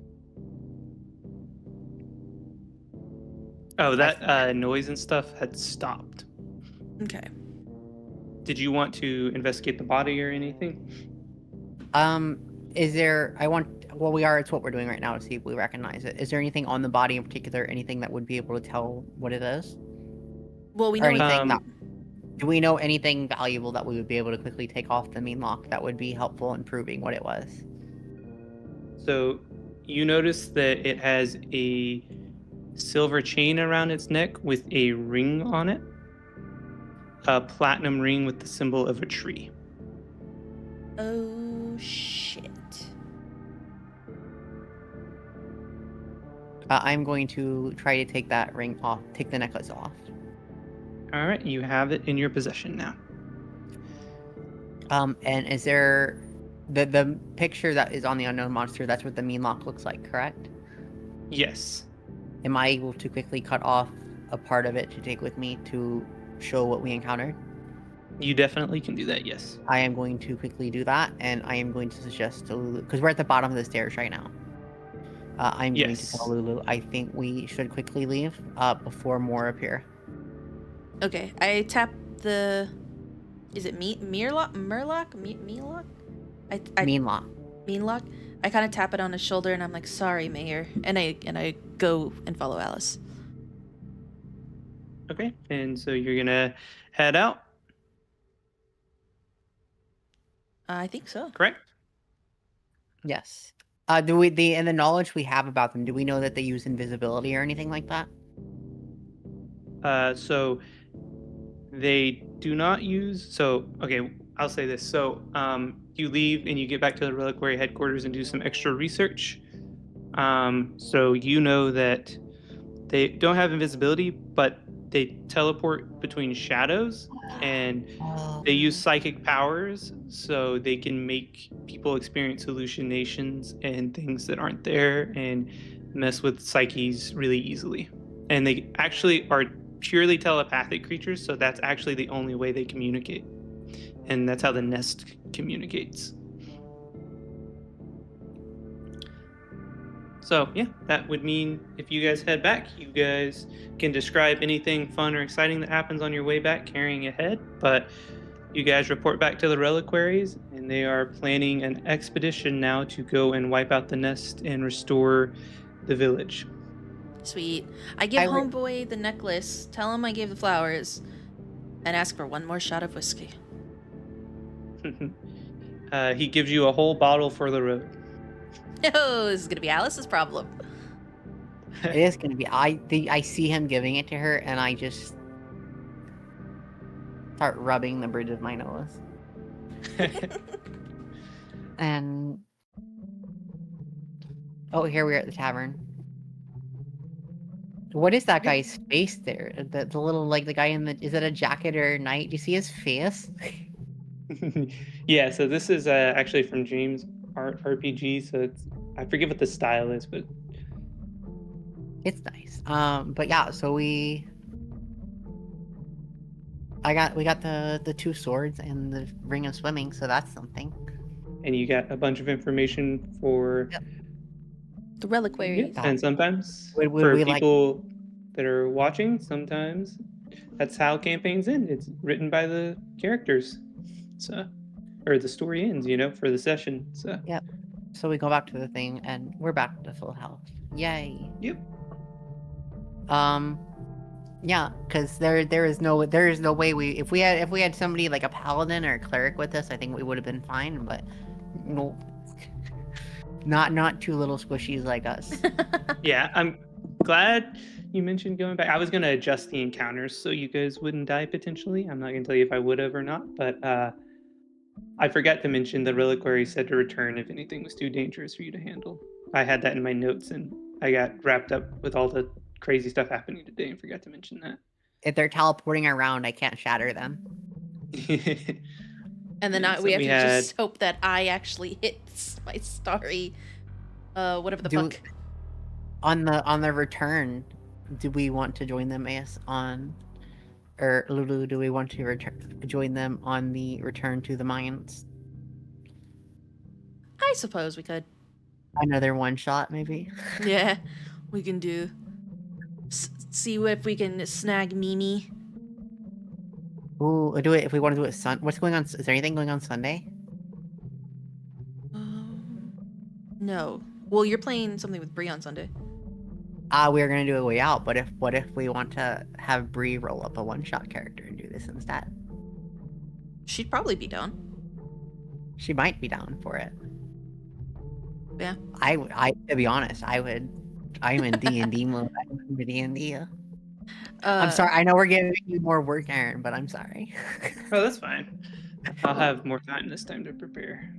Oh, that noise and stuff had stopped. Okay. Did you want to investigate the body or anything? Is there, it's what we're doing right now to see if we recognize it. Is there anything on the body in particular, anything that would be able to tell what it is? Well, we Or know anything do we know anything valuable that we would be able to quickly take off the mean lock that would be helpful in proving what it was? So you notice that it has a silver chain around its neck with a ring on it. A platinum ring with the symbol of a tree. Oh, shit. I'm going to try to take that ring off, take the necklace off. All right, you have it in your possession now. And is there the picture that is on the unknown monster? That's what the mean lock looks like, correct? Yes. Am I able to quickly cut off a part of it to take with me to show what we encountered? You definitely can do that, yes. I am going to quickly do that, and I am going to suggest to Lulu, because we're at the bottom of the stairs right now. I'm going to tell Lulu, I think we should quickly leave before more appear. Okay, I tap the... Is it Murloc? Mean lock? Mean lock. Mean lock? I kind of tap it on his shoulder, and I'm like, sorry, Mayor. And I go and follow Alice. Okay, and so you're going to head out? I think so. Correct? Yes. And the knowledge we have about them, do we know that they use invisibility or anything like that? So they do not use. So okay, I'll say this. So you leave and you get back to the reliquary headquarters and do some extra research. So you know that they don't have invisibility, but they teleport between shadows, and they use psychic powers, so they can make people experience hallucinations and things that aren't there, and mess with psyches really easily. And they actually are purely telepathic creatures, so that's actually the only way they communicate. And that's how the nest communicates. So yeah, that would mean if you guys head back, you guys can describe anything fun or exciting that happens on your way back carrying a head. But you guys report back to the reliquaries, and they are planning an expedition now to go and wipe out the nest and restore the village. Sweet. I give Homeboy the necklace, tell him I gave the flowers, and ask for one more shot of whiskey. He gives you a whole bottle for the road. No, this is gonna be Alice's problem. It is gonna be. I see him giving it to her, and I just start rubbing the bridge of my nose. And Oh, here we are at the tavern. What is that guy's face there? The little, like, the guy in the... Is it a jacket or a knight? Do you see his face? Yeah, so this is actually from James Art RPG, so it's... I forget what the style is, but... It's nice. But yeah, so we got the 2 swords and the ring of swimming, so that's something. And you got a bunch of information for... Yep. The reliquaries. Yeah, and sometimes Would for we people that are watching, sometimes that's how campaigns end. It's written by the characters, so, or the story ends, you know, for the session. So Yep. So we go back to the thing, and we're back to full health. Yay. Yep. Yeah, because there is no way if we had somebody like a paladin or a cleric with us, I think we would have been fine. But no, not 2 little squishies like us. Yeah, I'm glad you mentioned going back. I was gonna adjust the encounters so you guys wouldn't die potentially. I'm not gonna tell you if I would have or not, but I forgot to mention the reliquary said to return if anything was too dangerous for you to handle. I had that in my notes, and I got wrapped up with all the crazy stuff happening today and forgot to mention that. If they're teleporting around, I can't shatter them. And then Yeah, so we have we to had- just hope that I actually hit my starry, whatever the fuck. On the return, do we want to join them or Lulu, do we want to join them on the return to the mines? I suppose we could. Another 1 shot, maybe? Yeah, we can do. See if we can snag Mimi. Ooh, we'll do it if we want to do it what's going on? Is there anything going on Sunday? No. Well, you're playing something with Bree on Sunday. We are gonna do a way out, but what if we want to have Bree roll up a 1-shot character and do this instead? She'd probably be down. She might be down for it. Yeah. I to be honest, I'm in D&D mode. I'm in D&D. I'm sorry. I know we're giving you more work, Aaron, but I'm sorry. Oh, that's fine. I'll have more time this time to prepare.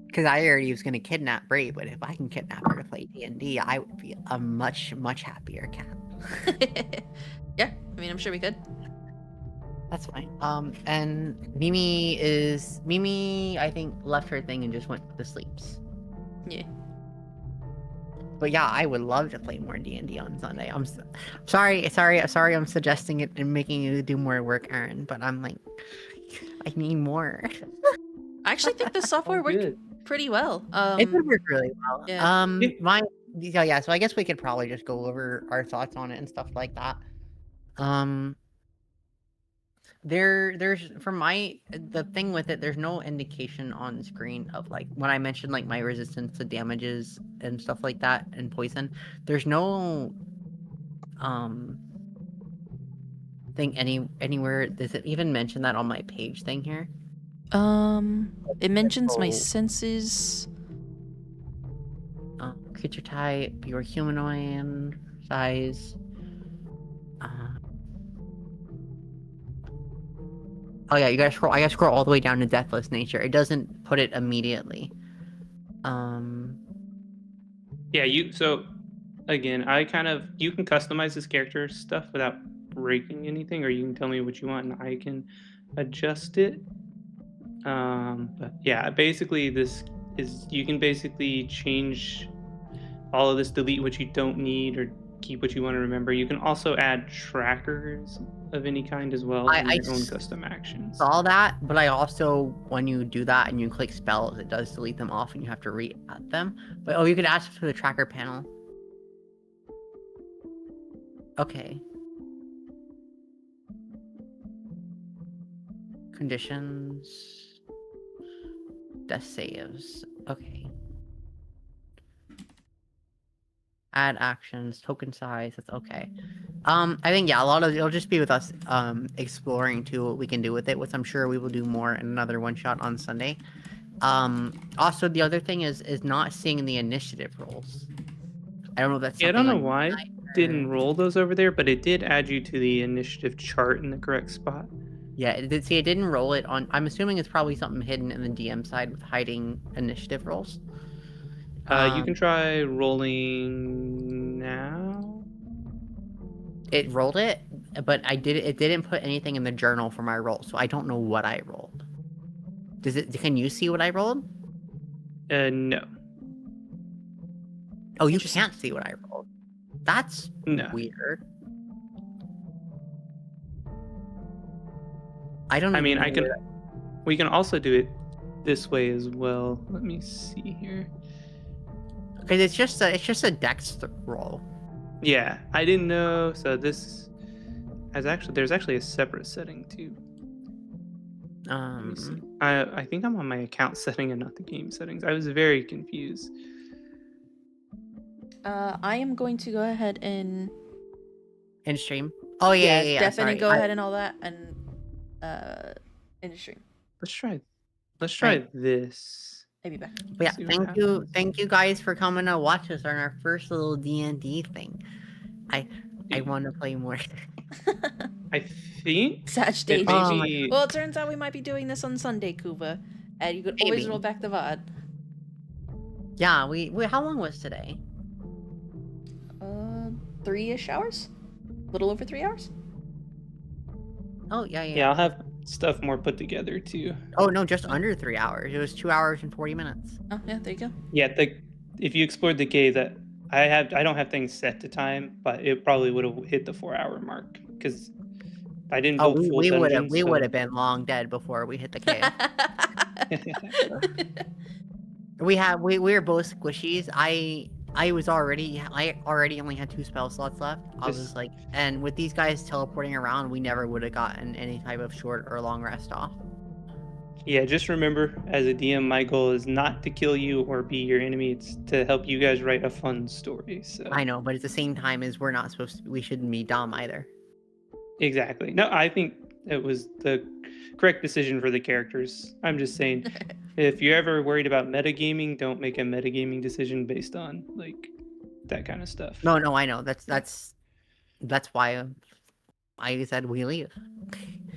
Because I already was going to kidnap Bree, but if I can kidnap her to play D&D, I would be a much, much happier cat. Yeah, I mean, I'm sure we could. That's fine. And Mimi, I think, left her thing and just went to sleep. Yeah. But yeah, I would love to play more D&D on Sunday. I'm sorry I'm suggesting it and making you do more work, Aaron, but I'm like, I need more. I actually think the software worked pretty well. It did work really well. Yeah. So I guess we could probably just go over our thoughts on it and stuff like that. There's the thing with it, there's no indication on screen of, like, when I mentioned, like, my resistance to damages and stuff like that and poison, there's no thing anywhere. Does it even mention that on my page thing here? It mentions my senses. Creature type, your humanoid size. Oh yeah, you gotta scroll. I gotta scroll all the way down to deathless nature. It doesn't put it immediately. Yeah, so again, you can customize this character stuff without breaking anything, or you can tell me what you want and I can adjust it. But yeah, basically you can basically change all of this, delete what you don't need or keep what you want to remember. You can also add trackers of any kind as well, and your own custom actions. Saw that, but I also, when you do that and you click spells, it does delete them off and you have to re-add them. But you could ask for the tracker panel. Okay. Conditions. Death saves. Okay. Add actions, token size, that's okay. I think, yeah, a lot of it'll just be with us exploring too what we can do with it, which I'm sure we will do more in another 1-shot on Sunday. Also, the other thing is not seeing the initiative rolls. I don't know if that's I don't know why it didn't roll those over there, but it did add you to the initiative chart in the correct spot. Yeah, it didn't roll it on. I'm assuming it's probably something hidden in the DM side with hiding initiative rolls. You can try rolling now. It rolled it, but it didn't put anything in the journal for my roll, so I don't know what I rolled. Can you see what I rolled? No. Oh, you can't see what I rolled. That's weird. We can also do it this way as well. Let me see here. Because it's just a dex roll. Yeah, I didn't know. So there's actually a separate setting too. Let me see. I think I'm on my account setting and not the game settings. I was very confused. I am going to go ahead and stream. Oh yeah. Definitely Sorry. go ahead and all that and in stream. Let's try this. Maybe back. Yeah, thank you guys for coming to watch us on our first little D&D thing. I want to play more. I think Satch Day. Well, it turns out we might be doing this on Sunday, Kuva, and you could always roll back the VOD. Yeah, we how long was today? 3-ish hours? A little over 3 hours? Oh, yeah. Yeah, I'll have stuff more put together too. Oh, no, just under 3 hours. It was 2 hours and 40 minutes. Oh, yeah, there you go. Yeah, if you explored the cave, that I don't have things set to time, but it probably would have hit the 4-hour mark because I didn't build full dungeons. We would have been long dead before we hit the cave. we were both squishies. I already only had 2 spell slots left. I was just like, and with these guys teleporting around, we never would have gotten any type of short or long rest off. Yeah, just remember, as a DM, my goal is not to kill you or be your enemy. It's to help you guys write a fun story. So I know, but at the same time, we're not supposed to. We shouldn't be dumb either. Exactly. No, I think it was the correct decision for the characters. I'm just saying, if you're ever worried about metagaming, don't make a metagaming decision based on like that kind of stuff. No, I know. That's why I said we leave.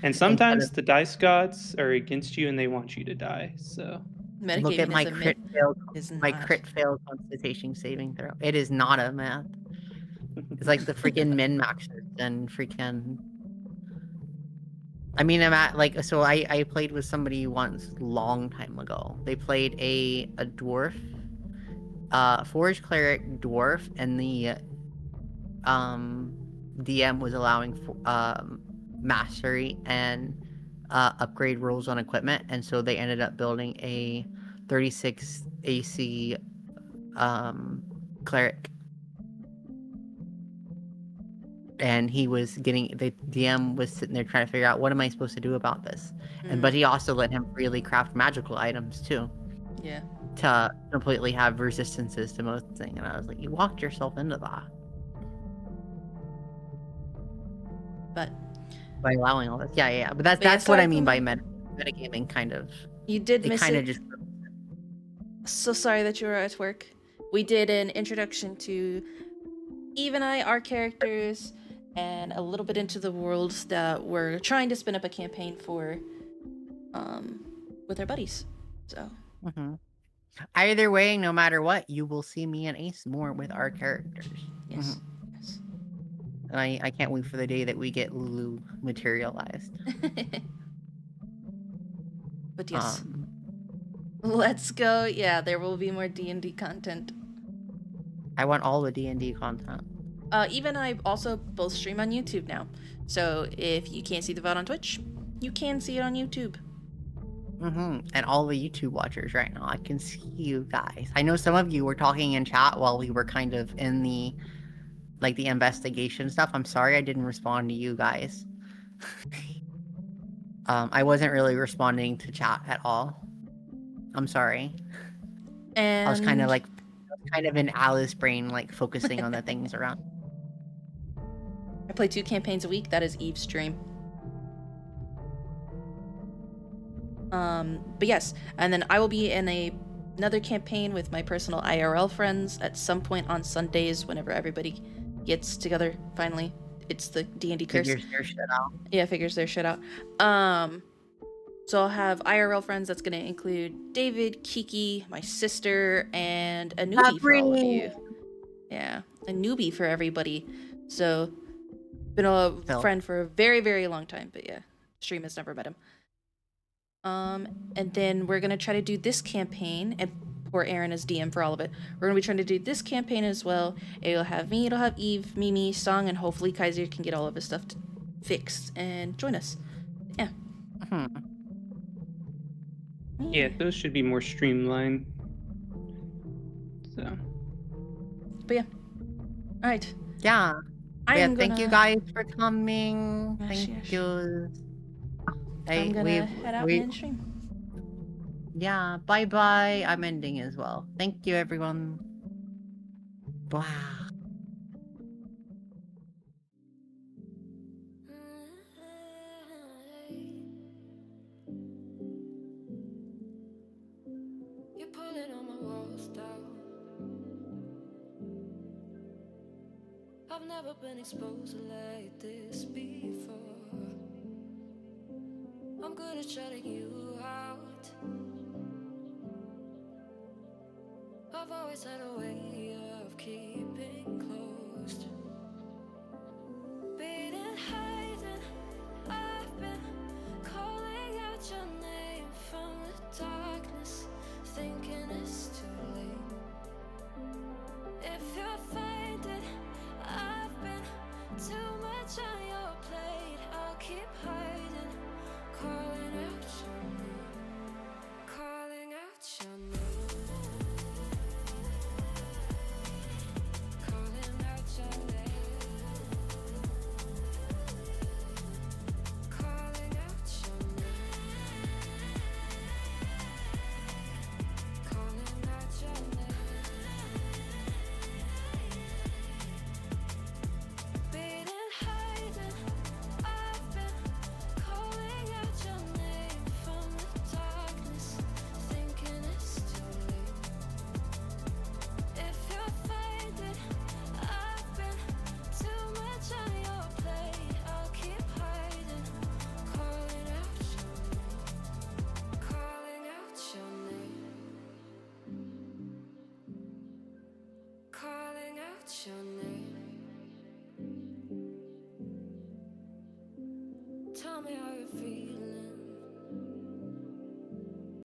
And sometimes the dice gods are against you and they want you to die. So look at my crit failed. My crit failed constitution saving throw. It is not a math. It's like the freaking min maxers and freaking. I mean, I'm at like, so I played with somebody once long time ago. They played a dwarf, forge cleric dwarf, and the DM was allowing mastery and upgrade rolls on equipment, and so they ended up building a 36 AC cleric. And the DM was sitting there trying to figure out, what am I supposed to do about this? But he also let him freely craft magical items too. Yeah. To completely have resistances to most things. And I was like, you walked yourself into that. But by allowing all this. Yeah. But that's what I mean by metagaming, kind of. You did miss it. Just... So sorry that you were at work. We did an introduction to Eve and I, our characters, and a little bit into the world that we're trying to spin up a campaign for with our buddies. So either way, no matter what, you will see me and Ace more with our characters. Yes. And I can't wait for the day that we get Lulu materialized. But yes, let's go. Yeah, there will be more D&D content. I want all the D&D content. Eve and I also both stream on YouTube now. So if you can't see the VOD on Twitch, you can see it on YouTube. And all the YouTube watchers right now, I can see you guys. I know some of you were talking in chat while we were kind of in the investigation stuff. I'm sorry I didn't respond to you guys. I wasn't really responding to chat at all. I'm sorry. And I was kind of in Alice brain, like focusing on the things around. I play 2 campaigns a week. That is Eve's stream. But yes, and then I will be in another campaign with my personal IRL friends at some point on Sundays whenever everybody gets together. Finally, it's the D&D curse. Figures their shit out. Yeah, figures their shit out. So I'll have IRL friends that's going to include David, Kiki, my sister, and a newbie for all of you. Yeah, a newbie for everybody. So, been a friend for a very, very long time, but yeah, stream has never met him. And then we're gonna try to do this campaign, and poor Aaron is DM for all of it. We're gonna be trying to do this campaign as well. It'll have me, it'll have Eve, Mimi, Song, and hopefully Kaiser can get all of his stuff fixed and join us. Yeah. Yeah, those should be more streamlined. So. But yeah. All right. Yeah. Thank you guys for coming. Thank you. I'm gonna head out and end stream. Yeah, bye-bye. I'm ending as well. Thank you, everyone. Wow. You're pulling on my walls down. I've never been exposed like this before. I'm good at shutting you out. I've always had a way of keeping closed. Beating, hiding, I've been calling out your name from the darkness, thinking it's too late. If you're faded, I've been too much on your plate. I'll keep hiding, calling out your name, calling out your name. Your name. Tell me how you're feeling.